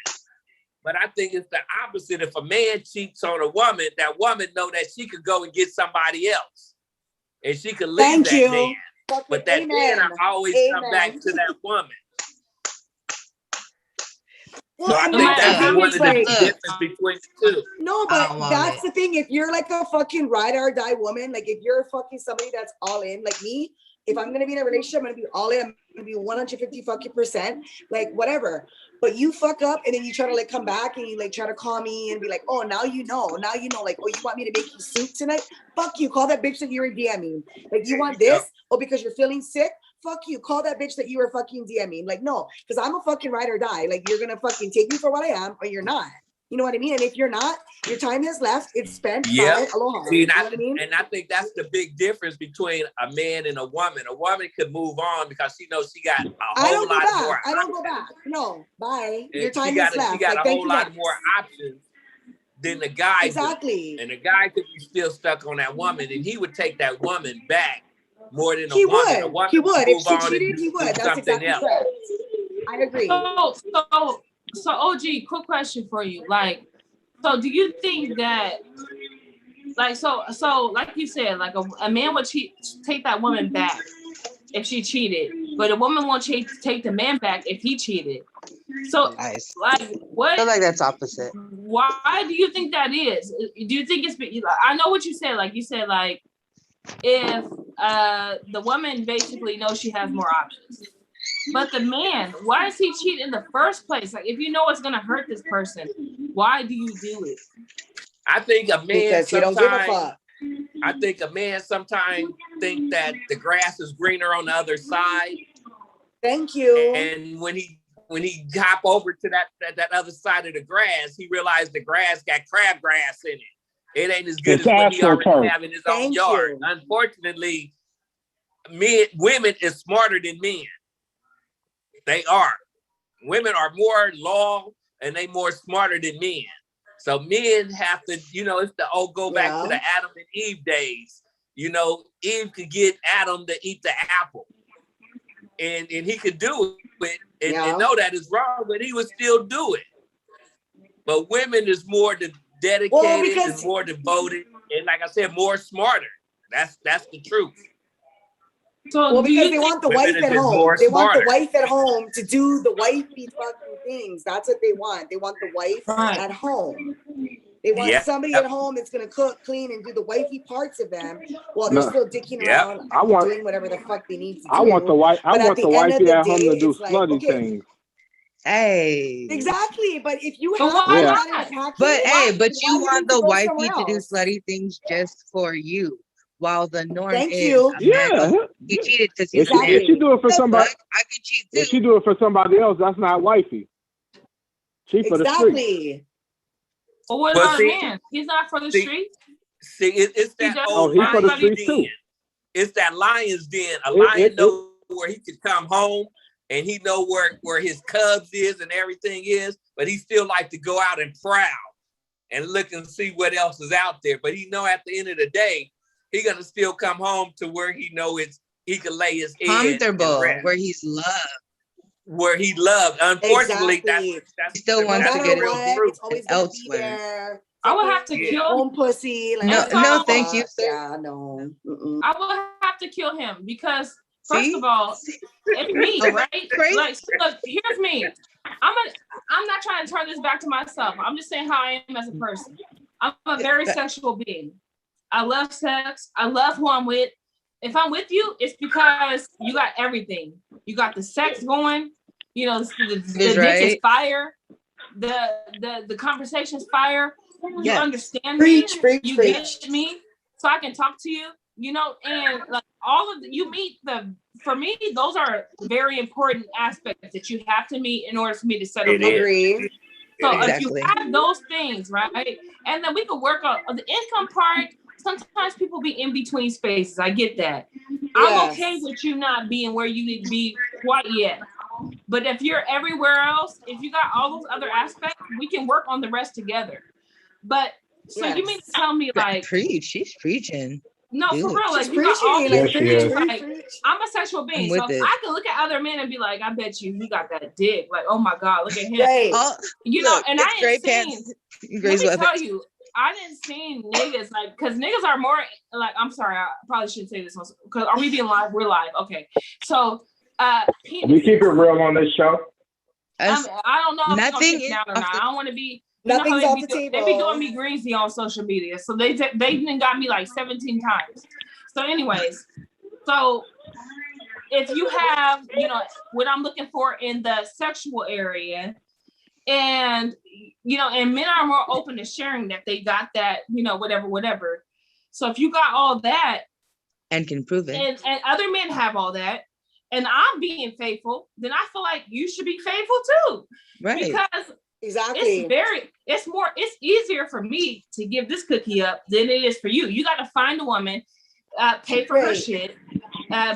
Speaker 4: But I think it's the opposite. If a man cheats on a woman, that woman know that she could go and get somebody else, and she could leave
Speaker 6: Thank
Speaker 4: that
Speaker 6: you.
Speaker 4: man.
Speaker 6: Fucking
Speaker 4: But that man,
Speaker 6: amen.
Speaker 4: I always come
Speaker 6: Amen.
Speaker 4: back to that woman.
Speaker 6: Well,
Speaker 4: So I
Speaker 6: and
Speaker 4: think
Speaker 6: that's
Speaker 4: that's
Speaker 6: the thing
Speaker 4: one
Speaker 6: is
Speaker 4: of the
Speaker 6: like,
Speaker 4: difference between the two.
Speaker 6: no,
Speaker 5: I
Speaker 6: but
Speaker 5: don't want
Speaker 6: that's
Speaker 5: it.
Speaker 6: the thing. If you're like a fucking ride or die woman, like if you're fucking somebody that's all in, like me, if I'm gonna be in a relationship, I'm gonna be all in. I'm gonna be 150 fucking percent, like whatever. But you fuck up and then you try to like come back and you like try to call me and be like, oh, now you know, like, oh, you want me to make you soup tonight? Fuck you. Call that bitch that you were DMing. Like, you want this? Oh, because you're feeling sick? Fuck you. Call that bitch that you were fucking DMing. Like, no, because I'm a fucking ride or die. Like, you're gonna fucking take me for what I am, or you're not. You know what I mean? And if you're not, your time has left. It's spent.
Speaker 4: Yeah.
Speaker 6: Bye. Aloha.
Speaker 4: See,
Speaker 6: You know what I mean?
Speaker 4: and I think that's the big difference between a man and a woman. A woman could move on because she knows she got a
Speaker 6: I
Speaker 4: whole
Speaker 6: don't go
Speaker 4: lot
Speaker 6: back.
Speaker 4: more.
Speaker 6: I don't go back. No. Bye.
Speaker 4: And
Speaker 6: Your time
Speaker 4: she
Speaker 6: is left.
Speaker 4: She got
Speaker 6: Like,
Speaker 4: a
Speaker 6: thank
Speaker 4: whole
Speaker 6: you,
Speaker 4: lot
Speaker 6: next.
Speaker 4: more options than the guy do.
Speaker 6: Exactly.
Speaker 4: And the guy could be still stuck on that woman, and he would take that woman back more than a
Speaker 6: He
Speaker 4: woman. A
Speaker 6: would.
Speaker 4: woman
Speaker 6: He would. If
Speaker 4: move
Speaker 6: she
Speaker 4: on and
Speaker 6: cheated, he
Speaker 4: do
Speaker 6: would. That's
Speaker 4: something
Speaker 6: exactly
Speaker 4: else.
Speaker 6: correct. I agree.
Speaker 3: So OG, quick question for you. Like, so do you think that, like, so like you said, like a man would take that woman back if she cheated, but a woman won't take the man back if he cheated. So,
Speaker 5: Nice.
Speaker 3: like,
Speaker 5: I
Speaker 3: what?
Speaker 5: feel like that's opposite.
Speaker 3: Why do you think that is? Do you think it's? I know what you said. Like you said, like if the woman basically knows she has more options. But the man, why does he cheat in the first place? Like, if you know it's gonna hurt this person, why do you do it?
Speaker 4: I think a man
Speaker 6: Because he don't give a fuck.
Speaker 4: I think a man sometimes think that the grass is greener on the other side.
Speaker 6: Thank you.
Speaker 4: And when he hop over to that other side of the grass, he realized the grass got crabgrass in it. It ain't as good as what he already have in his own yard. Unfortunately, women is smarter than men. They are. Women are more law and they more smarter than men. So men have to, it's the go back to the Adam and Eve days. Eve could get Adam to eat the apple. And he could do it and know that is wrong, but he would still do it. But women is more dedicated and more devoted, and like I said, more smarter. That's the truth.
Speaker 3: So
Speaker 6: because they want the wife at home. They want the wife at home to do the wifey fucking things. That's what they want. They want the wife at home. They want somebody at home that's gonna cook, clean, and do the wifey parts of them while they're still dicking around, doing whatever the fuck they need to do.
Speaker 2: I want the wifey at home to do slutty things.
Speaker 5: Hey.
Speaker 6: Exactly, but if you have
Speaker 5: but you want the wifey to do slutty things just for you, while the norm is he cheated because he's
Speaker 2: if she do it for somebody,
Speaker 5: I could cheat too.
Speaker 2: If she do it for somebody else, that's not wifey. She for the street.
Speaker 3: Well, what about a man? He's not for the street.
Speaker 4: See, it's that
Speaker 2: he's for the street too.
Speaker 4: It's that lion's den. A lion knows where he could come home. And he know where his cubs is and everything is, but he still like to go out and prowl and look and see what else is out there. But he know at the end of the day, he gonna still come home to where he know he can lay his head
Speaker 5: comfortable, where he's loved.
Speaker 4: Where he loved. Unfortunately, that's
Speaker 5: he still wants to get it elsewhere.
Speaker 3: I would have to kill
Speaker 6: own pussy. Like,
Speaker 5: no, thank you, sir.
Speaker 6: Yeah, no.
Speaker 3: I would have to kill him because. First of all, it's me, right? Like, look, here's me. I'm not trying to turn this back to myself. I'm just saying how I am as a person. I'm a very sexual being. I love sex. I love who I'm with. If I'm with you, it's because you got everything. You got the sex going. The dick is fire. The conversation's fire. You understand me. You get me, so I can talk to you. And like all of you meet for me, those are very important aspects that you have to meet in order for me to set up.
Speaker 6: Agree.
Speaker 3: So if you have those things, right, and then we can work on the income part. Sometimes people be in between spaces. I get that. I'm okay with you not being where you need to be quite yet. But if you're everywhere else, if you got all those other aspects, we can work on the rest together. But so you mean to tell me like
Speaker 5: she's preaching.
Speaker 3: No, for real. Like you got all these things. Like I'm a sexual being, so I can look at other men and be like, I bet you got that dick. Like, oh my god, look at him. And I ain't seen. Let me tell you, I didn't see niggas like because niggas are more like. I'm sorry, I probably shouldn't say this because are we being live? We're live. Okay, so
Speaker 2: we keep it real on this show.
Speaker 3: I don't know if
Speaker 5: nothing
Speaker 3: is down or not. I don't want to be.
Speaker 6: Nothing's off the table.
Speaker 3: They be doing me greasy on social media, so they even got me like 17 times. So, anyways, if you have what I'm looking for in the sexual area, and and men are more open to sharing that they got that whatever. So if you got all that
Speaker 5: and can prove it,
Speaker 3: and other men have all that, and I'm being faithful, then I feel like you should be faithful too,
Speaker 5: right?
Speaker 3: Because
Speaker 6: exactly.
Speaker 3: It's easier for me to give this cookie up than it is for you. You got to find a woman, pay for her shit,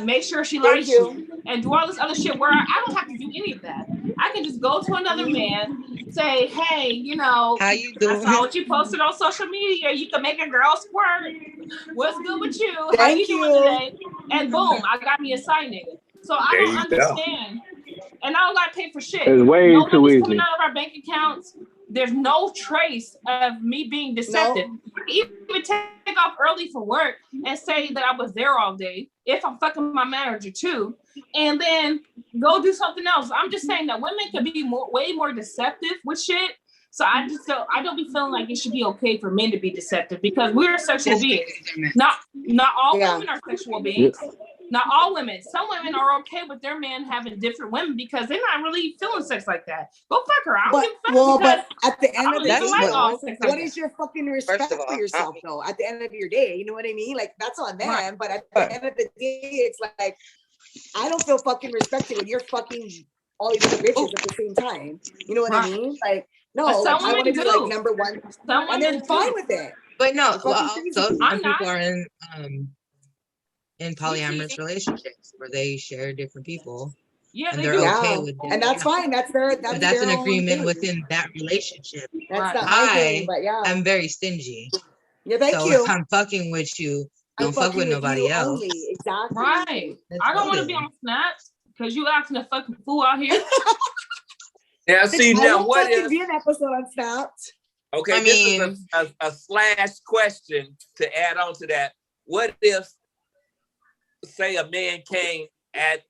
Speaker 3: make sure she likes you, and do all this other shit where I don't have to do any of that. I can just go to another man, say, hey,
Speaker 5: how you doing?
Speaker 3: I saw what you posted on social media. You can make a girl squirt. What's good with you? How you doing today? And boom, I got me a side nigga. So I don't understand. And I don't gotta pay for shit.
Speaker 2: It's way too easy.
Speaker 3: Coming out of our bank accounts. There's no trace of me being deceptive. Even take off early for work and say that I was there all day if I'm fucking my manager too, and then go do something else. I'm just saying that women can be way more deceptive with shit So I don't be feeling like it should be okay for men to be deceptive because we're sexual beings. Not all women are sexual beings. Not all women. Some women are okay with their man having different women because they're not really feeling sex like that. Go fuck her. I don't give a fuck.
Speaker 6: But at the end of the day,
Speaker 3: what
Speaker 6: is your fucking respect for yourself though? At the end of your day, you know what I mean? Like that's on them. Right. But at the end of the day, it's like I don't feel fucking respected when you're fucking all these other bitches at the same time. You know what I mean? Like no, like, I want to be like number one, and they're fine with it.
Speaker 5: But no, some people are in polyamorous relationships where they share different people.
Speaker 3: Yeah,
Speaker 5: and they're okay with it.
Speaker 6: And that's fine. That's
Speaker 5: an agreement within that relationship.
Speaker 6: That's not my thing, but yeah.
Speaker 5: I'm very stingy.
Speaker 6: Yeah, thank you.
Speaker 5: If I'm fucking with you, don't fuck with nobody else.
Speaker 6: Only. Exactly.
Speaker 3: Right. I don't want to be on Snaps because you acting a fucking fool out here.
Speaker 4: Yeah, see now what if
Speaker 6: be an episode on Snapped?
Speaker 4: Okay, this is a slash question to add on to that. What if, say, a man came at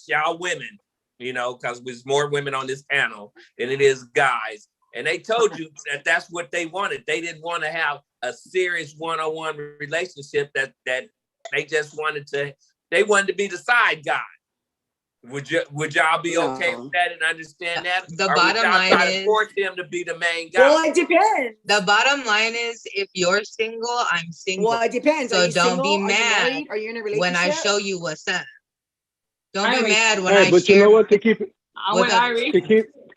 Speaker 4: y'all women, you know, because there's more women on this panel than it is guys, and they told you that that's what they wanted. They didn't want to have a serious one-on-one relationship. That they just wanted to be the side guy. Would y'all be okay with that and understand that?
Speaker 5: The bottom line is
Speaker 4: force him to be the main guy.
Speaker 6: Well, it depends.
Speaker 5: The bottom line is if you're single, I'm single.
Speaker 6: Well, it depends.
Speaker 5: So don't be mad
Speaker 6: Are you in a relationship?
Speaker 5: when I show you what's up. Don't be mad when I
Speaker 2: but
Speaker 5: share.
Speaker 2: You know what? To keep it,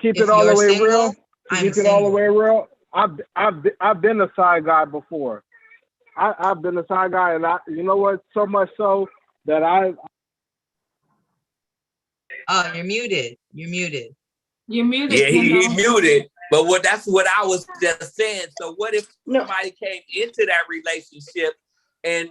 Speaker 2: keep it all the way real. Keep it all the way real. I've been a side guy before. I've been a side guy, and you know what? So much so that
Speaker 5: Oh, you're muted. You're muted.
Speaker 3: You're muted.
Speaker 4: Yeah, he muted. But that's what I was just saying. So what if somebody came into that relationship and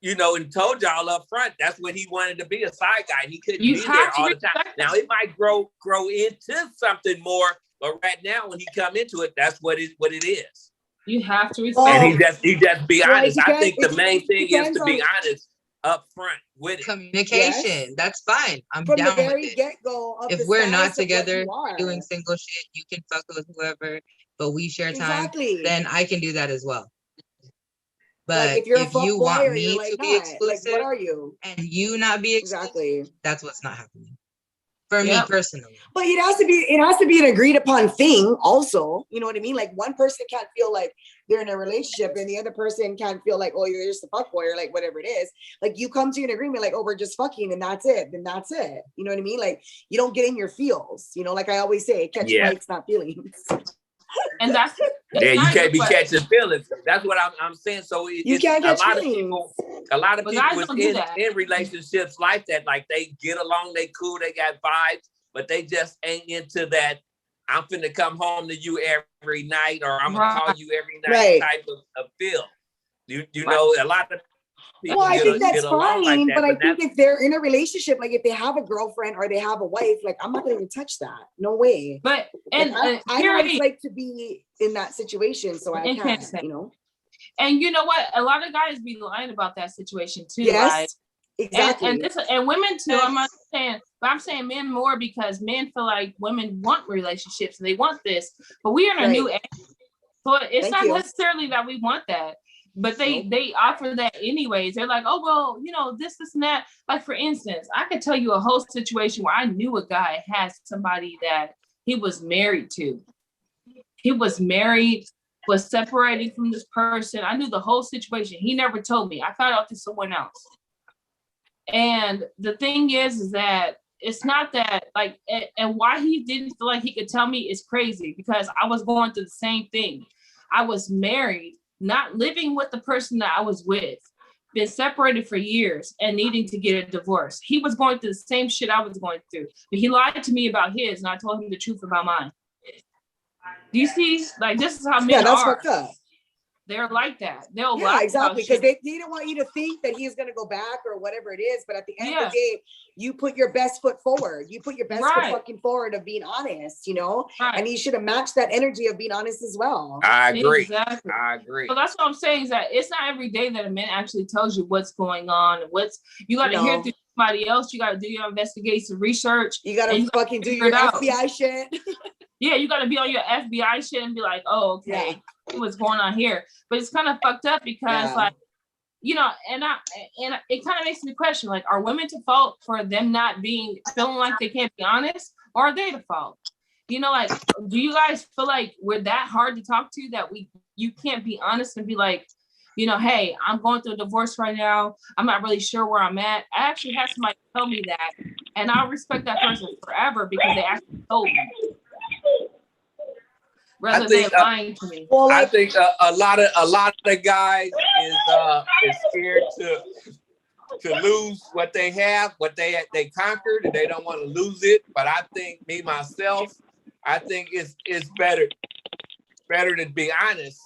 Speaker 4: you know, and told y'all up front that's what he wanted to be, a side guy. He couldn't be there all the time. Now it might grow into something more, but right now when he come into it, that's what it is.
Speaker 3: You have to respect.
Speaker 4: And he just be honest. I think the main thing is to be honest up front with it.
Speaker 5: Communication. Yes. That's fine. I'm
Speaker 6: from
Speaker 5: down
Speaker 6: the very
Speaker 5: with it.
Speaker 6: get-go.
Speaker 5: If we're not together doing single shit, you can fuck with whoever, but we share time, then I can do that as well. But like if you want me to be exclusive,
Speaker 6: what are you?
Speaker 5: And you not be exclusive, that's what's not happening. For me personally.
Speaker 6: But it has to be an agreed upon thing also. You know what I mean? Like one person can't feel like they're in a relationship and the other person can't feel like, oh, you're just a fuckboy or like whatever it is. Like you come to an agreement like, oh, we're just fucking and that's it. Then that's it. You know what I mean? Like you don't get in your feels. You know, like I always say, catch likes, not feelings.
Speaker 3: And that's
Speaker 4: you can't be catching feelings. That's what I'm saying. So
Speaker 6: you can't catch feelings.
Speaker 4: A lot of people in relationships like that, like they get along, they cool, they got vibes, but they just ain't into that. I'm finna come home to you every night, or I'm gonna call you every night type of feel. You know, a lot of people.
Speaker 6: Well, I think that's fine, like that, but I think if they're in a relationship, like if they have a girlfriend or they have a wife, like I'm not gonna even touch that. No way.
Speaker 3: But
Speaker 6: I know what it's like to be in that situation, so I can't. You know.
Speaker 3: And you know what? A lot of guys be lying about that situation too.
Speaker 6: Yes,
Speaker 3: right?
Speaker 6: Exactly.
Speaker 3: And women too. I'm not saying, but I'm saying men more because men feel like women want relationships and they want this, but we are in a new age. So it's not necessarily that we want that. But they offer that anyways. They're like, oh, well, you know, this and that. Like, for instance, I could tell you a whole situation where I knew a guy had somebody that he was married to. He was married, was separating from this person. I knew the whole situation. He never told me. I found out through someone else. And the thing is that it's not that, like, and why he didn't feel like he could tell me is crazy because I was going through the same thing. I was married, not living with the person that I was with, been separated for years and needing to get a divorce. He was going through the same shit I was going through, but he lied to me about his and I told him the truth about mine. Do you see? Like, this is how men
Speaker 6: that's
Speaker 3: are.
Speaker 6: fucked up.
Speaker 3: They're like that. They'll lie
Speaker 6: exactly, because they don't want you to think that he's going to go back or whatever it is. But at the end of the day, you put your best foot forward. You put your best foot fucking forward of being honest, you know? And you should have matched that energy of being honest as well.
Speaker 4: I agree.
Speaker 3: Exactly.
Speaker 4: I agree.
Speaker 3: So that's what I'm saying is that it's not every day that a man actually tells you what's going on. You got to hear through somebody else. You got to do your investigation research.
Speaker 6: You got to fucking do your FBI shit.
Speaker 3: Yeah, you got to be on your FBI shit and be like, oh, okay, what's going on here? But it's kind of fucked up because like, you know, and it kind of makes me question, like, are women to fault for them not feeling like they can't be honest, or are they to fault? You know, like, do you guys feel like we're that hard to talk to that you can't be honest and be like, you know, hey, I'm going through a divorce right now. I'm not really sure where I'm at. I actually had somebody tell me that, and I'll respect that person forever because they actually told me. Rather than lying to me.
Speaker 6: Well,
Speaker 4: I think a lot of guys is scared to lose what they have, what they conquered, and they don't want to lose it. But I think I think it's better to be honest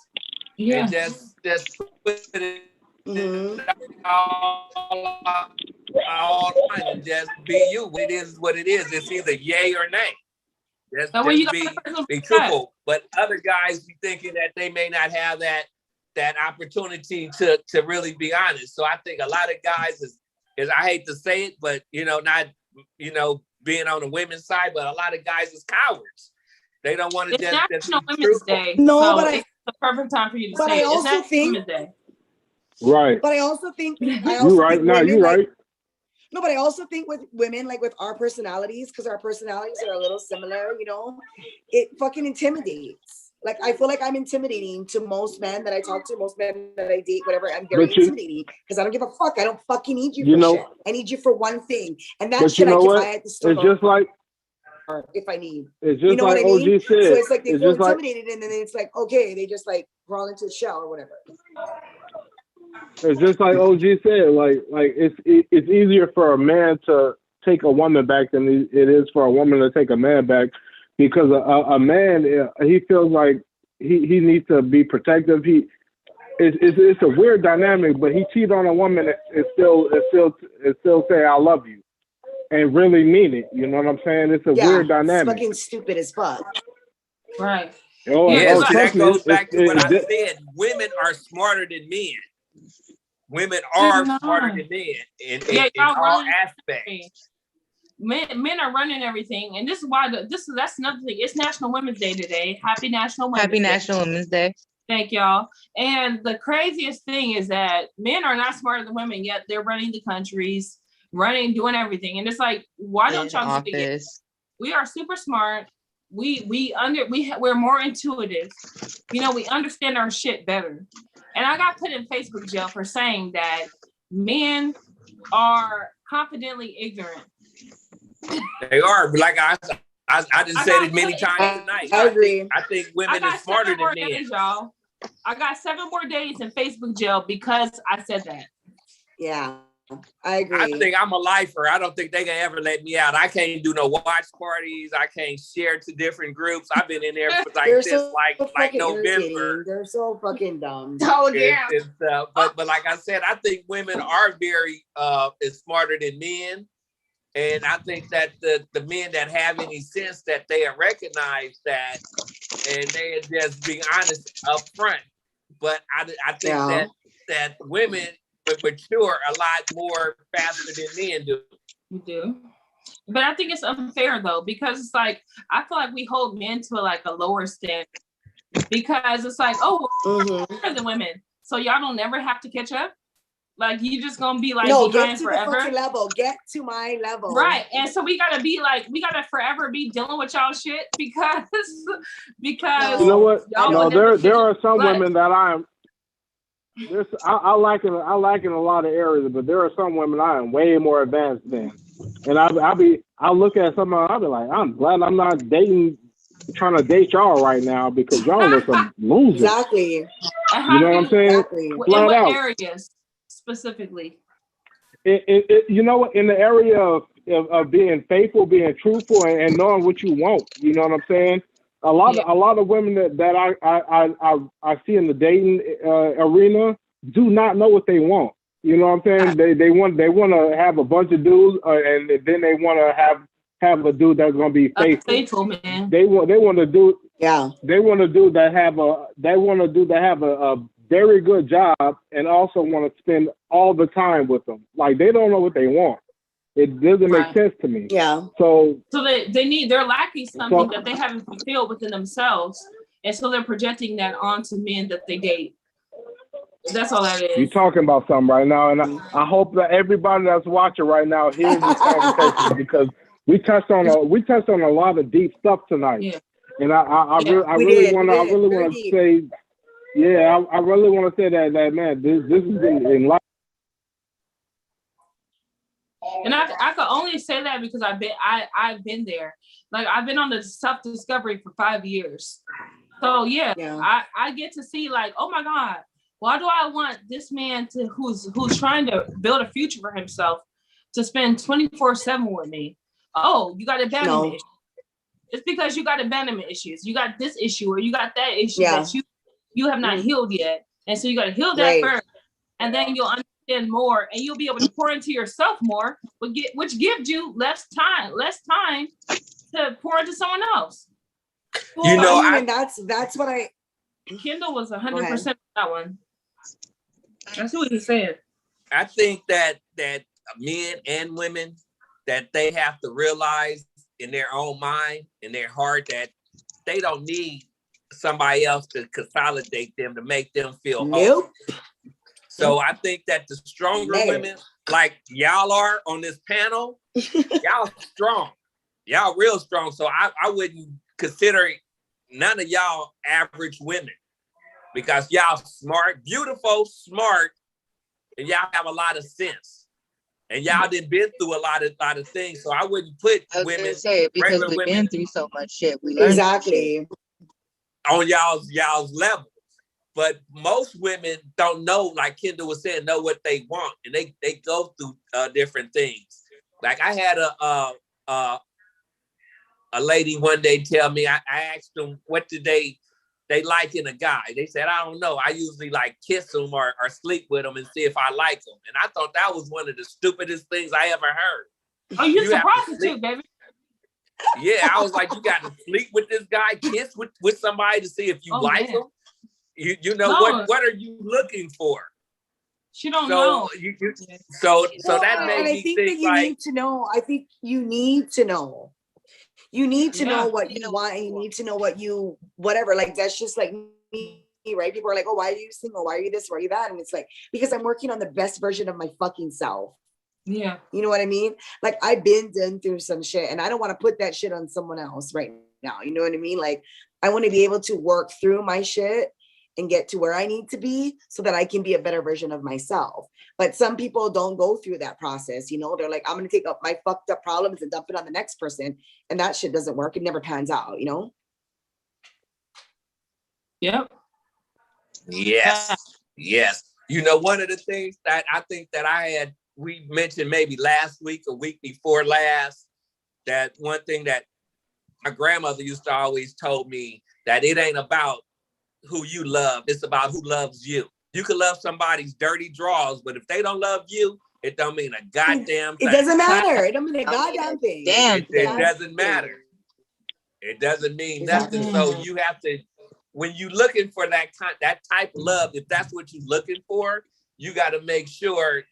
Speaker 4: and just put it all and just be you. It is what it is. It's either yay or nay. Just be truthful. But other guys be thinking that they may not have that opportunity to really be honest. So I think a lot of guys is I hate to say it, but not being on the women's side, but a lot of guys is cowards. They don't want to just
Speaker 3: National Women's Day.
Speaker 6: No,
Speaker 3: so
Speaker 6: but
Speaker 3: it's the perfect time for you to
Speaker 6: but
Speaker 3: say
Speaker 6: I also think
Speaker 3: Women's Day.
Speaker 2: Right.
Speaker 6: But I also think
Speaker 2: you're right. No, you're right.
Speaker 6: No, but I also think with women, like with our personalities, because our personalities are a little similar, it fucking intimidates. Like, I feel like I'm intimidating to most men that I talk to, most men that I date, whatever. I'm very intimidating because I don't give a fuck. I don't fucking need you for shit. I need you for one thing. And that shit I can buy at the store.
Speaker 2: It's just like,
Speaker 6: if I need.
Speaker 2: It's just like OG said.
Speaker 6: So it's like they feel intimidated and then it's like, okay, they just like crawl into the shell or whatever.
Speaker 2: It's just like OG said, like it's easier for a man to take a woman back than it is for a woman to take a man back, because a man, he feels like he needs to be protective. It's a weird dynamic, but he cheat on a woman and still say I love you and really mean it. You know what I'm saying? It's a weird dynamic.
Speaker 6: It's fucking stupid as fuck.
Speaker 3: Right.
Speaker 4: So that goes back to what I said. Women are smarter than men. Women are smarter than men in all aspects.
Speaker 3: Men are running everything, and this is why that's another thing. It's National Women's Day today. Happy National Women's Day. Thank y'all. And the craziest thing is that men are not smarter than women, yet they're running the countries, doing everything. And it's like, why don't y'all get it? We are super smart. We're more intuitive. We understand our shit better. And I got put in Facebook jail for saying that men are confidently ignorant.
Speaker 4: They are, but like I just said it many times tonight.
Speaker 6: I agree.
Speaker 4: I think women are smarter than men.
Speaker 3: Y'all. I got 7 more days in Facebook jail because I said that.
Speaker 6: Yeah, I agree.
Speaker 4: I think I'm a lifer. I don't think they can ever let me out. I can't do no watch parties. I can't share to different groups. I've been in there for like November.
Speaker 6: They're so fucking dumb.
Speaker 3: Oh yeah.
Speaker 4: But like I said, I think women are very is smarter than men. And I think that the men that have any sense that they recognize that and they just be honest up front. But I think that women mature a lot more faster than men do.
Speaker 3: You do. But I think it's unfair though, because it's like, I feel like we hold men to a lower standard, because it's like, we're better than women. So y'all don't never have to catch up. Like, you just gonna be like behind forever.
Speaker 6: The fucking level. Get to my level.
Speaker 3: Right. And so we gotta forever be dealing with y'all shit because
Speaker 2: you know what? No, there are some women that I like in a lot of areas, but there are some women I am way more advanced than. And I look at some of them, I'll be like, I'm glad I'm not trying to date y'all right now, because y'all are some losers.
Speaker 6: Exactly.
Speaker 2: You know what I'm saying?
Speaker 6: Exactly.
Speaker 3: In what areas specifically?
Speaker 2: You know what? In the area of being faithful, being truthful, and knowing what you want. You know what I'm saying? A lot of women that I see in the dating arena do not know what they want. You know what I'm saying? They want to have a bunch of dudes, and then they want to have a dude that's going to be faithful.
Speaker 3: Faithful, man.
Speaker 2: They want to do.
Speaker 6: Yeah.
Speaker 2: They want to do that have a very good job, and also want to spend all the time with them. Like, they don't know what they want. It doesn't make
Speaker 3: Right.
Speaker 2: sense to me.
Speaker 6: Yeah.
Speaker 2: So
Speaker 3: So they're lacking something that they haven't fulfilled within themselves, and so they're projecting that onto men that they date. That's all that
Speaker 2: you're
Speaker 3: is.
Speaker 2: talking about something right now, and I hope that everybody that's watching right now hears this conversation because we touched on a lot of deep stuff tonight.
Speaker 3: Yeah.
Speaker 2: And I
Speaker 3: Yeah,
Speaker 2: really want
Speaker 6: Very
Speaker 2: to
Speaker 6: deep.
Speaker 2: say, yeah, I really want to say that man, this is in life.
Speaker 3: And I could only say that because I've been there. Like I've been on the self-discovery for 5 years. So yeah. I get to see like, oh my God, why do I want this man to who's trying to build a future for himself to spend 24/7 with me? Oh, you got abandonment issues. It's because you got abandonment issues. You got this issue or you got that issue that you have not healed yet. And so you got to heal that first. And then you'll understand more and you'll be able to pour into yourself more, which gives you less time to pour into someone else.
Speaker 4: You know,
Speaker 6: and that's what I
Speaker 3: Kendall was 100% on that one. That's what he's saying.
Speaker 4: I think that men and women, that they have to realize in their own mind, in their heart, that they don't need somebody else to consolidate them to make them feel whole. So I think that the stronger women, like y'all are on this panel, y'all strong. Y'all real strong. So I wouldn't consider none of y'all average women because y'all smart, beautiful, smart, and y'all have a lot of sense. And y'all done been through a lot of things. So I wouldn't put women,
Speaker 5: because
Speaker 4: regular
Speaker 5: we've
Speaker 4: women,
Speaker 5: been through so much shit. We learned
Speaker 6: exactly
Speaker 4: on y'all's level. But most women don't know, like Kendall was saying, know what they want, and they go through different things. Like I had a lady one day tell me, I asked them what did they like in a guy. They said, I don't know. I usually like kiss them or sleep with them and see if I like them. And I thought that was one of the stupidest things I ever heard.
Speaker 3: Oh, you're a prostitute, baby.
Speaker 4: Yeah, I was like, you got to sleep with this guy, kiss with somebody to see if you like him. You know what are you looking for?
Speaker 3: She don't know.
Speaker 4: So that made me think
Speaker 6: that you need to know. I think you need to know. You need to know what you want, and you need to know what you whatever. Like that's just like me, right? People are like, "Oh, why are you single? Why are you this? Why are you that?" And it's like because I'm working on the best version of my fucking self.
Speaker 3: Yeah,
Speaker 6: you know what I mean. Like I've been done through some shit, and I don't want to put that shit on someone else right now. You know what I mean? Like I want to be able to work through my shit and get to where I need to be so that I can be a better version of myself. But some people don't go through that process. You know, they're like, I'm going to take up my fucked up problems and dump it on the next person. And that shit doesn't work. It never pans out, you know?
Speaker 3: Yep.
Speaker 4: Yes. You know, one of the things that I think that we mentioned maybe last week or week before last, that one thing that my grandmother used to always told me that it ain't about who you love, it's about who loves you. You can love somebody's dirty drawers, but if they don't love you, it don't mean a goddamn thing.
Speaker 6: It doesn't matter. It don't mean a goddamn thing.
Speaker 4: It doesn't matter. It doesn't mean nothing. So you have to, when you're looking for that type of love, if that's what you're looking for, you got to make sure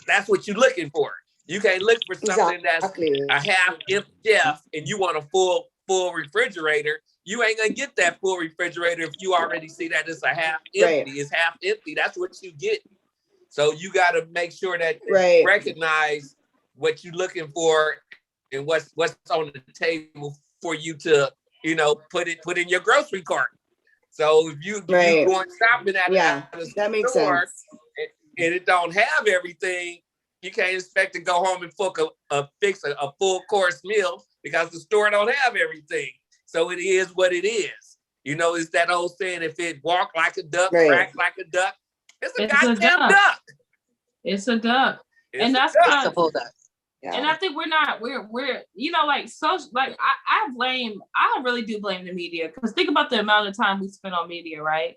Speaker 4: that's what you're looking for. You can't look for something that's a half empty shelf and you want a full refrigerator. You ain't gonna get that full refrigerator if you already see that it's a half empty. Right. It's half empty. That's what you get. So you got to make sure that you recognize what you're looking for and what's on the table for you to, you know, put in your grocery cart. So if you going shopping at
Speaker 6: that makes
Speaker 4: store
Speaker 6: sense.
Speaker 4: And it don't have everything, you can't expect to go home and fix a full course meal because the store don't have everything. So it is what it is. You know, it's that old saying, if it walk like a duck, quack like a duck, it's a goddamn duck.
Speaker 3: It's a duck. And that's
Speaker 5: a full duck.
Speaker 3: Yeah. And I think we're you know, like, so like I really do blame the media, because think about the amount of time we spend on media, right?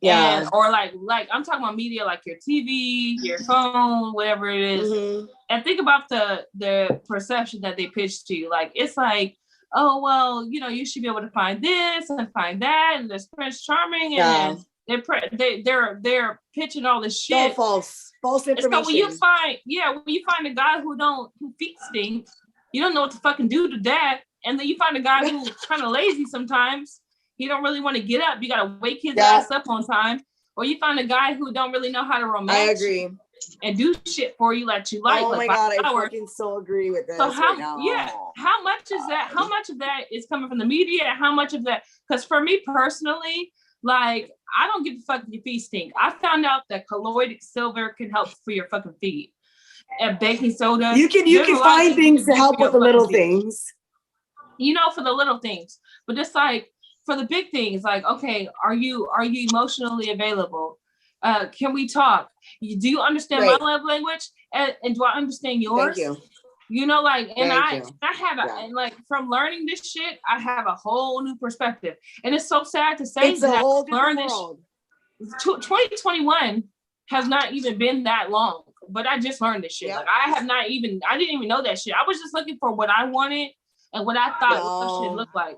Speaker 3: Yeah. And, or like I'm talking about media like your TV, your phone, whatever it is. Mm-hmm. And think about the perception that they pitch to you. Like, it's like, oh, well, you know, you should be able to find this and find that, and there's Prince Charming, and they're pitching all this
Speaker 6: All
Speaker 3: shit.
Speaker 6: false
Speaker 3: And
Speaker 6: information.
Speaker 3: so when you find a guy who feet stink, you don't know what to fucking do to that. And then you find a guy who's kind of lazy sometimes. He don't really want to get up. You gotta wake his ass up on time. Or you find a guy who don't really know how to romance.
Speaker 6: I agree.
Speaker 3: And do shit for you that you like.
Speaker 6: Oh
Speaker 3: like
Speaker 6: my God, I fucking so agree with this.
Speaker 3: So how
Speaker 6: right now.
Speaker 3: how much is that? How much of that is coming from the media? How much of that? Because for me personally, like I don't give a fuck if your feet stink. I found out that colloidal silver can help for your fucking feet. And baking soda.
Speaker 6: You can find things to help with the little things.
Speaker 3: You know, for the little things. But it's like for the big things, like, okay, are you emotionally available? Can we talk? Do you understand my love language? And do I understand yours?
Speaker 6: Thank you.
Speaker 3: You know, like, and I have
Speaker 6: and
Speaker 3: like from learning this shit, I have a whole new perspective. And it's so sad to say
Speaker 6: it's a whole different
Speaker 3: this
Speaker 6: world.
Speaker 3: 2021 has not even been that long, but I just learned this shit. Like I didn't even know that shit. I was just looking for what I wanted and what I thought what should look like.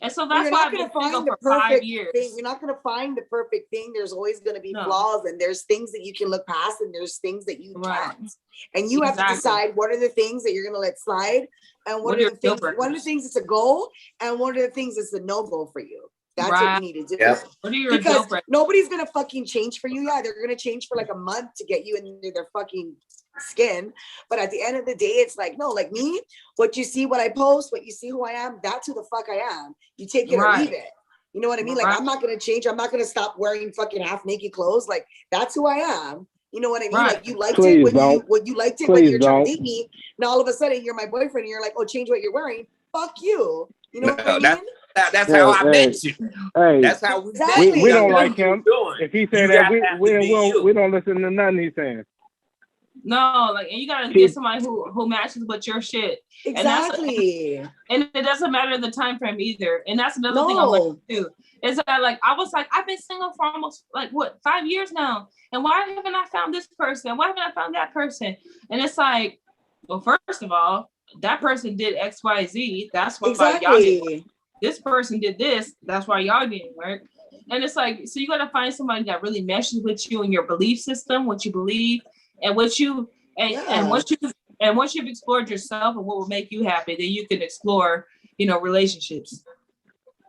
Speaker 3: And so that's why I've been single for 5 years.
Speaker 6: You're not going to find the perfect thing. There's always going to be flaws, and there's things that you can look past, and there's things that you can't. And you have to decide what are the things that you're going to let slide, and what are the things that's a goal, and what are the things that's a no-go for you. That's what you need to do.
Speaker 4: Yep.
Speaker 6: Because nobody's going to fucking change for you. Yeah, they're going to change for like a month to get you into their fucking skin. But at the end of the day, it's like, no, like me, what you see, what I post, what you see who I am, that's who the fuck I am. You take it or leave it. You know what I mean? Like, I'm not going to change. I'm not going to stop wearing fucking half naked clothes. Like, that's who I am. You know what I mean? Like, you liked it when you liked it when you're trying to date me. Now all of a sudden you're my boyfriend and you're like, oh, change what you're wearing. Fuck you. You know what I mean?
Speaker 4: That's how I met you.
Speaker 2: Hey,
Speaker 4: that's how we
Speaker 2: we don't like him. If he said that, we don't listen to nothing he's saying.
Speaker 3: No, like, and you gotta get somebody who matches with your shit.
Speaker 6: Exactly.
Speaker 3: And it doesn't matter the time frame either. And that's another thing I'm like too. Is that like I was like, I've been single for almost like 5 years now. And why haven't I found this person? Why haven't I found that person? And it's like, well, first of all, that person did XYZ. That's why y'all didn't work. This person did this. That's why y'all didn't work. And it's like, so you gotta find somebody that really meshes with you and your belief system, what you believe, and what you and once you've explored yourself and what will make you happy, then you can explore, relationships.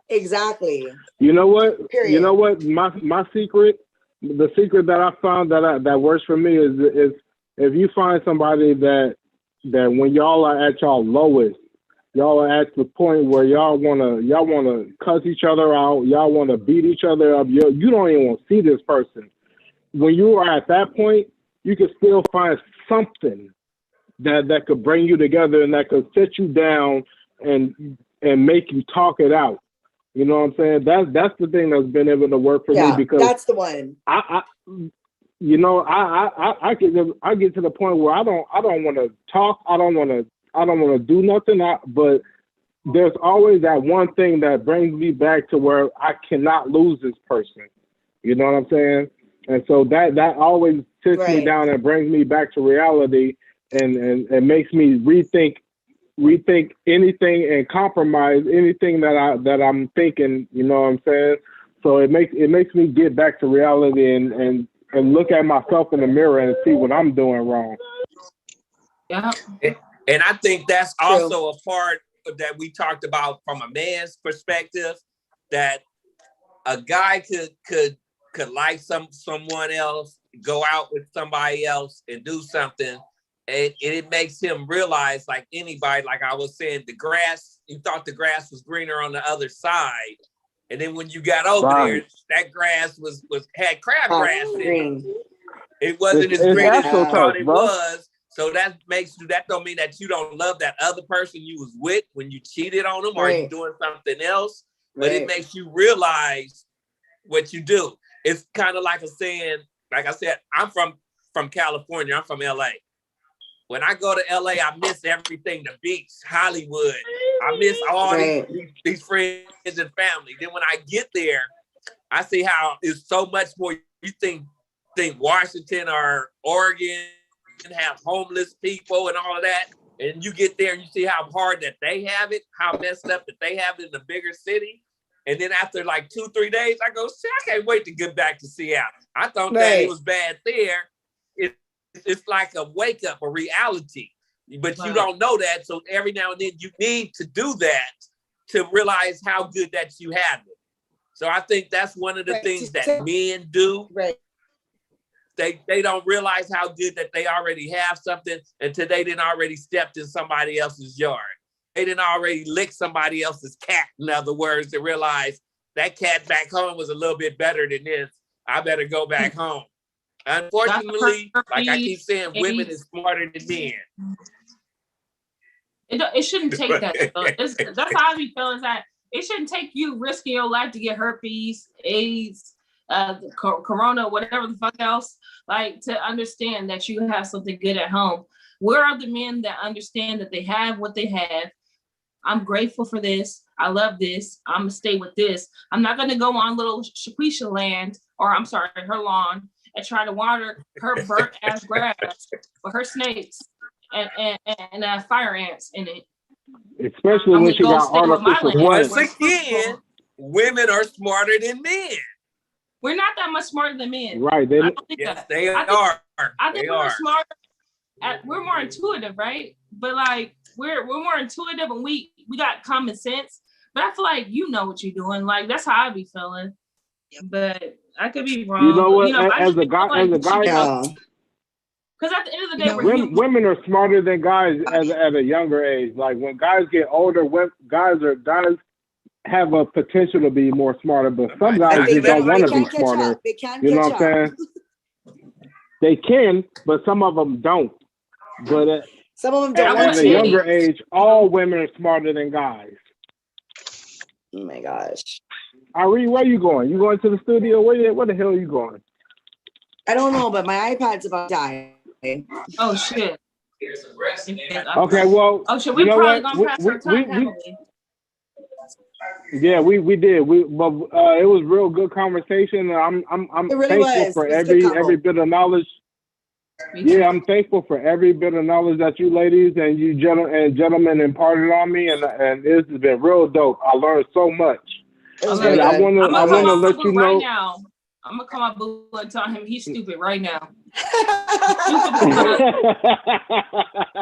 Speaker 6: Exactly.
Speaker 2: You know what?
Speaker 6: Period.
Speaker 2: You know what? My secret, the secret that I found that works for me is if you find somebody that when y'all are at y'all lowest, y'all are at the point where y'all wanna cuss each other out, y'all wanna beat each other up. You don't even want to see this person. When you are at that point, you can still find something that could bring you together and that could sit you down and make you talk it out. You know what I'm saying? That's the thing that's been able to work for me, because
Speaker 6: that's the one.
Speaker 2: I get to the point where I don't want to talk. I don't want to do nothing. But there's always that one thing that brings me back to where I cannot lose this person. You know what I'm saying? And so that always sits me down and brings me back to reality and makes me rethink anything and compromise anything that I'm thinking. You know what I'm saying? So it makes me get back to reality and look at myself in the mirror and see what I'm doing wrong.
Speaker 3: Yeah.
Speaker 4: And I think that's also a part that we talked about from a man's perspective, that a guy could like someone else, go out with somebody else and do something. And it makes him realize, like anybody, like I was saying, you thought the grass was greener on the other side. And then when you got over there, that grass had crabgrass in it. It wasn't as green as you thought it was. So that don't mean that you don't love that other person you was with when you cheated on them or you doing something else. But it makes you realize what you do. It's kind of like a saying, like I said, I'm from California. I'm from LA. When I go to LA, I miss everything, the beach, Hollywood. I miss all these friends and family. Then when I get there, I see how it's so much more. You think Washington or Oregon have homeless people and all of that. And you get there and you see how hard that they have it, how messed up that they have it in the bigger city. And then after like 2-3 days, I go, see, I can't wait to get back to Seattle. I thought that
Speaker 6: Right.
Speaker 4: it was bad there. It's like a wake up, a reality. But you
Speaker 3: Wow.
Speaker 4: don't know that. So every now and then you need to do that to realize how good that you have it. So I think that's one of the
Speaker 6: Right.
Speaker 4: things that men do.
Speaker 6: Right.
Speaker 4: They don't realize how good that they already have something until they didn't already stepped in somebody else's yard. They didn't already lick somebody else's cat, in other words, to realize that cat back home was a little bit better than this. I better go back home. Unfortunately, like I keep saying, women is smarter than men.
Speaker 3: It shouldn't take that. That's how I be feeling, is that it shouldn't take you risking your life to get herpes, AIDS, corona, whatever the fuck else, like to understand that you have something good at home. Where are the men that understand that they have what they have? I'm grateful for this. I love this. I'm gonna stay with this. I'm not gonna go on little Shaquisha land, or I'm sorry, her lawn, and try to water her burnt ass grass with her snakes and fire ants in it.
Speaker 2: Especially
Speaker 3: I'm
Speaker 2: when
Speaker 3: gonna
Speaker 2: she
Speaker 3: go
Speaker 2: got
Speaker 3: stay with my
Speaker 2: artificial
Speaker 3: land.
Speaker 4: Once
Speaker 2: plants.
Speaker 4: again, women are smarter than men.
Speaker 3: We're not that much smarter than men.
Speaker 2: Right.
Speaker 3: I don't think
Speaker 4: Yes,
Speaker 3: that.
Speaker 4: they
Speaker 3: I think-
Speaker 4: are.
Speaker 3: I think
Speaker 4: They
Speaker 3: we're
Speaker 4: are.
Speaker 3: smarter. We're more intuitive, right? But like we're more intuitive, and we got common sense. But I feel like you know what you're doing. Like that's how I be feeling. But I could be wrong.
Speaker 2: You know what?
Speaker 3: I
Speaker 2: As
Speaker 3: just
Speaker 2: a
Speaker 3: feel
Speaker 2: guy,
Speaker 3: like
Speaker 2: as a guy,
Speaker 6: Yeah.
Speaker 3: because at the end of the
Speaker 5: You
Speaker 3: day,
Speaker 5: know,
Speaker 3: we're human.
Speaker 2: women are smarter than guys at a younger age. Like when guys get older, guys have a potential to be more smarter, but some guys
Speaker 6: But
Speaker 2: just don't want to be
Speaker 6: can't catch
Speaker 2: smarter.
Speaker 6: up. They can't
Speaker 2: You know
Speaker 6: catch
Speaker 2: what I'm
Speaker 6: up.
Speaker 2: saying? They can, but some of them don't. But
Speaker 6: Some of them
Speaker 2: at
Speaker 6: don't want
Speaker 2: a
Speaker 6: to.
Speaker 2: younger age, all women are smarter than guys.
Speaker 6: Oh my gosh.
Speaker 2: Ari, where you going? You going to the studio? Where the hell are you going?
Speaker 6: I don't know, but my iPad's about to die.
Speaker 3: Oh shit.
Speaker 2: Okay, well,
Speaker 3: Oh shit.
Speaker 2: you
Speaker 3: We
Speaker 2: know
Speaker 3: probably
Speaker 2: what?
Speaker 3: gonna pass our time, haven't we?
Speaker 2: Yeah, we did. But it was real good conversation. I'm
Speaker 6: It really
Speaker 2: thankful
Speaker 6: was.
Speaker 2: for
Speaker 6: It was a good
Speaker 2: every
Speaker 6: convo.
Speaker 2: bit of knowledge.
Speaker 3: Me too.
Speaker 2: Yeah, I'm thankful for every bit of knowledge that you ladies and you gentlemen imparted on me, and this has been real dope. I learned so much.
Speaker 6: It was
Speaker 3: Okay.
Speaker 6: really
Speaker 2: And I
Speaker 6: good.
Speaker 2: wanna
Speaker 3: I'm gonna call my
Speaker 2: let
Speaker 3: boo
Speaker 2: you
Speaker 3: right
Speaker 2: know.
Speaker 3: now. I'm gonna call my boo and tell him he's stupid right now.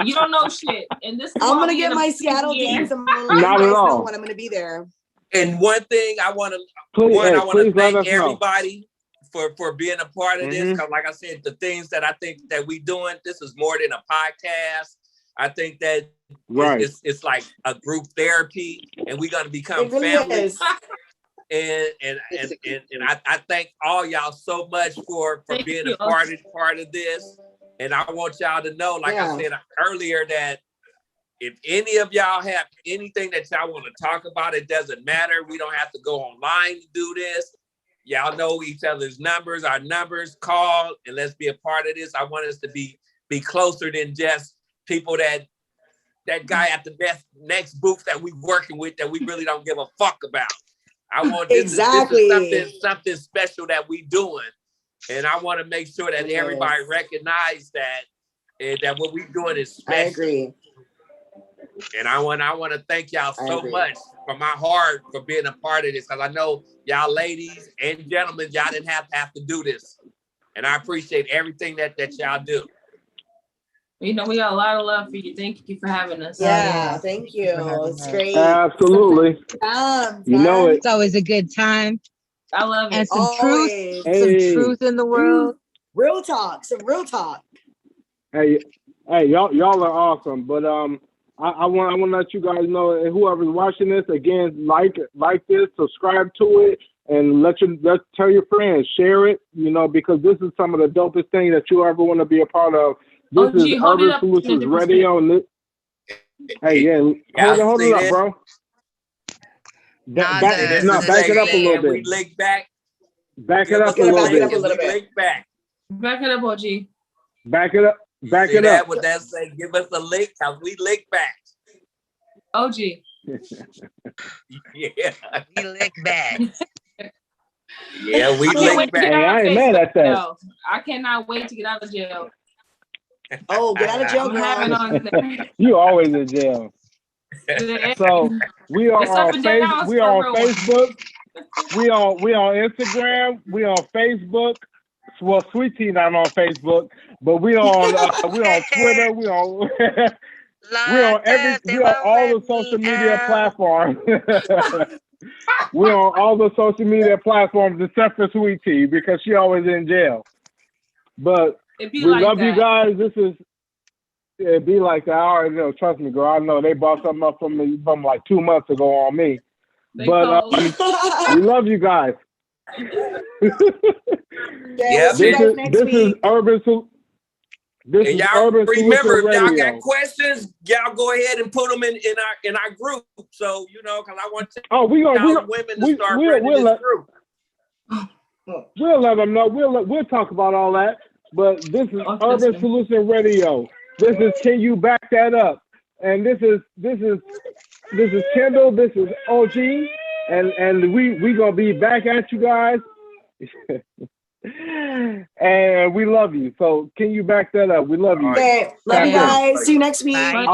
Speaker 3: You don't know shit. And this is
Speaker 6: I'm
Speaker 3: why
Speaker 6: gonna
Speaker 3: we
Speaker 6: get
Speaker 3: in
Speaker 6: my
Speaker 3: a
Speaker 6: Seattle
Speaker 3: yeah.
Speaker 6: dates. I'm gonna let you
Speaker 2: Not at
Speaker 6: guys know
Speaker 2: all.
Speaker 6: when I'm gonna be there.
Speaker 4: And one thing I want to
Speaker 2: Please let
Speaker 4: thank
Speaker 2: us know.
Speaker 4: everybody for being a part of this.
Speaker 2: Mhm.
Speaker 4: Because like I said, the things that I think that we doing, this is more than a podcast. I think that
Speaker 2: Right.
Speaker 4: it's like a group therapy, and we're gonna become
Speaker 6: It really
Speaker 4: family.
Speaker 6: is.
Speaker 4: And I thank all y'all so much for
Speaker 3: Thank
Speaker 4: being
Speaker 3: you.
Speaker 4: a part of this. And I want y'all to know, like
Speaker 6: Yeah.
Speaker 4: I said earlier, that if any of y'all have anything that y'all want to talk about, it doesn't matter. We don't have to go online to do this. Y'all know each other's numbers, our numbers, call, and let's be a part of this. I want us to be closer than just people that guy at the next booth that we working with that we really don't give a fuck about. I want this
Speaker 6: Exactly.
Speaker 4: is something special that we doing. And I want to make sure that
Speaker 6: Yes.
Speaker 4: everybody recognize that that what we doing is
Speaker 6: I
Speaker 4: special.
Speaker 6: agree.
Speaker 4: And I want to thank y'all
Speaker 6: I
Speaker 4: so
Speaker 6: agree.
Speaker 4: much from my heart for being a part of this, because I know y'all ladies and gentlemen, y'all didn't have to do this. And I appreciate everything that y'all do.
Speaker 3: You know, we got a lot of love for you. Thank you for having us.
Speaker 6: Yeah, thank you.
Speaker 5: for having
Speaker 6: It's
Speaker 5: us.
Speaker 6: great.
Speaker 2: Absolutely. You know it.
Speaker 5: It's always a good time.
Speaker 3: I love
Speaker 5: And
Speaker 3: it.
Speaker 5: some truth,
Speaker 6: Always.
Speaker 2: Hey.
Speaker 5: some truth in the world.
Speaker 6: Real talk. Some real talk.
Speaker 2: Hey, y'all are awesome. But I want to let you guys know, and whoever's watching this, again, like this, subscribe to it, and let's tell your friends, share it. You know, because this is some of the dopest things that you ever want to be a part of. This
Speaker 3: OG,
Speaker 2: is
Speaker 3: hold it
Speaker 2: Urban
Speaker 3: up in a
Speaker 2: Solutions
Speaker 3: different
Speaker 2: Radio. And hey, yeah, hold
Speaker 4: see
Speaker 2: it up,
Speaker 4: this?
Speaker 2: bro.
Speaker 5: Nah,
Speaker 2: Back
Speaker 5: the-
Speaker 2: it up a little
Speaker 4: and we
Speaker 2: bit.
Speaker 4: link back.
Speaker 2: Back it
Speaker 4: Give
Speaker 2: up
Speaker 4: us
Speaker 2: a
Speaker 6: Yeah,
Speaker 2: little
Speaker 6: back it up
Speaker 2: bit.
Speaker 6: a little
Speaker 4: We
Speaker 6: bit.
Speaker 4: link back.
Speaker 3: Back it up, OG.
Speaker 2: Back it up. Back
Speaker 4: See
Speaker 2: it
Speaker 4: that?
Speaker 2: up.
Speaker 4: What that say? Give us a link, cause we link back.
Speaker 3: OG.
Speaker 4: Yeah,
Speaker 5: We lick back.
Speaker 4: yeah, we
Speaker 3: I can't wait
Speaker 4: link
Speaker 3: to get
Speaker 2: Hey,
Speaker 4: back.
Speaker 3: out
Speaker 2: I
Speaker 3: of
Speaker 2: ain't mad at that.
Speaker 3: jail. I cannot wait to get out of jail.
Speaker 6: Oh, get out of jail,
Speaker 3: I'm having
Speaker 6: girl.
Speaker 3: on there.
Speaker 2: You always in jail. So we are
Speaker 3: It's up
Speaker 2: on
Speaker 3: and down,
Speaker 2: we are on
Speaker 3: it's a real one.
Speaker 2: Facebook. We on Instagram. We on Facebook. Well, Sweet Tea not on Facebook, but we on Twitter. We on we on all the social media platforms. We're on all the social media platforms except for Sweet Tea because she always in jail. But we
Speaker 3: like
Speaker 2: love
Speaker 3: that.
Speaker 2: you guys. It be like that. I already know. Trust me, girl. I know they bought something up from me from like 2 months ago on me. But we love you guys.
Speaker 6: Yeah, see you guys next week.
Speaker 2: This is Urban
Speaker 4: remember,
Speaker 2: Solution
Speaker 4: if y'all
Speaker 2: Radio.
Speaker 4: got questions, y'all go ahead and put them in our group. So because I want
Speaker 2: women
Speaker 4: to start running this group.
Speaker 2: We'll let them know. We'll talk about all that. But this is Urban Solution Radio. This is Can You Back That Up? And this is Kendall. This is OG, and we gonna be back at you guys. And we love you. So can you back that up? We love you.
Speaker 6: Okay, love you guys. See you next week.
Speaker 5: Bye.